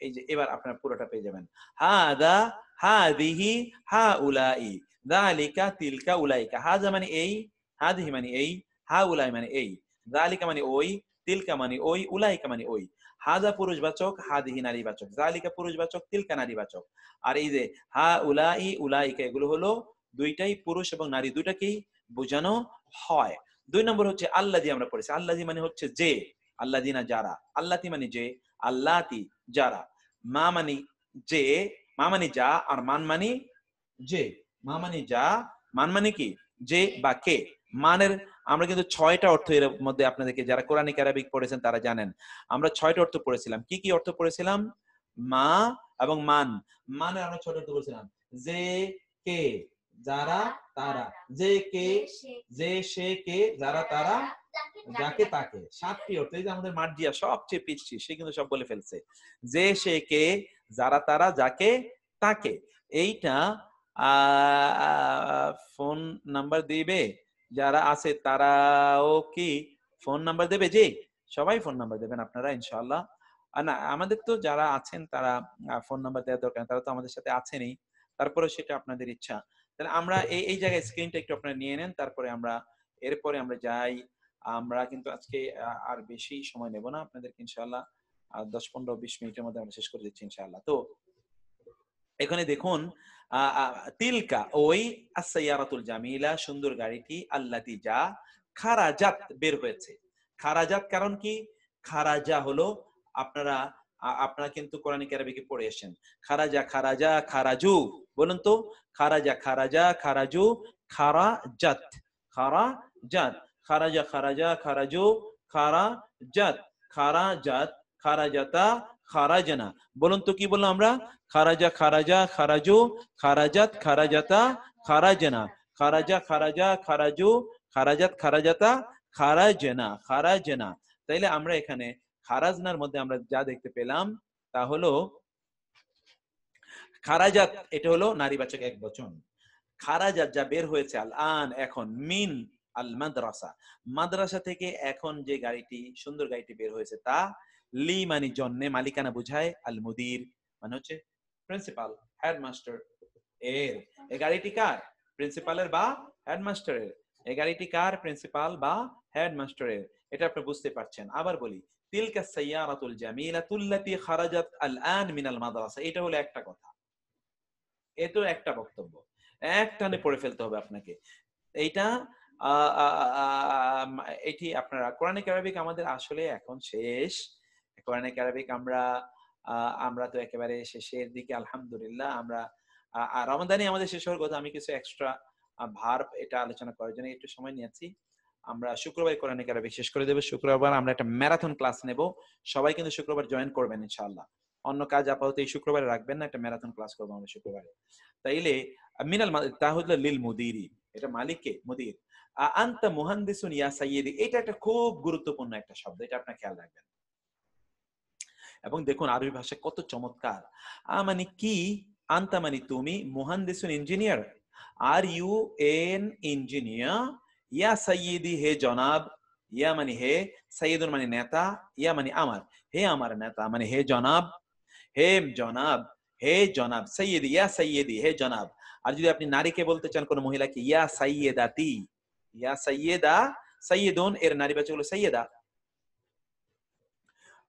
এই যে এবার আপনারা পুরোটা পেয়ে যাবেন। হাদা হাদিহি হাউলাই, যালিকা তিলকা উলাইকা। হাযা মানে এই, হাদিহি মানে এই, হাউলাই মানে এই, যালিকা মানে ওই, তিলকা মানে ওই, উলাইকা মানে ওই। হাযা পুরুষবাচক, হাদিহি নারীবাচক, যালিকা পুরুষবাচক, তিলকা নারীবাচক। আর এই যে হাউলাই উলাইকা এগুলো হলো দুইটাই পুরুষ এবং নারী দুইটাকেই বোঝানো হয়। 2 নম্বর হচ্ছে আল্লাযী, আমরা পড়েছি আল্লাযী মানে হচ্ছে যে, আল্লাযীনা যারা, আল্লাতী মানে যে, আল্লাতী যারা, মা মানে যে, মা মানে যা, আর মান মানে যে। মা মানে যা, মান মানে কি যে বা কে। মানের আমরা কিন্তু 6টা অর্থ এর মধ্যে, আপনাদেরকে যারা কোরআনিক আরবিক পড়েছেন তারা জানেন আমরা 6টা অর্থ পড়েছিলাম। কি কি অর্থ পড়েছিলাম? মা এবং মান। মানের আমরা 6টা অর্থ পড়েছিলাম। যে, কে, যারা, তারা। যে কে, যে সে কে, যারা তারা, যাকে তাকে। 7টি অর্থ। এই যে আমাদের মার্জিয়া সবচেয়ে পিচ্ছি, সে কিন্তু সব বলে ফেলছে। যে সে কে, যারা তারা, যাকে তাকে। এইটা ফোন নাম্বার দিবে যারা আছে তারাও কি ফোন নাম্বার দেবে? জি, সবাই ফোন নাম্বার দেবেন আপনারা ইনশাআল্লাহ। না, আমাদের তো যারা আছেন তারা ফোন নাম্বার দেওয়ার দরকার, তারা তো আমাদের সাথে আছেনই। তারপরে সেটা আপনাদের ইচ্ছা। তাহলে আমরা এই জায়গায় স্ক্রিনটা একটু আপনারা নিয়ে নেন, তারপরে আমরা এরপরে আমরা যাই। আমরা কিন্তু আজকে আর বেশি সময় নেব না, আপনাদেরকে ইনশাআল্লাহ 10-15-20 মিনিটের মধ্যে আমরা শেষ করে দিচ্ছি ইনশাআল্লাহ। তো এখানে দেখুন, তিলকা ওই, আস-সাইয়ারাতুল জামিলা সুন্দর গাড়িটি, আল্লাতি যা, খারাজাত বের হয়েছে। খারাজাত কারণ কি? খারাজা হলো আপনারা আপনারা কিন্তু কোরআনিক আরবিকে পড়ে এসেছেন। খারাজা, খারাজা, খারাজু, বলুন তো। খারাজা, খারাজা, খারাজু, খারাজাত, খারাজাত, খারাজা, খারাজা, খারাজু, খারাজাত, খারাজাত, খারাজাতা, খারাজানা। বলুন তো কি বললাম আমরা? খারাজা, খারাজা, খারাজু, খারাজাত, খারাজাতা, খারাজানা, খারাজা, খারাজা, খারাজু, খারাজাত, খারাজাতা, খারাজানা, খারাজানা। তাইলে আমরা এখানে খারাজনার মধ্যে আমরা যা দেখতে পেলাম তা হলো খারাজাত, এটা হলো নারীবাচক একবচন। খারাজাত যা বের হয়েছে আল আন এখন, মিন আল মাদ্রাসা, মাদ্রাসা থেকে এখন যে গাড়িটি সুন্দর গাড়িটি বের হয়েছে তা, লি মানে জন্যে, মালিকানা বুঝায়, আল মুদির মানে হচ্ছে প্রিন্সিপাল, হেডমাস্টার এর। এই গাড়িটি কার? প্রিন্সিপালের বা হেডমাস্টারের। এই গাড়িটি কার? প্রিন্সিপাল বা হেডমাস্টারের। এটা আপনি বুঝতে পারছেন। আবার বলি, তিলকা সাইয়ারাতুল জামিলাতুল্লাতী খারাজাত আল আন মিনাল মাদ্রাসা। এটা হলো একটা কথা, এতো একটা বক্তব্য, একটানে পড়ে ফেলতে হবে আপনাকে এইটা। এটি আপনারা কোরআনিক আরবিক আমাদের আসলে এখন শেষ। কোরআনিক আরবিক আমরা তো একেবারে শেষের দিকে আলহামদুলিল্লাহ। আমরা রমাদানে আমাদের শেষ হওয়ার কথা। আমি কিছু এক্সট্রা ভার্ব এটা আলোচনা করার জন্য একটু সময় নিয়েছি। আমরা শুক্রবার কোরআনিক আরবিক শেষ করে দেব। শুক্রবার আমরা একটা ম্যারাথন ক্লাস নেব। সবাই কিন্তু শুক্রবার জয়েন করবেন ইনশাআল্লাহ। অন্য কাজ আপাতত এই শুক্রবারে রাখবেন না, একটা ম্যারাথন ক্লাস করবো আমরা শুক্রবারে। তাইলে মিনাল তাহলে লিল মুদিরি, এটা মালিককে, মুদির। আনতা মুহান্দিসুন ইয়া সাইয়্যিদি, এটা একটা খুব গুরুত্বপূর্ণ একটা শব্দ, এটা আপনারা খেয়াল রাখবেন। এবং দেখুন আরবি ভাষা কত চমৎকার। মানে কি? আনতা মানে তুমি, মুহান্দিসুন engineer, are you an engineer, ইয়া সাইয়্যিদি হে জনাব, ইয়া মানে হে, সাইয়্যিদুন মানে নেতা, ইয়া মানে আমার, হে আমার নেতা মানে হে জনাব, হে জনাব, হে জনাব, সাইয়্যিদি, ইয়া সাইয়্যিদি, হে জনাব। আর যদি আপনি নারীকে বলতে চান কোন মহিলাকে, ইয়া সাইয়্যিদাতি, ইয়া সাইয়্যিদা, সাইয়্যিদুন এর নারীবাচক হলো সাইয়্যিদা।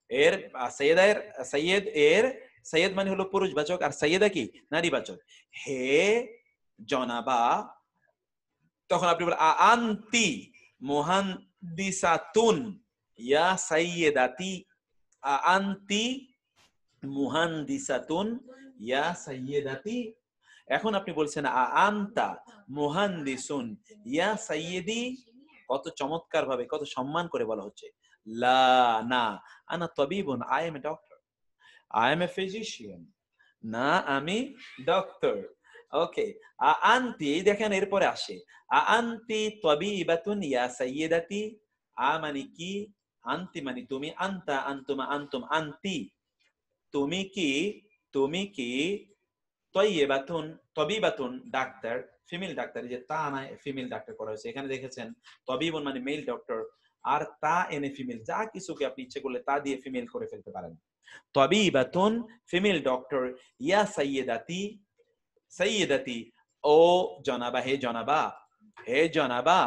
এর সাইয়্যিদা এর সাইয়্যিদ এর সাইয়্যিদ মানে হলো পুরুষবাচক, আর সাইয়্যিদা কি? নারীবাচক। হে জনাবা, তখন আপনি বলেন আনতি মুহান্দিসাতুন ইয়া সাইয়্যিদাতি, আনতি মুহান্দিসাতুন ইয়া সাইয়্যিদাতি। এখন আপনি বলছেন আনতা মুহান্দিসুন ইয়া সাইয়্যিদি, কত চমৎকার ভাবে, কত সম্মান করে বলা হচ্ছে। লা না, আনা তাবিবুন, I am a doctor, I am a physician, না আমি ডক্টর। ওকে, আনতি, দেখেন এরপরে আসে আনতি তাবিবাতুন ইয়া সাইয়্যিদাতি। মানে কি? আনতি মানে তুমি, আনতা আনতুমা আনতুম, আনতি তুমি কি, তুমি কি, তয়্যিবাতুন তবিবাতুন ডাক্তার, ফিমেল ডাক্তার, যে তা না ফিমেল ডাক্তার করা হয়েছে এখানে দেখেছেন। তবিবুন মানে মেল ডক্টর, আর তা এনে ফিমেল, যা কিছুকে আপনি ইচ্ছে করলে তা দিয়ে ফিমেল করে ফেলতে পারেন। তবিবাতুন ফিমেল ডক্টর, ইয়া সাইয়্যিদাতি সাইয়্যিদাতি, ও জনাবা, হে জনাবা, হে জনাবা,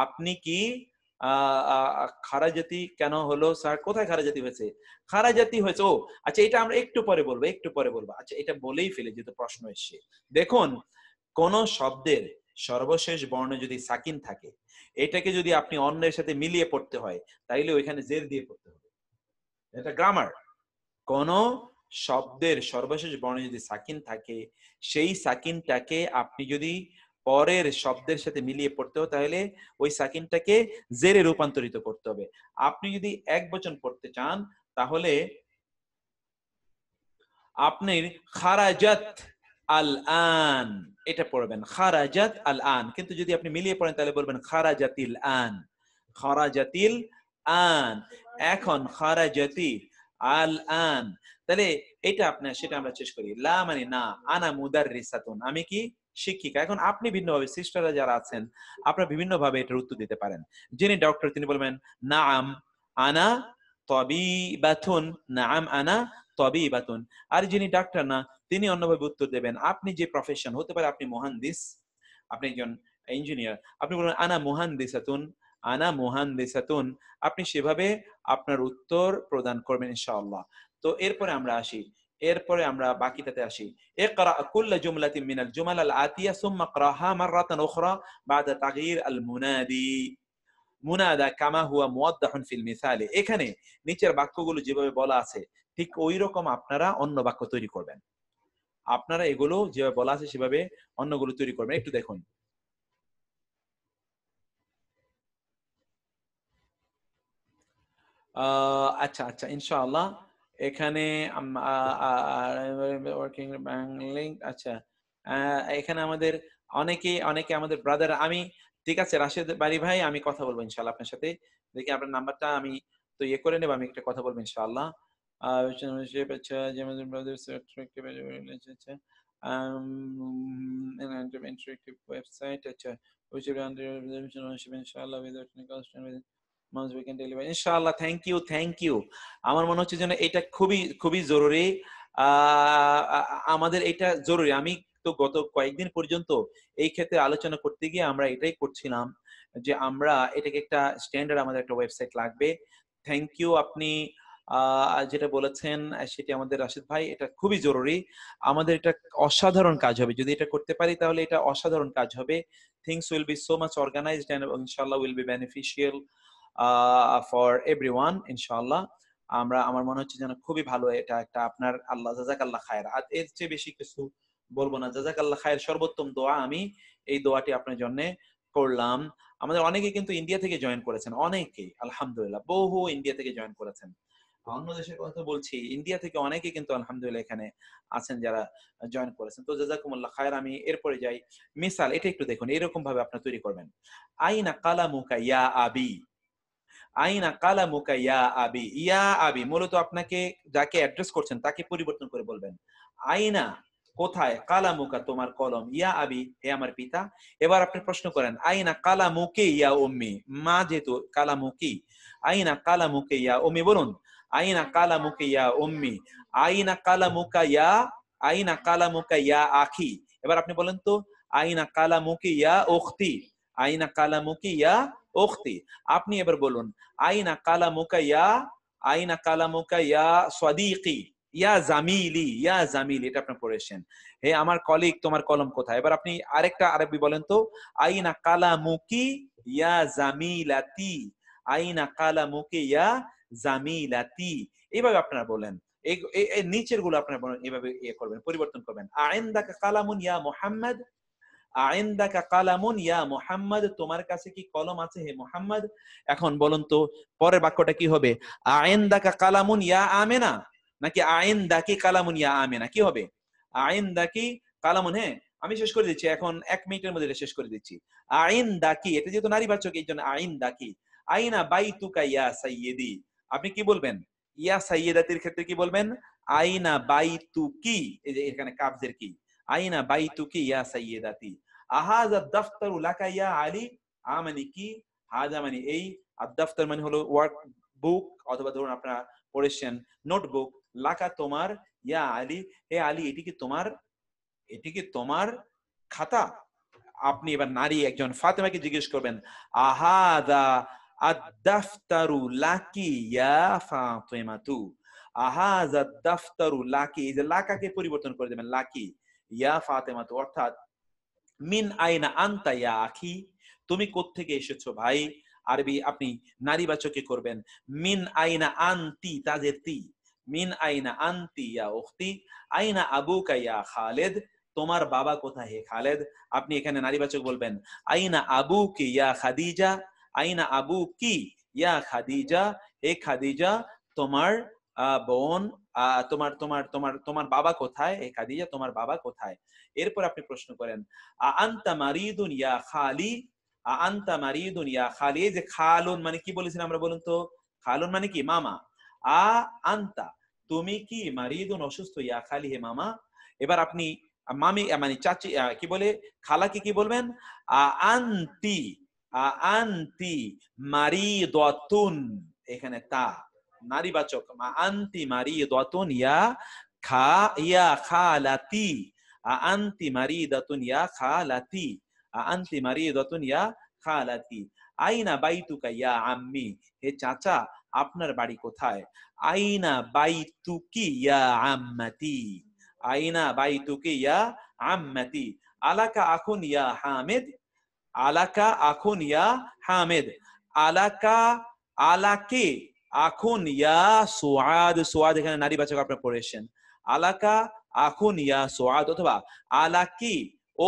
আপনি কি খারাজাতি কেন হলো স্যার? কোথায় খারাজাতি হয়েছে? খারাজাতি হয়েছে, ও আচ্ছা, এটা আমরা একটু পরে বলবো, একটু পরে বলবো। আচ্ছা, এটা বলেই ফেলে, যেহেতু প্রশ্ন এসছে। দেখুন, কোন শব্দের সর্বশেষ বর্ণে যদি সাকিন থাকে, এটাকে যদি আপনি অন্যের সাথে মিলিয়ে পড়তে হয়, তাইলে ওইখানে জের দিয়ে পড়তে হবে। এটা গ্রামার। কোন শব্দের সর্বশেষ বর্ণে যদি সাকিন থাকে, সেই সাকিনটাকে আপনি যদি পরের শব্দের সাথে মিলিয়ে পড়তে হয়, তাহলে ওই সাকিনটাকে জেরে রূপান্তরিত করতে হবে। আপনি যদি এক বচন পড়তে চান, তাহলে আপনি খারাজাত আল আন এটা পড়বেন, খারাজাত আল আন। কিন্তু যদি আপনি মিলিয়ে পড়েন, তাহলে বলবেন খারাজাতিল আন, খারাজাতিল আন, এখন খারাজাতি আল আন। তাহলে এটা আপনার, সেটা আমরা শেষ করি। লা মানে না, আনা মুদাররিসাতুন, আমি কি শিক্ষিকা। এখন আপনি ভিন্নভাবে, সিস্টাররা যারা আছেন, আপনারা বিভিন্ন ভাবে এটার উত্তর দিতে পারেন। যিনি ডক্টর, তিনি বলবেন নাআম আনা তাবিবাতুন, নাআম আনা তাবিবাতুন। আর যিনি ডাক্তার না, তিনি অন্যভাবে উত্তর দেবেন। আপনি যে প্রফেশন, হতে পারে আপনি মুহান্দিস, আপনি একজন ইঞ্জিনিয়ার, আপনি বলবেন আনা মুহান্দিসাতুন, আনা মুহান্দিসাতুন। আপনি সেভাবে আপনার উত্তর প্রদান করবেন ইনশাআল্লাহ। তো এরপরে আমরা আসি, এরপরে আমরা বাকিটাতে আসি। ইকরা কুল্লা জুমলাতিন মিনাল জুমাল আল আতিয়া সুম্মা ইকরাহা মাররাতান উখরা বাদা তাগয়ির আল মুনাদি, মুনাদা কামা হুয়া মুওয়াদ্দাহুন ফিল মিসালে। এখানে নিচের বাক্যগুলো যেভাবে বলা আছে, ঠিক ওই রকম আপনারা অন্য বাক্য তৈরি করবেন। আপনারা এগুলো যেভাবে বলা আছে সেভাবে অন্যগুলো তৈরি করবেন। একটু দেখুন। আচ্ছা আচ্ছা, ইনশাআল্লাহ। এখানে ওয়ার্কিং লিংক, আচ্ছা, এখানে আমাদের অনেকে অনেকে আমাদের ব্রাদার, আমি ঠিক আছে রাশেদ বাড়ি ভাই, আমি কথা বলবো ইনশাআল্লাহ আপনার সাথে। দেখি আপনার নাম্বারটা আমি তো ইয়ে করে নেব, আমি একটা কথা বলবো ইনশাআল্লাহ। আচ্ছা, যেমন ব্রাদার্স আচ্ছা, ইন্টারেক্টিভ ওয়েবসাইট, আচ্ছা, which will under ইনশাআল্লাহ without any cost and months we can deliver ইনশাআল্লাহ। Thank you, thank you. আমার মনে হচ্ছে যেন এটা খুবই খুবই জরুরি। আমাদের এটা জরুরি। আমি তো গত কয়েকদিন পর্যন্ত এই ক্ষেত্রে আলোচনা করতে গিয়ে আমরা এটাই করছিলাম, যে আমরা এটাকে একটা স্ট্যান্ডার্ড, আমাদের একটা ওয়েবসাইট লাগবে। থ্যাংক ইউ, আপনি যেটা বলেছেন সেটি আমাদের রাশিদ ভাই, এটা খুবই জরুরি। আমাদের এটা অসাধারণ কাজ হবে, যদি এটা করতে পারি তাহলে এটা অসাধারণ কাজ হবে। Things will be so much organised and ইনশাআল্লাহ will be beneficial for everyone ইনশাআল্লাহ। আমার মনে হচ্ছে যেন খুবই ভালো, এটা একটা আপনার, আল্লাহ জাযাকাল্লাহ খায়ের। আর এর চেয়ে বেশি কিছু বলবো না। জাযাকাল্লাহ খায়ের, সর্বোত্তম দোয়া আমি এই দোয়াটি আপনার জন্য করলাম। আমাদের অনেকে কিন্তু ইন্ডিয়া থেকে জয়েন করেছেন, অনেকেই আলহামদুলিল্লাহ, বহু ইন্ডিয়া থেকে জয়েন করেছেন। অন্য দেশের কথা বলছি, ইন্ডিয়া থেকে অনেকে কিন্তু আলহামদুলিল্লাহ এখানে আছেন যারা জয়েন করেছেন। তো জাযাকুমুল্লাহ খায়ের। আমি এরপরে যাই। মিসাল, এটা একটু দেখুন, এরকম ভাবে আপনারা তৈরি করবেন। আইনা কালামুকা ইয়া আবি, আইনা কালামুকা ইয়া আবি, ইয়া আবি মূলত আপনাকে যাকে অ্যাড্রেস করছেন তাকে পরিবর্তন করে বলবেন আইনা, কোথায়, কালামুকা তোমার কলম, ইয়া আবি হে আমার পিতা। এবার আপনি প্রশ্ন করেন আইনা কালামুকি ইয়া উম্মি, মা যেহেতু কালামুকি, আইনা কালামুকি ইয়া উম্মি বলুন, আইনা কালামুকি ইয়া উম্মি, আইনা কালামুকা ইয়া, আইনা কালামুকা ইয়া আখি। এবার আপনি বলেন তো, আইনা কালামুকি ইয়া উখতি, আইনা কালামুকি ইয়া উখতি। আপনি এবার বলুন আইনা কালামুকা ইয়া, আইনা কালামুকা ইয়া সাদিকি, ইয়া জামিলি, ইয়া জামিলি, এটা আপনি পড়েছেন, হে আমার কলিগ তোমার কলম কোথায়। এবার আপনি আরেকটা আরবি বলেন তো, আইনা কালামুকি ইয়া জামিলাতি, আইনা কালামুকি ইয়া জামিলাতি। এইভাবে আপনারা বলেন। এই নিচের গুলো আপনারা এইভাবে ইয়ে করবেন, পরিবর্তন করবেন। আইনদাকা কালামুন ইয়া মুহাম্মদ, আইনদাকা কালামুন ইয়া মুহাম্মদ, তোমার কাছে কি কলম আছে হে মুহাম্মদ। এখন বলুন তো পরের বাক্যটা কি হবে, আইনদাকা কালামুন ইয়া আমেনা, নাকি আইনদাকি কালামুন ইয়া আমেনা, কি হবে? আইনদাকি কালামুন, হ্যাঁ আমি শেষ করে দিচ্ছি, এখন 1 মিনিটের মধ্যে এটা শেষ করে দিচ্ছি। আইনদাকি, এটা যেহেতু নারীবাচক এই জন্য আইনদাকি। আইনা বাইতুকা ইয়া সাইয়্যিদি, আপনি কি বলবেন? ইয়া সাইয়্যিদাতির ক্ষেত্রে কি বলবেন? আইনা বাইতুকি, এই যে এখানে কাবজের কি, আইনা বাইতুকি ইয়া সাইয়্যিদাতি। আহাযা দাফতারু লাকা ইয়া আলী, মানে কি, হাযা মানে এই, আদ-দাফতার মানে হলো ওয়ার্ক বুক, অথবা ধরুন আপনারা পড়েছেন নোটবুক, লাকা তোমার, ইয়া আলী হে আলী এটি কি তোমার, এটি কি তোমার খাতা? আপনি এবার নারী একজন ফাতেমাকে জিজ্ঞেস করবেন, আহাদা আদ-দাফতারু লাকি ইয়া ফাতিমাতু। আহাযা দাফতারু লাকি, এই যে লাকাকে পরিবর্তন করে দেবেন লাকি ইয়া ফাতেমাতু, অর্থাৎ মিন আইনা আনতা ইয়া আখি, তুমি কোত্থেকে এসেছো ভাই। আরবি আপনি নারীবাচকে করবেন মিন আইনা আনতি, তাজের তি, মিন আইনা আনতি ইয়া উখতি, আইনা আবুকা ইয়া খালেদ, তোমার বাবা কোথায় হে খালেদ। আপনি এখানে নারীবাচক বলবেন আইনা আবুকি ইয়া খাদিজা, আইনা আবুকি ইয়া খাদিজা, হে খাদিজা তোমার বোন, তোমার তোমার তোমার তোমার বাবা কোথায়, হে খাদিজা তোমার বাবা কোথায়। এরপর আপনি প্রশ্ন করেন আনতা মারিদুন ইয়া খালি, আনতা মারিদুন ইয়া খালি, এই যে খালুন মানে কি বলেছিলাম আমরা, বলুন তো। খালুন মানে কি মামা। আনতা তুমি কি, মারিদুন অসুস্থ, ইয়া খালি হে মামা। এবার আপনি মামি মানে চাচি কি বলে, খালাকে কি বলবেন, আনতি, আনতি মারিদাতুন, এখানে তা নারীবাচক, আনতি মারিদাতুন ইয়া ইয়া খালাতি, আনতি মারিদাতুন ইয়া খালাতি, আনতি মারিদাতুন ইয়া খালাতি, আইনা বাইতুকা ইয়া আম্মি, হে চাচা আপনার বাড়ি কোথায়। আইনা বাইতুকি ইয়া আম্মাতি, আইনা বাইতুকি ইয়া আম্মাতি, আলাকা আখুন ইয়া হামিদ, আলাকা আখুন ইয়া হামিদ, আলাকা আলাকে আখুন ইয়া সুআদ, সুআদ এখানে নারীবাচক আপনারা পড়েছেন। আলাকা আখুন ইয়া সুআদ, অথবা আলাকি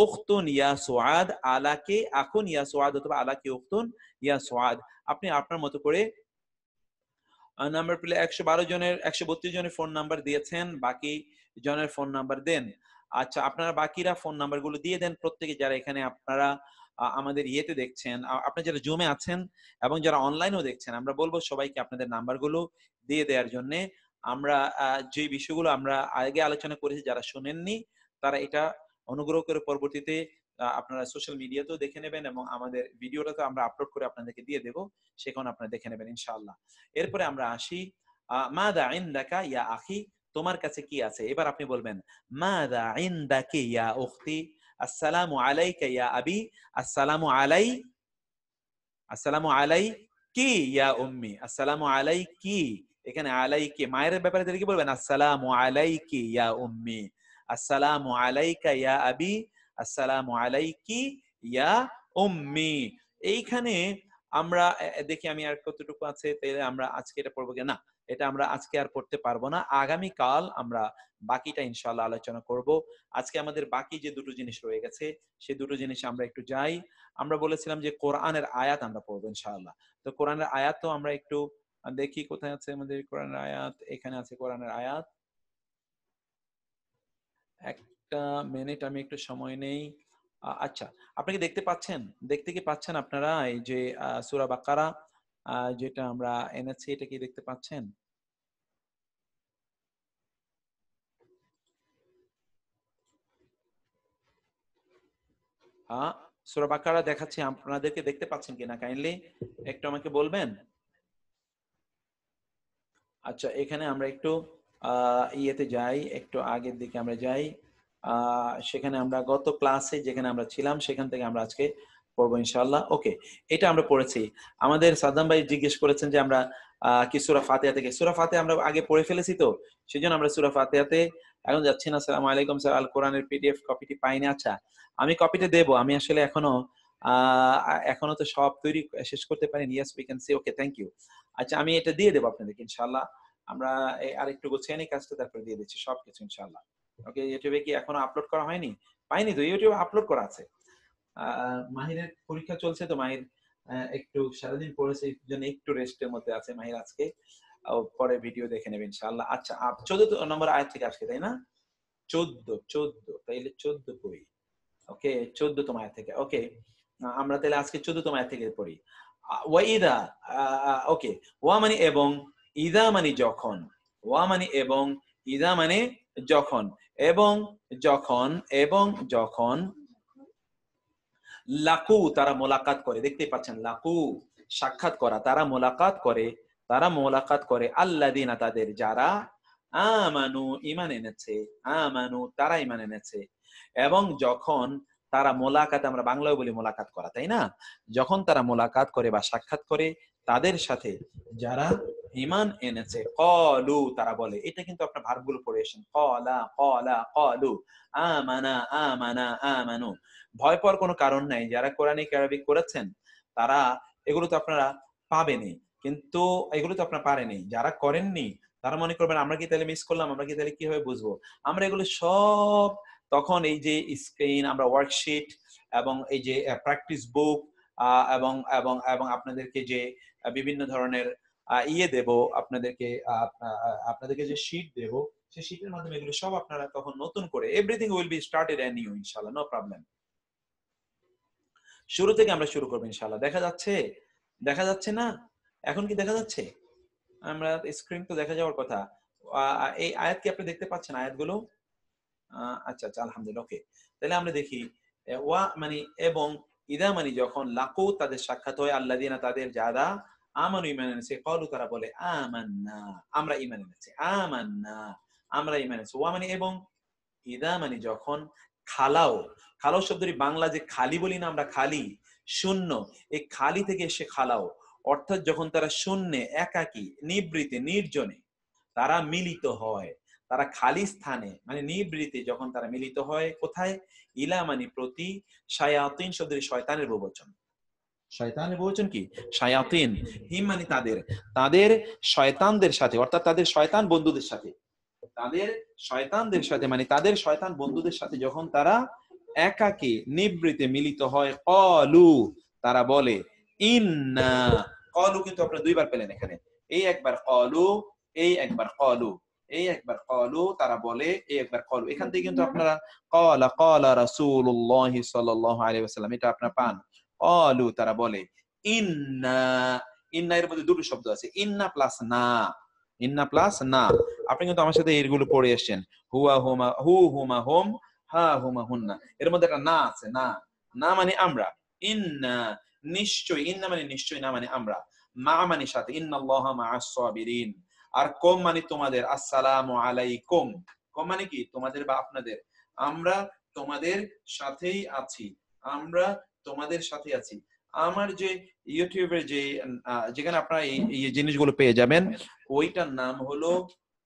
উখতুন ইয়া সুআদ, আলাকে আখুন ইয়া সুআদ, অথবা আলাকি উখতুন ইয়া সুআদ। আপনি আপনার মতো করে নাম্বার পেলে 112 জনের 132 জনের ফোন নাম্বার দিয়েছেন, বাকি জনের ফোন নাম্বার দেন। আচ্ছা আপনারা বাকিরা ফোন নাম্বার গুলো দিয়ে দেন প্রত্যেকে, যারা এখানে আপনারা আমাদের ইয়েতে দেখছেন, আপনারা যারা জুমে আছেন এবং যারা অনলাইনেও দেখছেন, আমরা বলবো সবাইকে আপনাদের নাম্বারগুলো দিয়ে দেওয়ার জন্য। আমরা যে বিষয়গুলো আমরা আগে আলোচনা করেছি, যারা শুনেননি তারা এটা অনুগ্রহ করে পরবর্তীতে আপনারা সোশ্যাল মিডিয়াতেও দেখে নেবেন, এবং আমাদের ভিডিওটা তো আমরা আপলোড করে আপনাদেরকে দিয়ে দেব, সেখানে আপনারা দেখে নেবেন ইনশাআল্লাহ। এরপরে আমরা আসি মাদা ইনদাকা ইয়া আখি, তোমার কাছে কি আছে। এবার আপনি বলবেন মাদা ইনদাকি ইয়া উখতি, আসসালামু আলাইকা ইয়া আবি, আসসালামু আলাই, আসসালামু আলাইকি ইয়া উম্মি, আসসালামু আলাইকি, এখানে আলাইকি মায়ের ব্যাপারে কি বলবেন, আসসালামু আলাইকি ইয়া উম্মি, আসসালামু আলাইকা ইয়া আবি, আসসালামু আলাইকি ইয়া উম্মি। এইখানে আমরা দেখি আমি আর কতটুকু আছে, তাহলে আমরা আজকে এটা পড়বো না, এটা আমরা আজকে আর পড়তে পারবো না, আগামী কাল আমরা বাকিটা ইনশাআল্লাহ আলোচনা করব। আজকে আমাদের বাকি যে দুটো জিনিস রয়ে গেছে সেই দুটো জিনিস আমরা একটু যাই। আমরা বলেছিলাম যে কোরআনের আয়াত আমরা পড়বো ইনশাআল্লাহ। তো কোরআনের আয়াত তো আমরা একটু দেখি কোথায় আছে আমাদের কোরআনের আয়াত, এখানে আছে কোরআনের আয়াত। একটা মিনিট আমি একটু সময় নেই। আচ্ছা আপনি কি দেখতে পাচ্ছেন, দেখতে কি পাচ্ছেন আপনারা এই যে সূরা বাকারা যেটা আমরা এনেছি, এটা কি দেখতে পাচ্ছেন? সূরা বাকারা দেখাচ্ছি, আপনাদেরকে দেখতে পাচ্ছেন কিনা কাইন্ডলি একটু আমাকে বলবেন। আচ্ছা এখানে আমরা একটু ইয়েতে যাই, একটু আগের দিকে আমরা যাই। সেখানে আমরা গত ক্লাসে যেখানে আমরা ছিলাম সেখান থেকে আমরা আজকে পড়বো ইনশাআল্লাহ। ওকে, এটা আমরা পড়েছি। আমাদের সাদ্দাম ভাই জিজ্ঞেস করেছেন যে আমরা কি সূরা ফাতিহা থেকে, সূরা ফাতিহা আমরা আগে পড়ে ফেলেছি, তো সেজন্য আমরা সূরা ফাতিহাতে এখন যাচ্ছি না। আসসালামু আলাইকুম স্যার, আল কোরআনের পিডিএফ কপিটি পাইনি। আচ্ছা আমি কপিটা দেব, আমি আসলে এখনো তো সব তৈরি শেষ করতে পারিনি। Yes we can say, okay thank you. আচ্ছা আমি এটা দিয়ে দেবো আপনাদেরকে ইনশাআল্লাহ। আমরা আরেকটু গোছিয়ে নিই কাজটা, তারপরে দিয়ে দিচ্ছি সবকিছু ইনশাআল্লাহ। ওকে, ইউটিউবে কি এখনো আপলোড করা হয়নি? পাইনি তো, ইউটিউবে আপলোড করা আছে। মাহিরের পরীক্ষা চলছে তো, মাহির একটু সারাদিন পড়েছে, এই জন্য একটু রেস্টের মধ্যে আছে মাহির আজকে। পরে ভিডিও দেখে নেবেন ইনশাআল্লাহ। আচ্ছা 14 নম্বর আয়াত থেকে আসছে তাই না? 14 তাইলে 14 কই? ওকে 14তম আয়াত থেকে। ওকে আমরা তাহলে আজকে 14তম আয়াত থেকে পড়ি। ওয়াইদা, ওকে, ওয়া মানে এবং, ইদা মানে যখন, ওয়া মানে এবং, ইদা মানে যখন, এবং যখন, এবং যখন লাকু তারা মোলাকাত করে, দেখতে পাচ্ছেন লাকু সাক্ষাৎ করা, তারা মোলাকাত করে, তারা মোলাকাত করে আল্লাযিনা তাদের যারা আমানু ঈমান এনেছে, আমানু তারা ঈমান এনেছে, এবং যখন তারা মোলাকাত, আমরা বাংলায় বলি মোলাকাত করা, তাই না? যখন তারা মোলাকাত করে বা সাক্ষাৎ করে তাদের সাথে যারা ঈমান এনেছে, ক্বালু তারা বলে, এটা কিন্তু আপনার ভার্বগুলো পড়ে এসেছেন, ক্বালা ক্বালা ক্বালু, আমানা আমানা আমানু। ভয় পাওয়ার কোনো কারণ নাই। যারা কোরআনিক আরবিক করেছেন তারা এগুলো তো আপনারা পাবেনই, কিন্তু এগুলো তো আপনারা পারেনই। যারা করেননি তারা মনে করবেন আমরা কি তাহলে মিস করলাম, আমরা কি তাহলে কিভাবে বুঝবো? আমরা এগুলো সব তখন এই যে স্ক্রিন, আমরা ওয়ার্কশিট এবং এই যে প্র্যাকটিস বুক এবং এবং এবং আপনাদেরকে যে বিভিন্ন ধরনের ইয়ে দেব, আপনাদেরকে আপনাদেরকে যে শীট দেব, সেই শীটের মাধ্যমে এগুলো সব আপনারা তখন নতুন করে everything will be started and new ইনশাআল্লাহ, নো প্রবলেম। শুরু থেকে আমরা শুরু করবো ইনশাআল্লাহ। দেখা যাচ্ছে? দেখা যাচ্ছে না? এখন কি দেখা যাচ্ছে? আমরা স্ক্রিন তো দেখা যাওয়ার কথা। এই আয়াত কি আপনি দেখতে পাচ্ছেন আয়াতগুলো? আচ্ছা আচ্ছা, আলহামদুলিল্লাহ, ওকে। তাহলে আমরা দেখি ওয়া মানে এবং ইদা মানে যখন লাকু তাদের সাক্ষাৎ হয়, আল্লাযিনা তাদের যারা আমানু ঈমান এনেছে, ক্বালু তারা বলে আমান্না আমরা ঈমান এনেছি, আমান্না আমরা ঈমান এনেছি। ওয়া মানে এবং, ইদা মানে যখন, খালাও, খালাও শব্দটি বাংলা যে খালি বলি না আমরা, খালি শূন্য, এই খালি থেকে এসে খালাও, অর্থাৎ যখন তারা শূন্যে, একাকী, নিবৃতে, নির্জনে তারা মিলিত হয়, তারা খালি স্থানে মানে নিবৃতে যখন তারা মিলিত হয়, কোথায়? ইলা মানে প্রতি, শায়াতিন শব্দের শয়তানের বহুবচন। শয়তানের বহুবচন কি? শায়াতিন। হিম মানে তাদের, তাদের শয়তানদের সাথে, অর্থাৎ তাদের শয়তান বন্ধুদের সাথে, তাদের শয়তানদের সাথে মানে তাদের শয়তান বন্ধুদের সাথে যখন তারা একাকী নিবৃতে মিলিত হয়, ক্বালু তারা বলে, ইন্না, ক্বালু কিন্তু আপনারা দুইবার পেলেন এখানে, এই একবার ক্বালু, এই একবার ক্বালু, এই একবার ক্বালু তারা বলে, এই একবার ক্বালু। এখান থেকে কিন্তু আপনারা ক্বালা ক্বালা রাসূলুল্লাহ সাল্লাল্লাহু আলাইহি ওয়াসাল্লাম এটা আপনারা পান। ক্বালু তারা বলে, ইন্না, ইন্না এর মধ্যে দুটো শব্দ আছে, ইন্না প্লাস না, ইন্না প্লাস না। আপনি কিন্তু আমার সাথে এরগুলো পড়ে এসেছেন, হুয়া হুমা, হু হুমা হুম, হা হুমা হুন্না, এর মধ্যে একটা না আছে, না, না মানে আমরা, ইন্না নিশ্চয়, ইন্না মানে নিশ্চয়, না মানে আমরা, মা মানে সাথে, ইন্নাল্লাহা মাআস সাবিরিন, আর কম মানে তোমাদের, আসসালামু আলাইকুম, কম মানে কি তোমাদের বা আপনাদের, আমরা তোমাদের সাথেই আছি, আমরা তোমাদের সাথে আছি। আমার যে ইউটিউবের যে যেখানে আপনারা এই জিনিসগুলো পেয়ে যাবেন, ওইটার নাম হলো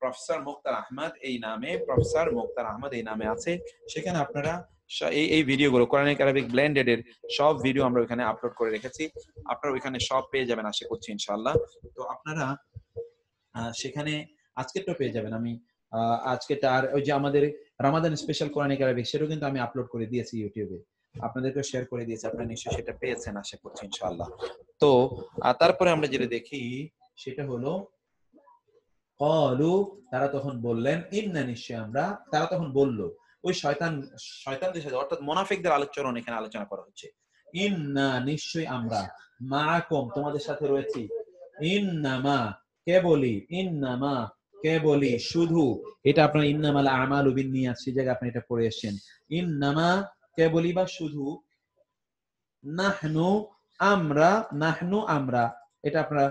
প্রফেসর মুক্তার আহমদ, এই নামে প্রফেসর মুক্তার আহমদ এই নামে আছে। সেখানে আপনারা এই ভিডিওগুলো কোরআনিক আরবিক ব্লেন্ডেড এর সব ভিডিও আমরা ওখানে আপলোড করে রেখেছি, আপনারা ওইখানে সব পেয়ে যাবেন আশা করছি ইনশাআল্লাহ। তো আপনারা সেখানে আজকেরটা পেয়ে যাবেন। আমি আজকেরটা, আর ওই যে আমাদের রমাদান স্পেশাল কোরআনিক আরবিক সেটাও কিন্তু আমি আপলোড করে দিয়েছি ইউটিউবে, আপনাদেরকে শেয়ার করে দিয়েছি, আপনারা নিশ্চয়ই সেটা পেয়েছেন আশা করছি ইনশাআল্লাহ। তো তারপরে আমরা যেটা দেখি সেটা হলো ক্বালু তারা তখন বললেন, ইন্না নিশ্চয় আমরা, তারা তখন বলল, ওই শয়তানদের সাথে, অর্থাৎ মুনাফিকদের আলোচনা এখানে আলোচনা করা হচ্ছে, ইন্না নিশ্চয় আমরা, মাআকুম তোমাদের সাথে রয়েছি, ইন্নামা কেবলি, ইন্নামা কেবলি শুধু, এটা আপনার ইন্নামাল আমালু বিন্নিয়াত সেই জায়গায় আপনি এটা পড়ে এসেছেন, ইন্নামা কেবলি বা শুধু, নাহনু আমরা, নাহনু আমরা, এটা আপনারা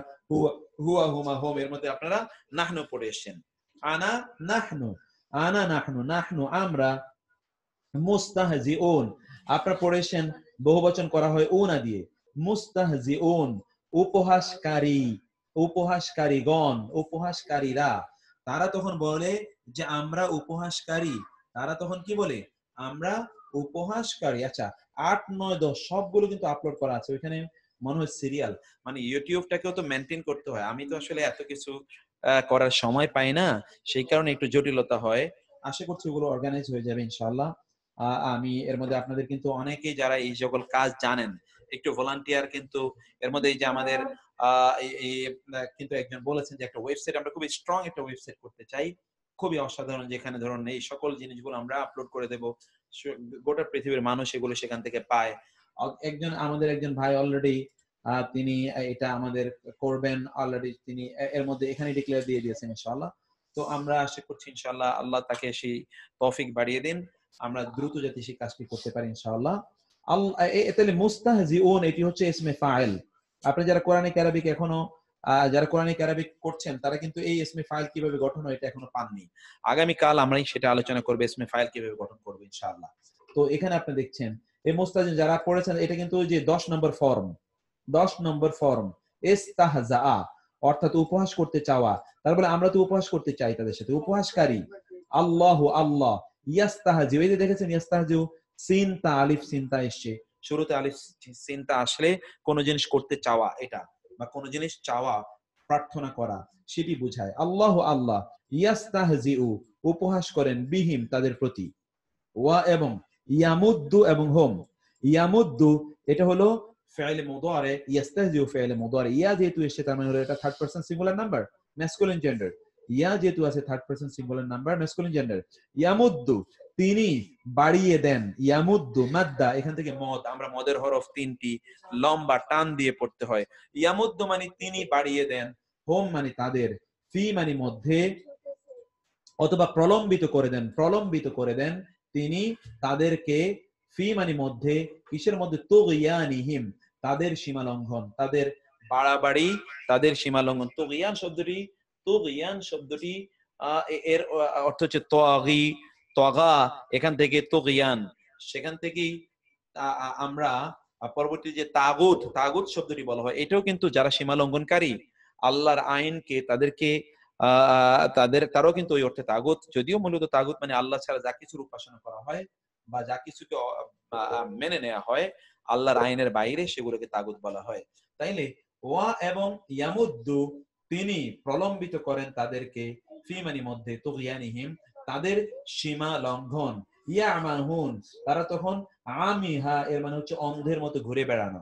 হুয়া হুমা হোম এর মধ্যে আপনারা নাহনু পড়ে এসেছেন, আনা নাহনু, আনা নাহনু, নাহনু আমরা, মুস্তাহজিউন আপনারা পড়েছেন বহুবচন করা হয় উনা দিয়ে, মুস্তাহজিউন উপহাসকারী, উপহাসকারীগণ, উপহাসকারীরা, তারা তখন বলে যে আমরা উপহাসকারী, তারা তখন কি বলে? আমরা উপহাসকারী। আচ্ছা, 8, 9, 10 সবগুলো কিন্তু আপলোড করা আছে ওইখানে, মনে হয় সিরিয়াল, মানে ইউটিউবটাকেও তো মেনটেন করতে হয়, আমি তো আসলে এত কিছু করার সময় পাই না, সেই কারণে একটু জটিলতা হয়। আশা করছি ওগুলো অর্গানাইজ হয়ে যাবে ইনশাআল্লাহ। আমি এর মধ্যে আপনাদের কিন্তু অনেকেই যারা এই সকল কাজ জানেন, একটু ভলান্টিয়ার কিন্তু এর মধ্যে, এই যে আমাদের কিন্তু একজন বলেছেন যে একটা ওয়েবসাইট, আমরা খুবই স্ট্রং একটা ওয়েবসাইট করতে চাই, খুবই অসাধারণ, যেখানে ধরুন এই সকল জিনিসগুলো আমরা আপলোড করে দেব, গোটা পৃথিবীর মানুষ এগুলো সেখান থেকে পায়। আমাদের একজন ভাই অলরেডি তিনি এটা আমাদের করবেন, অলরেডি তিনি এর মধ্যে এখানে ডিক্লেয়ার দিয়ে দিয়েছেন ইনশাআল্লাহ। তো আমরা আশা করছি ইনশাআল্লাহ আল্লাহ তাকে সেই তৌফিক বাড়িয়ে দিন, আমরা দ্রুত যাতে সেই কাজটি করতে পারি ইনশাআল্লাহ। তাহলে মুস্তাহজিউন এটি হচ্ছে ইসমে ফাইল। আপনি যারা কোরআনিক আরবিক এখনো যারা কোরআনিক আরবিক করছেন তারা কিন্তু এই ইসমে ফাইল কিভাবে গঠন হয় এটা এখনো পাননি। আগামীকাল আমরা সেটা আলোচনা করব, ইসমে ফাইল কিভাবে গঠন করব ইনশাআল্লাহ। তো এখানে আপনি দেখছেন এই মুস্তাজিন যারা পড়েছেন এটা কিন্তু ওই যে 10 নম্বর ফর্ম, 10 নম্বর ফর্ম ইস্তাহজা, অর্থাৎ উপহাস করতে চাওয়া। তারপরে আমরা তো উপহাস করতে চাই তাদের সাথে, উপহাসকারী। আল্লাহু আল্লাহ, ইয়াস্তাহজি, এই যে দেখেছেন ইয়াস্তাহজি, সিন তা আলিফ সিন তা এসছে, শুরুতে আলিফ সিন তা আসলে কোন জিনিস করতে চাওয়া, এটা বা কোন জিনিস চাওয়া, প্রার্থনা করা, সেটি বোঝায়। আল্লাহু আল্লাহ, ইয়াস্তাহজিউ, উপহাস করেন, বিহিম, তাদের প্রতি। ওয়া এবং ইয়ামুদ্দু এবং হোম, ইয়ামুদ্দু এটা হলো ফি'ল মুদারি, ইয়াস্তাহজিউ ফি'ল মুদারি, ইয়া যেহেতু এসে তার মানে হলো এটা third person singular number, masculine gender. ইয়া যেহেতু আছে third person singular number, masculine gender. ইয়ামুদ্দু, তিনি বাড়িয়ে দেন। ইয়ামুদ্দু মাদ্দা, এখান থেকে মদ, আমরা মদের হরফ তিনটি লম্বা টান দিয়ে পড়তে হয়। ইয়ামুদ্দু মানে তিনি বাড়িয়ে দেন, হোম মানে তাদের, ফি মানে মধ্যে, অথবা প্রলম্বিত করে দেন, প্রলম্বিত করে দেন তিনি তাদেরকে, ফি মানে মধ্যে, কিসের মধ্যে, তুগয়ানিহিম, তাদের সীমা লঙ্ঘন, তাদের বাড়াবাড়ি, তাদের সীমা লঙ্ঘন। তুগয়ান শব্দটি, তুগয়ান শব্দটি এর অর্থ হচ্ছে তাগি, তাগা, এখান থেকে তুগয়ান, সেখান থেকেই আমরা পরবর্তী যে তাগুত, তাগুত শব্দটি বলা হয়, এটাও কিন্তু যারা সীমা লঙ্ঘনকারী, আল্লাহর আইনকে তাদেরকে তারাও কিন্তু ওই অর্থে তাগুত। যদিও মূলত তাগুত মানে আল্লাহ ছাড়া যা কিছুর উপাসনা করা হয় বা যা কিছুকে মেনে নেওয়া হয় আল্লাহর আইনের বাইরে, সেগুলোকে তাগুত বলা হয়। তাইলে ওয়া এবং ইয়ামুদ্দু, তিনি প্রলম্বিত করেন তাদেরকে, ফি মানে মধ্যে, তুগয়ানিহিম, তাদের সীমা লঙ্ঘন। ইয়ামাহুন, তারা তখন, আমিহা এর মানে হচ্ছে অন্ধের মতো ঘুরে বেড়ানো।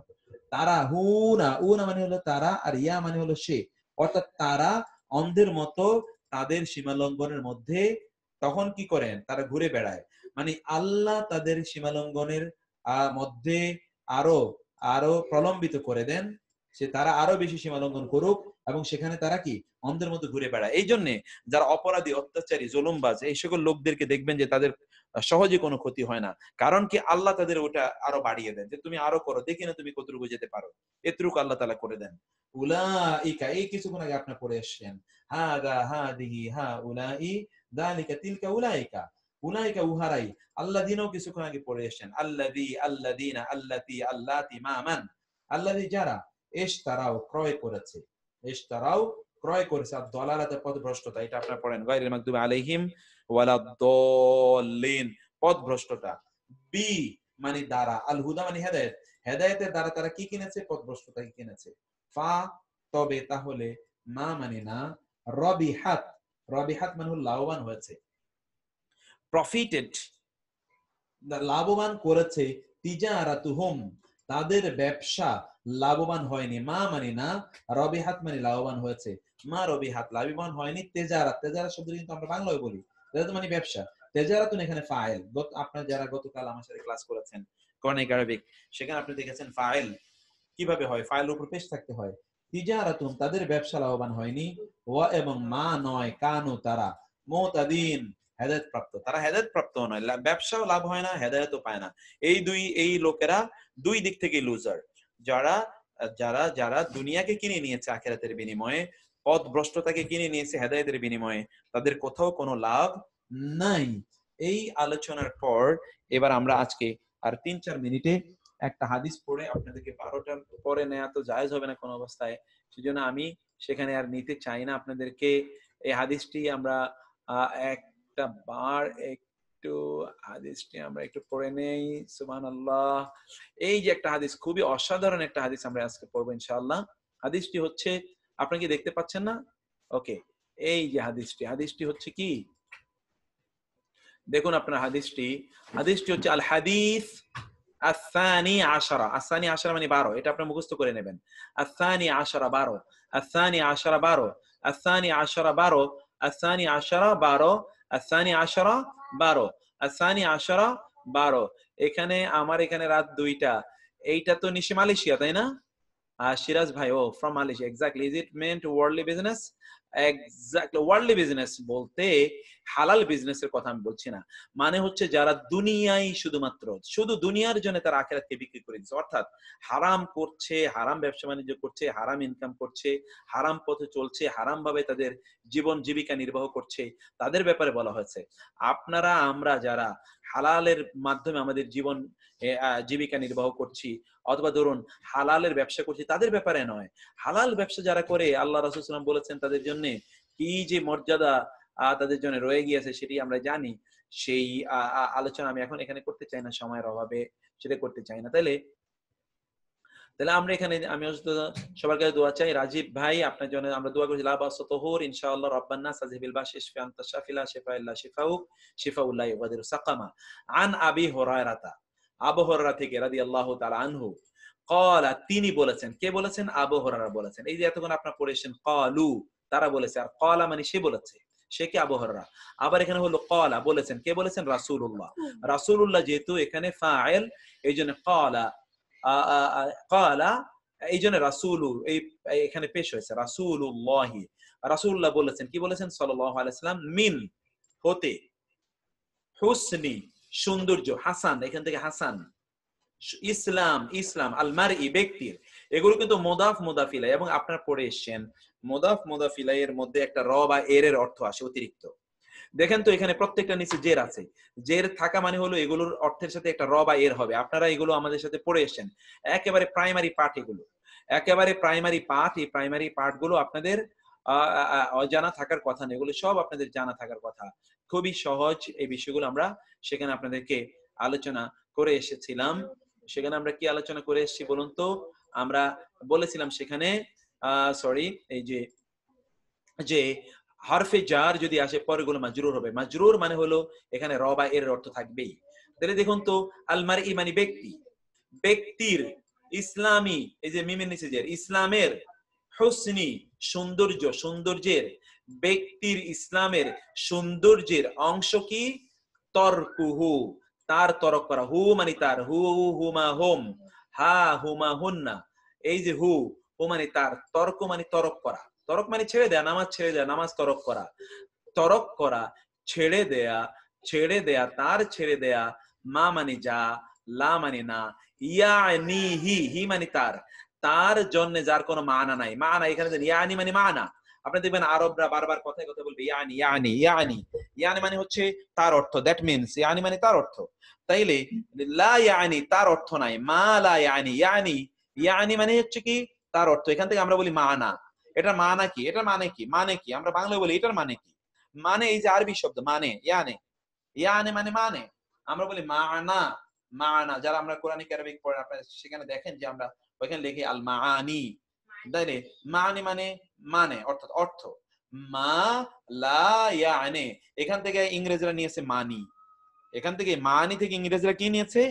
তারা হুনা, উনা মানে হলো তারা, আর ইয়া মানে হলো সে, অর্থাৎ তারা অন্ধের মতো তাদের সীমা লঙ্ঘনের মধ্যে তখন কি করেন, তারা ঘুরে বেড়ায়। মানে আল্লাহ তাদের সীমা লঙ্ঘনের মধ্যে আরো আরো প্রলম্বিত করে দেন, সে তারা আরো বেশি সীমা লঙ্ঘন করুক, এবং সেখানে তারা কি অন্ধের মতো ঘুরে বেড়ায়। এই জন্য যারা অপরাধী, অত্যাচারী, জুলুমবাজ, এই সকল লোকদেরকে দেখবেন যে তাদের সহজে কোনো ক্ষতি হয় না। কারণ কি আল্লাহ তাদের ওটা আরো বাড়িয়ে দেন, যে তুমি আরো করো, দেখি না তুমি কতটুকু যেতে পারো, এতটুকু আল্লাহ তাআলা করে দেন। উলাইকা, এই কিছুক্ষণ আগে আপনি পড়ে এসেছেন, হাদা হাদিহি হাউলাই যালিকা তিলকা উলাইকা, উলাইকা উহারাই, আল্লাযিনাও কিছুক্ষণ আগে পড়ে এসেছেন, আল্লাযী আল্লাযিনা আল্লাতী আল্লাতী মামান, আল্লাযী যারা, ইশতারাও ক্রয় করেছে, ইশতারাও ক্রয় করেছে, আর দলালাতে পথভ্রষ্টতা, এটা আপনারা পড়েন, গায়রিল মাগদুবি আলাইহিম ওয়ালাদ-দাল্লিন, পথভ্রষ্টতা। বি মানে দ্বারা, আল হুদা মানে হেদায়েত, হেদায়েতের দ্বারা তারা কি কিনেছে, পথভ্রষ্টতাকে কিনেছে। ফা তবে, তাহলে, মা মানে না, রবিহাত, রবিহাত মানে হলো লাভবান হয়েছে, প্রফিটেড, লাভবান করেছে, তিজারাতুহুম, তাদের ব্যবসা লাভবান হয়নি। মা মানে না, রবিহাত মানে লাভবান হয়েছে, মা রবিহাত লাভবান হয়নি। তেজারাত, তেজারাত শব্দ কিন্তু আমরা বাংলায় বলি, তেজারাত মানে ব্যবসা, তেজারাতুন এখানে ফাইল। আপনারা যারা গতকাল আমার সাথে ক্লাস করেছেন কোরআনিক আরবিক, সেখানে আপনি দেখেছেন ফাইল কিভাবে হয়, ফাইলের উপর পেশ থাকতে হয়। তিজারাতুন, তাদের ব্যবসা লাভবান হয়নি। ওয়া এবং মা নয়, কানু তারা, মুতাদিন, হেদায়েত প্রাপ্ত, তারা হেদায়েত প্রাপ্ত নয়, ব্যবসাও লাভ হয় না, হেদায়েতও পায় না। এই লোকেরা দুই দিক থেকে লুজার। যারা যারা যারা দুনিয়াকে কিনে নিয়েছে আখিরাতের বিনিময়ে, পথভ্রষ্টতাকে কিনে নিয়েছে হেদায়েতের বিনিময়ে, তাদের কোথাও কোনো লাভ নাই। এই আলোচনার পর এবার আমরা আজকে আর 3-4 মিনিটে একটা হাদিস পড়ে আপনাদেরকে 12টার পরে নেওয়া তো জায়েজ হবে না কোনো অবস্থায়, সেজন্য আমি সেখানে আর নিতে চাই না আপনাদেরকে। এই হাদিসটি আমরা একটা বার একটু হাদিসটি আমরা একটু পড়ে নেই। সুবহানাল্লাহ, এই যে একটা হাদিস, খুবই অসাধারণ একটা হাদিস আমরা আজকে পড়বো ইনশাআল্লাহ। হাদিসটি হচ্ছে, আপনি কি দেখতে পাচ্ছেন না? ওকে, এই যে হাদিসটি হচ্ছে কি, দেখুন আপনার হাদিসটি হচ্ছে আল হাদিস আসানি আশারা, আসানি আশারা মানে 12, এটা আপনি মুখস্থ করে নেবেন। আসানি আশারা 12, আসানি আশারা 12, আসানি আশারা 12, আসানি আশারা 12, আসানি আশারা 12, আসানি আশারা 12। এখানে আমার এখানে রাত 2টা, এইটা তো নিশ্চয়ই মালয়েশিয়া, তাই না? Shiraz bhai, oh, from Malaysia, exactly. Is it meant worldly business? Exactly worldly business বলতে হালাল বিজনেসের কথা আমি বলছি না, মানে হচ্ছে যারা দুনিয়ায় শুধুমাত্র শুধু দুনিয়ার জন্য তার আখিরাতকে বিক্রি করে দিচ্ছে, অর্থাৎ হারাম করছে, হারাম ব্যবসা বাণিজ্য করছে, হারাম ইনকাম করছে, হারাম পথে চলছে, হারাম ভাবে তাদের জীবন জীবিকা নির্বাহ করছে, তাদের ব্যাপারে বলা হয়েছে। আপনারা আমরা যারা হালালের মাধ্যমে আমাদের জীবন জীবিকা নির্বাহ করছি অথবা ধরুন হালালের ব্যবসা করছি, তাদের ব্যাপারে নয়। হালাল ব্যবসা যারা করে আল্লাহ রাসূল সাল্লাল্লাহু আলাইহি ওয়াসাল্লাম বলেছেন তাদের জন্য কি যে মর্যাদা তাদের জন্য রয়ে গিয়েছে সেটি আমরা জানি। সেই আলোচনা আমি এখন এখানে করতে চাই না, সময়ের অভাবে সেটা করতে চাই না। তাহলে আমরা এখানে আমি সবার কাছে দোয়া চাই। রাজীব ভাই আপনার জন্য আমরা দোয়া করছি, লা বাসা তুহুর ইনশাআল্লাহ, রাব্বান নাস আযহিবিল বাস ইশফি আনতা শাফিলা শিফা ইল্লা শিফাউক শিফাউল লা ইউগাদিরু সাকামা। আন আবি হুরায়রাতা, আবু হুরায়রা থেকে রাদিয়াল্লাহু তাআলা আনহু ক্বালা, তিনি বলেছেন। কে বলেছেন? আবু হুরায়রা বলেছেন। এই যে এতক্ষণ আপনারা পড়েছেন ক্বালু, তারা বলেছে, আর ক্বালা মানে সে বলেছে, সে কি? আবু হুরায়রা। আবার এখানে হলো ক্বালা, বলেছেন। কে বলেছেন? রাসূলুল্লাহ। রাসূলুল্লাহ যেহেতু এখানে ফাইল, এইজন্য ক্বালা ক্বালা, এইজন্য রাসূলু এই এখানে পেশ হয়েছে রাসূলুল্লাহি। রাসূলুল্লাহ বলেছেন, কি বলেছেন? সাল্লাল্লাহু আলাইহি ওয়াসাল্লাম, মিন হতে, হুসনি সৌন্দর্য, হাসান এখান থেকে হাসান, ইসলাম ইসলাম, আল মারই ব্যক্তির, এগুলো কিন্তু মুদাফ মুদাফ ইলাই, এবং আপনারা পড়ে এসেছেন মুদাফ মুদাফ ইলাইয়ের মধ্যে একটা র বা এর এর অর্থ আসে অতিরিক্ত। দেখেন তো এখানে প্রত্যেকটা নিচে জের আছে, জের থাকা মানে হলো এগুলোর অর্থের সাথে একটা র বা এর হবে। আপনারা এগুলো আমাদের সাথে পড়ে এসেছেন, একেবারে প্রাইমারি পার্ট এগুলো, একেবারে প্রাইমারি পার্ট। এই প্রাইমারি পার্ট গুলো আপনাদের অজানা থাকার কথা না, এগুলো সব আপনাদের জানা থাকার কথা। খুবই সহজ এই বিষয়গুলো আমরা সেখানে আপনাদেরকে আলোচনা করে এসেছিলাম। সেখানে আমরা কি আলোচনা করে এসেছি বলুন তো? আমরা বলেছিলাম সেখানে সরি, এই যে হারফে জার যদি আসে পরে গুলো মাজরুর হবে। মাজরুর মানে হলো এখানে র বা এর অর্থ থাকবেই। তাহলে দেখুন তো, আল মারই মানে ব্যক্তি, ব্যক্তির, ইসলামী এই যে মিমের নিচে জের, ইসলামের, হুসনি সৌন্দর্য, সৌন্দর্যের, ব্যক্তির ইসলামের সৌন্দর্যের অংশ কি? তরকুহু তার তরক করা, হু মানে তার, হু হুমা হোম, হা হুমা হুন্না, এই যে হু মানে তার, তর্ক মানে তরক করা, তরক মানে ছেড়ে দেয়া, নামাজ ছেড়ে দেয়া, নামাজ তরক করা, তরক করা, ছেড়ে দেয়া, ছেড়ে দেয়া, তার ছেড়ে দেয়া, মা মানে যা, লা মানে না, ইয়ানি হি, হি মানে তার, তার জন্য যার কোনো মানা নাই। মানা এখানে ইয়ানি মানে মানা। আপনি দেখবেন আরবরা বারবার কথায় কথা বলবে ইয়ানি ইয়ানি ইয়ানি, ইয়ানি মানে হচ্ছে তার অর্থ, দ্যাট মিনস ইয়ানি মানে তার অর্থ। তাইলে লা ইয়ানি তার অর্থ নাই, মা লা ইয়ানি, ইয়ানি ইয়ানি মানে হচ্ছে কি তার অর্থ। এখান থেকে আমরা বলি মানা, এটা মানা কি, এটা মানে কি, মানে কি আমরা বাংলায় বলি এটার মানে কি, মানে এই যে আরবি শব্দ মানে, ইয়ানে, ইয়ানে মানে মানে, আমরা বলি মানা, মানা। যারা আমরা কোরআনিক আরবিক পড়েন আপনারা সেখানে দেখেন যে আমরা ওইখানে লিখি আল মাআনি, তাইলে মানি মানে মানে, অর্থাৎ অর্থ। মা লা ইয়ানে, এখান থেকে ইংরেজরা নিয়েছে মানি, এখান থেকে মানি থেকে ইংরেজরা কি নিয়েছে?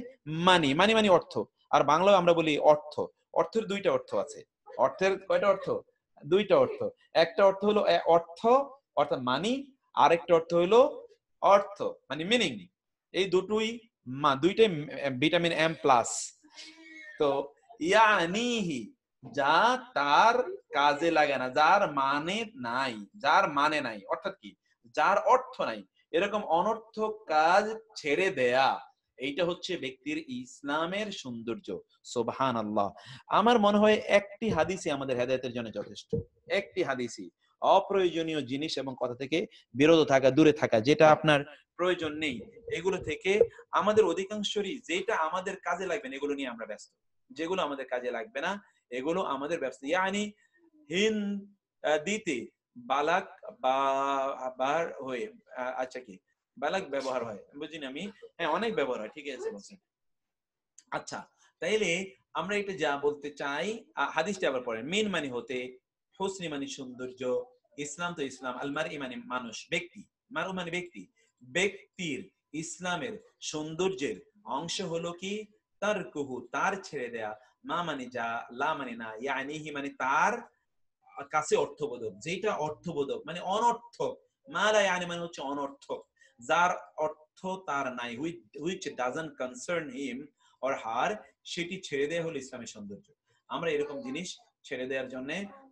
মানি, মানি মানে অর্থ। আর বাংলায় আমরা বলি অর্থ। অর্থের দুইটা অর্থ আছে। অর্থের কয়টা অর্থ? দুইটা অর্থ। একটা অর্থ হলো অর্থ অর্থাৎ মানি, আরেকটা অর্থ হলো অর্থ মানে মিনিং। এই দুটোই দুইটাই ভিটামিন এম প্লাস। তো ইয়ানিহি যা তার কাজে লাগে না, যার মানে নাই, যার মানে নাই অর্থাৎ কি, যার অর্থ নাই, এরকম অনর্থক কাজ ছেড়ে দেয়া, এইটা হচ্ছে ব্যক্তির ইসলামের সৌন্দর্য। সুবহানাল্লাহ। আমার মনে হয় একটি হাদিসই আমাদের হেদায়েতের জন্য যথেষ্ট। একটি হাদিসই, অপ্রয়োজনীয় জিনিস এবং কথা থেকে বিরত থাকা, দূরে থাকা, যেটা আপনার প্রয়োজন নেই এগুলো থেকে আমাদের অধিকাংশরই, যেটা আমাদের কাজে লাগবে না এগুলো নিয়ে আমরা ব্যস্ত, যেগুলো আমাদের কাজে লাগবে না এগুলো আমাদের ব্যস্ত। ইয়ানি হিন দিতে বালাক বা বার হয়ে, আচ্ছা কি বালাক ব্যবহার হয় বুঝিনি আমি, হ্যাঁ অনেক ব্যবহার হয়, ঠিক আছে বলছেন। আচ্ছা, তাইলে আমরা এটা যা বলতে চাই, হাদিসটা আবার পড়েন। মিন মানে হতে, হুসনি মানে সৌন্দর্য, ইসলাম তো ইসলাম, আল মারই মানে মানুষ, ব্যক্তি, মারু মানে ব্যক্তি, ব্যক্তির ইসলামের সৌন্দর্যের অংশ হলো কি? তারকুহু তার ছেড়ে দেয়া, মা মানে যা, লা মানে না, ইয়ানিহি মানে তার কাছে অর্থবোধক, যেটা অর্থবোধক মানে অনর্থক, মা লা ইয়ানি মানে হচ্ছে অনর্থক, যার অর্থ তার নাই, which doesn't concern him or her, সেটি ছেড়ে দেয়া হলো ইসলামের সৌন্দর্য। আমরা এরকম জিনিস ছেড়ে দেওয়ার জন্য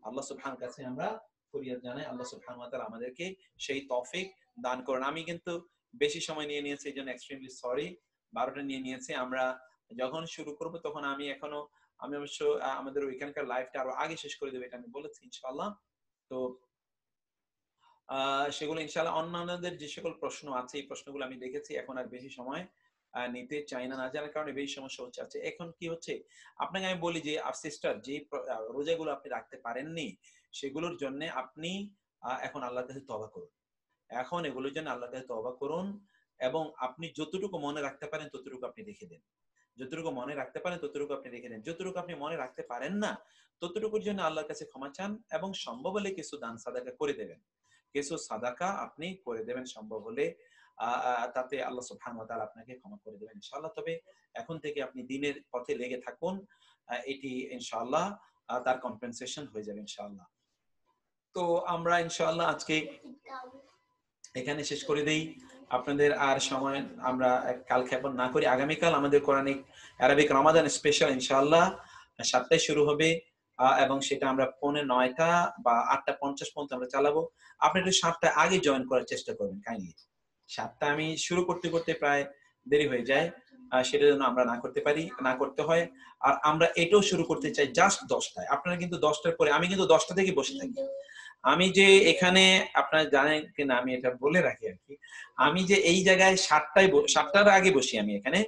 আল্লাহ সুবহানাহু ওয়া তাআলার কাছে আমরা ফরিয়াদ জানাই, আল্লাহ সুবহানাহু ওয়া তাআলা আমাদেরকে সেই তৌফিক দান করুন। আমি কিন্তু বেশি সময় নিয়ে নিয়েছি, এই জন্য এক্সট্রিমলি সরি। 12টা নিয়ে নিয়েছি। আমরা যখন শুরু করব তখন আমি অবশ্য আমাদের ওইখানকার লাইভটা আরো আগে শেষ করে দেব, এটা আমি বলেছি ইনশাআল্লাহ। তো সেগুলো ইনশাআল্লাহ অন্যান্যদের যে সকল প্রশ্ন আছে এই প্রশ্নগুলো আমি দেখেছি, এখন আর বেশি সময় নিতে চাই না, না জানার কারণে বেশি সমস্যা হচ্ছে। আচ্ছা, এখন কি হচ্ছে আপনাকে আমি বলি যে সিস্টার, যে রোজাগুলো আপনি রাখতে পারেননি সেগুলোর জন্য আপনি এখন আল্লাহর কাছে তওবা করুন। এখন এগুলোর জন্য আল্লাহর কাছে তওবা করুন এবং আপনি যতটুকু মনে রাখতে পারেন ততটুকু আপনি রেখে দেন। যতটুকু মনে রাখতে পারেন ততটুকু আপনি রেখে দেন। যতটুকু আপনি মনে রাখতে পারেন না ততটুকুর জন্য আল্লাহর কাছে ক্ষমা চান এবং সম্ভব হলে কিছু দান সাদাকা করে দেবেন। কিছু সাদাকা আপনি করে দেবেন সম্ভব হলে, তাতে আল্লাহ সুবহানাহু ওয়া তাআলা আপনাকে ক্ষমা করে দেবেন ইনশাআল্লাহ। তবে এখন থেকে আপনি দ্বীনের পথে লেগে থাকুন, এটি ইনশাআল্লাহ তার কম্পেনসেশন হয়ে যাবে ইনশাআল্লাহ। তো আমরা ইনশাআল্লাহ আজকে এখানে শেষ করে দেই। আপনাদের আর সময় আমরা কাল ক্ষেপণ না করি। আগামীকাল আমাদের কোরআনিক আরবিক রমাদান স্পেশাল ইনশাআল্লাহ 7টায় শুরু হবে এবং সেটা আমরা 9:45 বা 8:50 পর্যন্ত আমরা চালাবো। আপনি একটু 7টার আগে জয়েন করার চেষ্টা করবেন কাইন্ডলি। 7টা আমি শুরু করতে প্রায় দেরি হয়ে যায়। সেটা যেন আমরা না করতে হয়। আর আমরা এটাও শুরু করতে চাই জাস্ট 10টায়। আপনারা কিন্তু 10টার পরে, আমি কিন্তু 10টা থেকে বসে থাকি। আমি যে এখানে, আপনারা জানেন কিনা আমি এটা বলে রাখি আরকি। আমি যে এই জায়গায় 7টার আগে বসি আমি এখানে।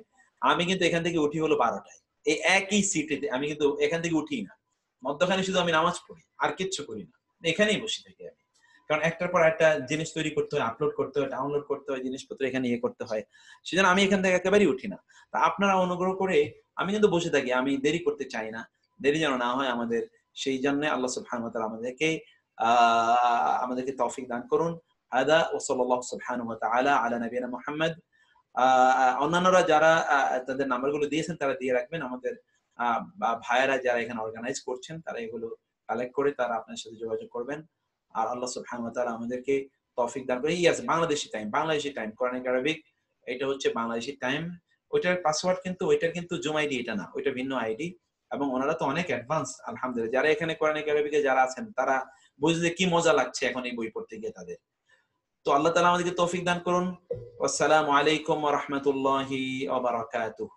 আমি কিন্তু এখান থেকে উঠি হলো 12টায়। এই একই সিটেতে আমি কিন্তু এখান থেকে উঠি না। মধ্যখানে শুধু আমি নামাজ পড়ি। আর কিচ্ছু করি না। এখানেই বসে থাকি আমি। কারণ একটার পর একটা জিনিস তৈরি করতে হয়, আপলোড করতে হয়, ডাউনলোড করতে হয়, জিনিসপত্র এখানে করতে হয়। সেজন্য আমি এখান থেকে একেবারেই উঠি না। তা আপনারা অনুগ্রহ করে, আমি কিন্তু বসে থাকি। আমি দেরি করতে চাই না। দেরি যেন না হয় আমাদের। সেই জন্য আল্লাহ সুবহানাহু ওয়া তাআলা আমাদেরকে তৌফিক দান করুন। হাদা ওয়া সাল্লাল্লাহু সুবহানাহু ওয়া তাআলা আলা নবিয়িনা মুহাম্মদ। অন্যান্যরা যারা তাদের নাম্বারগুলো দিয়েছেন তারা দিয়ে রাখবেন। আমাদের ভাইয়েরা যারা এখানে অর্গানাইজ করছেন তারা এগুলো কালেক্ট করে তারা আপনার সাথে যোগাযোগ করবেন। আর আল্লাহ সুবহানাহু ওয়া তাআলা আমাদেরকে তৌফিক দান করে। Yes, Bangladeshi time Quranic Arabic, এটা হচ্ছে বাংলাদেশি টাইম। ওইটার পাসওয়ার্ড কিন্তু, ওইটার কিন্তু জুম আইডি এটা না, ওইটা ভিন্ন আইডি। এবং ওনারা তো অনেক অ্যাডভান্স আলহামদুলিল্লাহ। যারা এখানে কোরআনিক আরবিকে যারা আছেন তারা বুঝলে কি মজা লাগছে এখন এই বই পড়তে গিয়ে তাদের। তো আল্লাহ তাআলা আমাদেরকে তৌফিক দান করুন। আসসালামু আলাইকুম ওয়া রাহমাতুল্লাহি ওয়া বারাকাতুহু।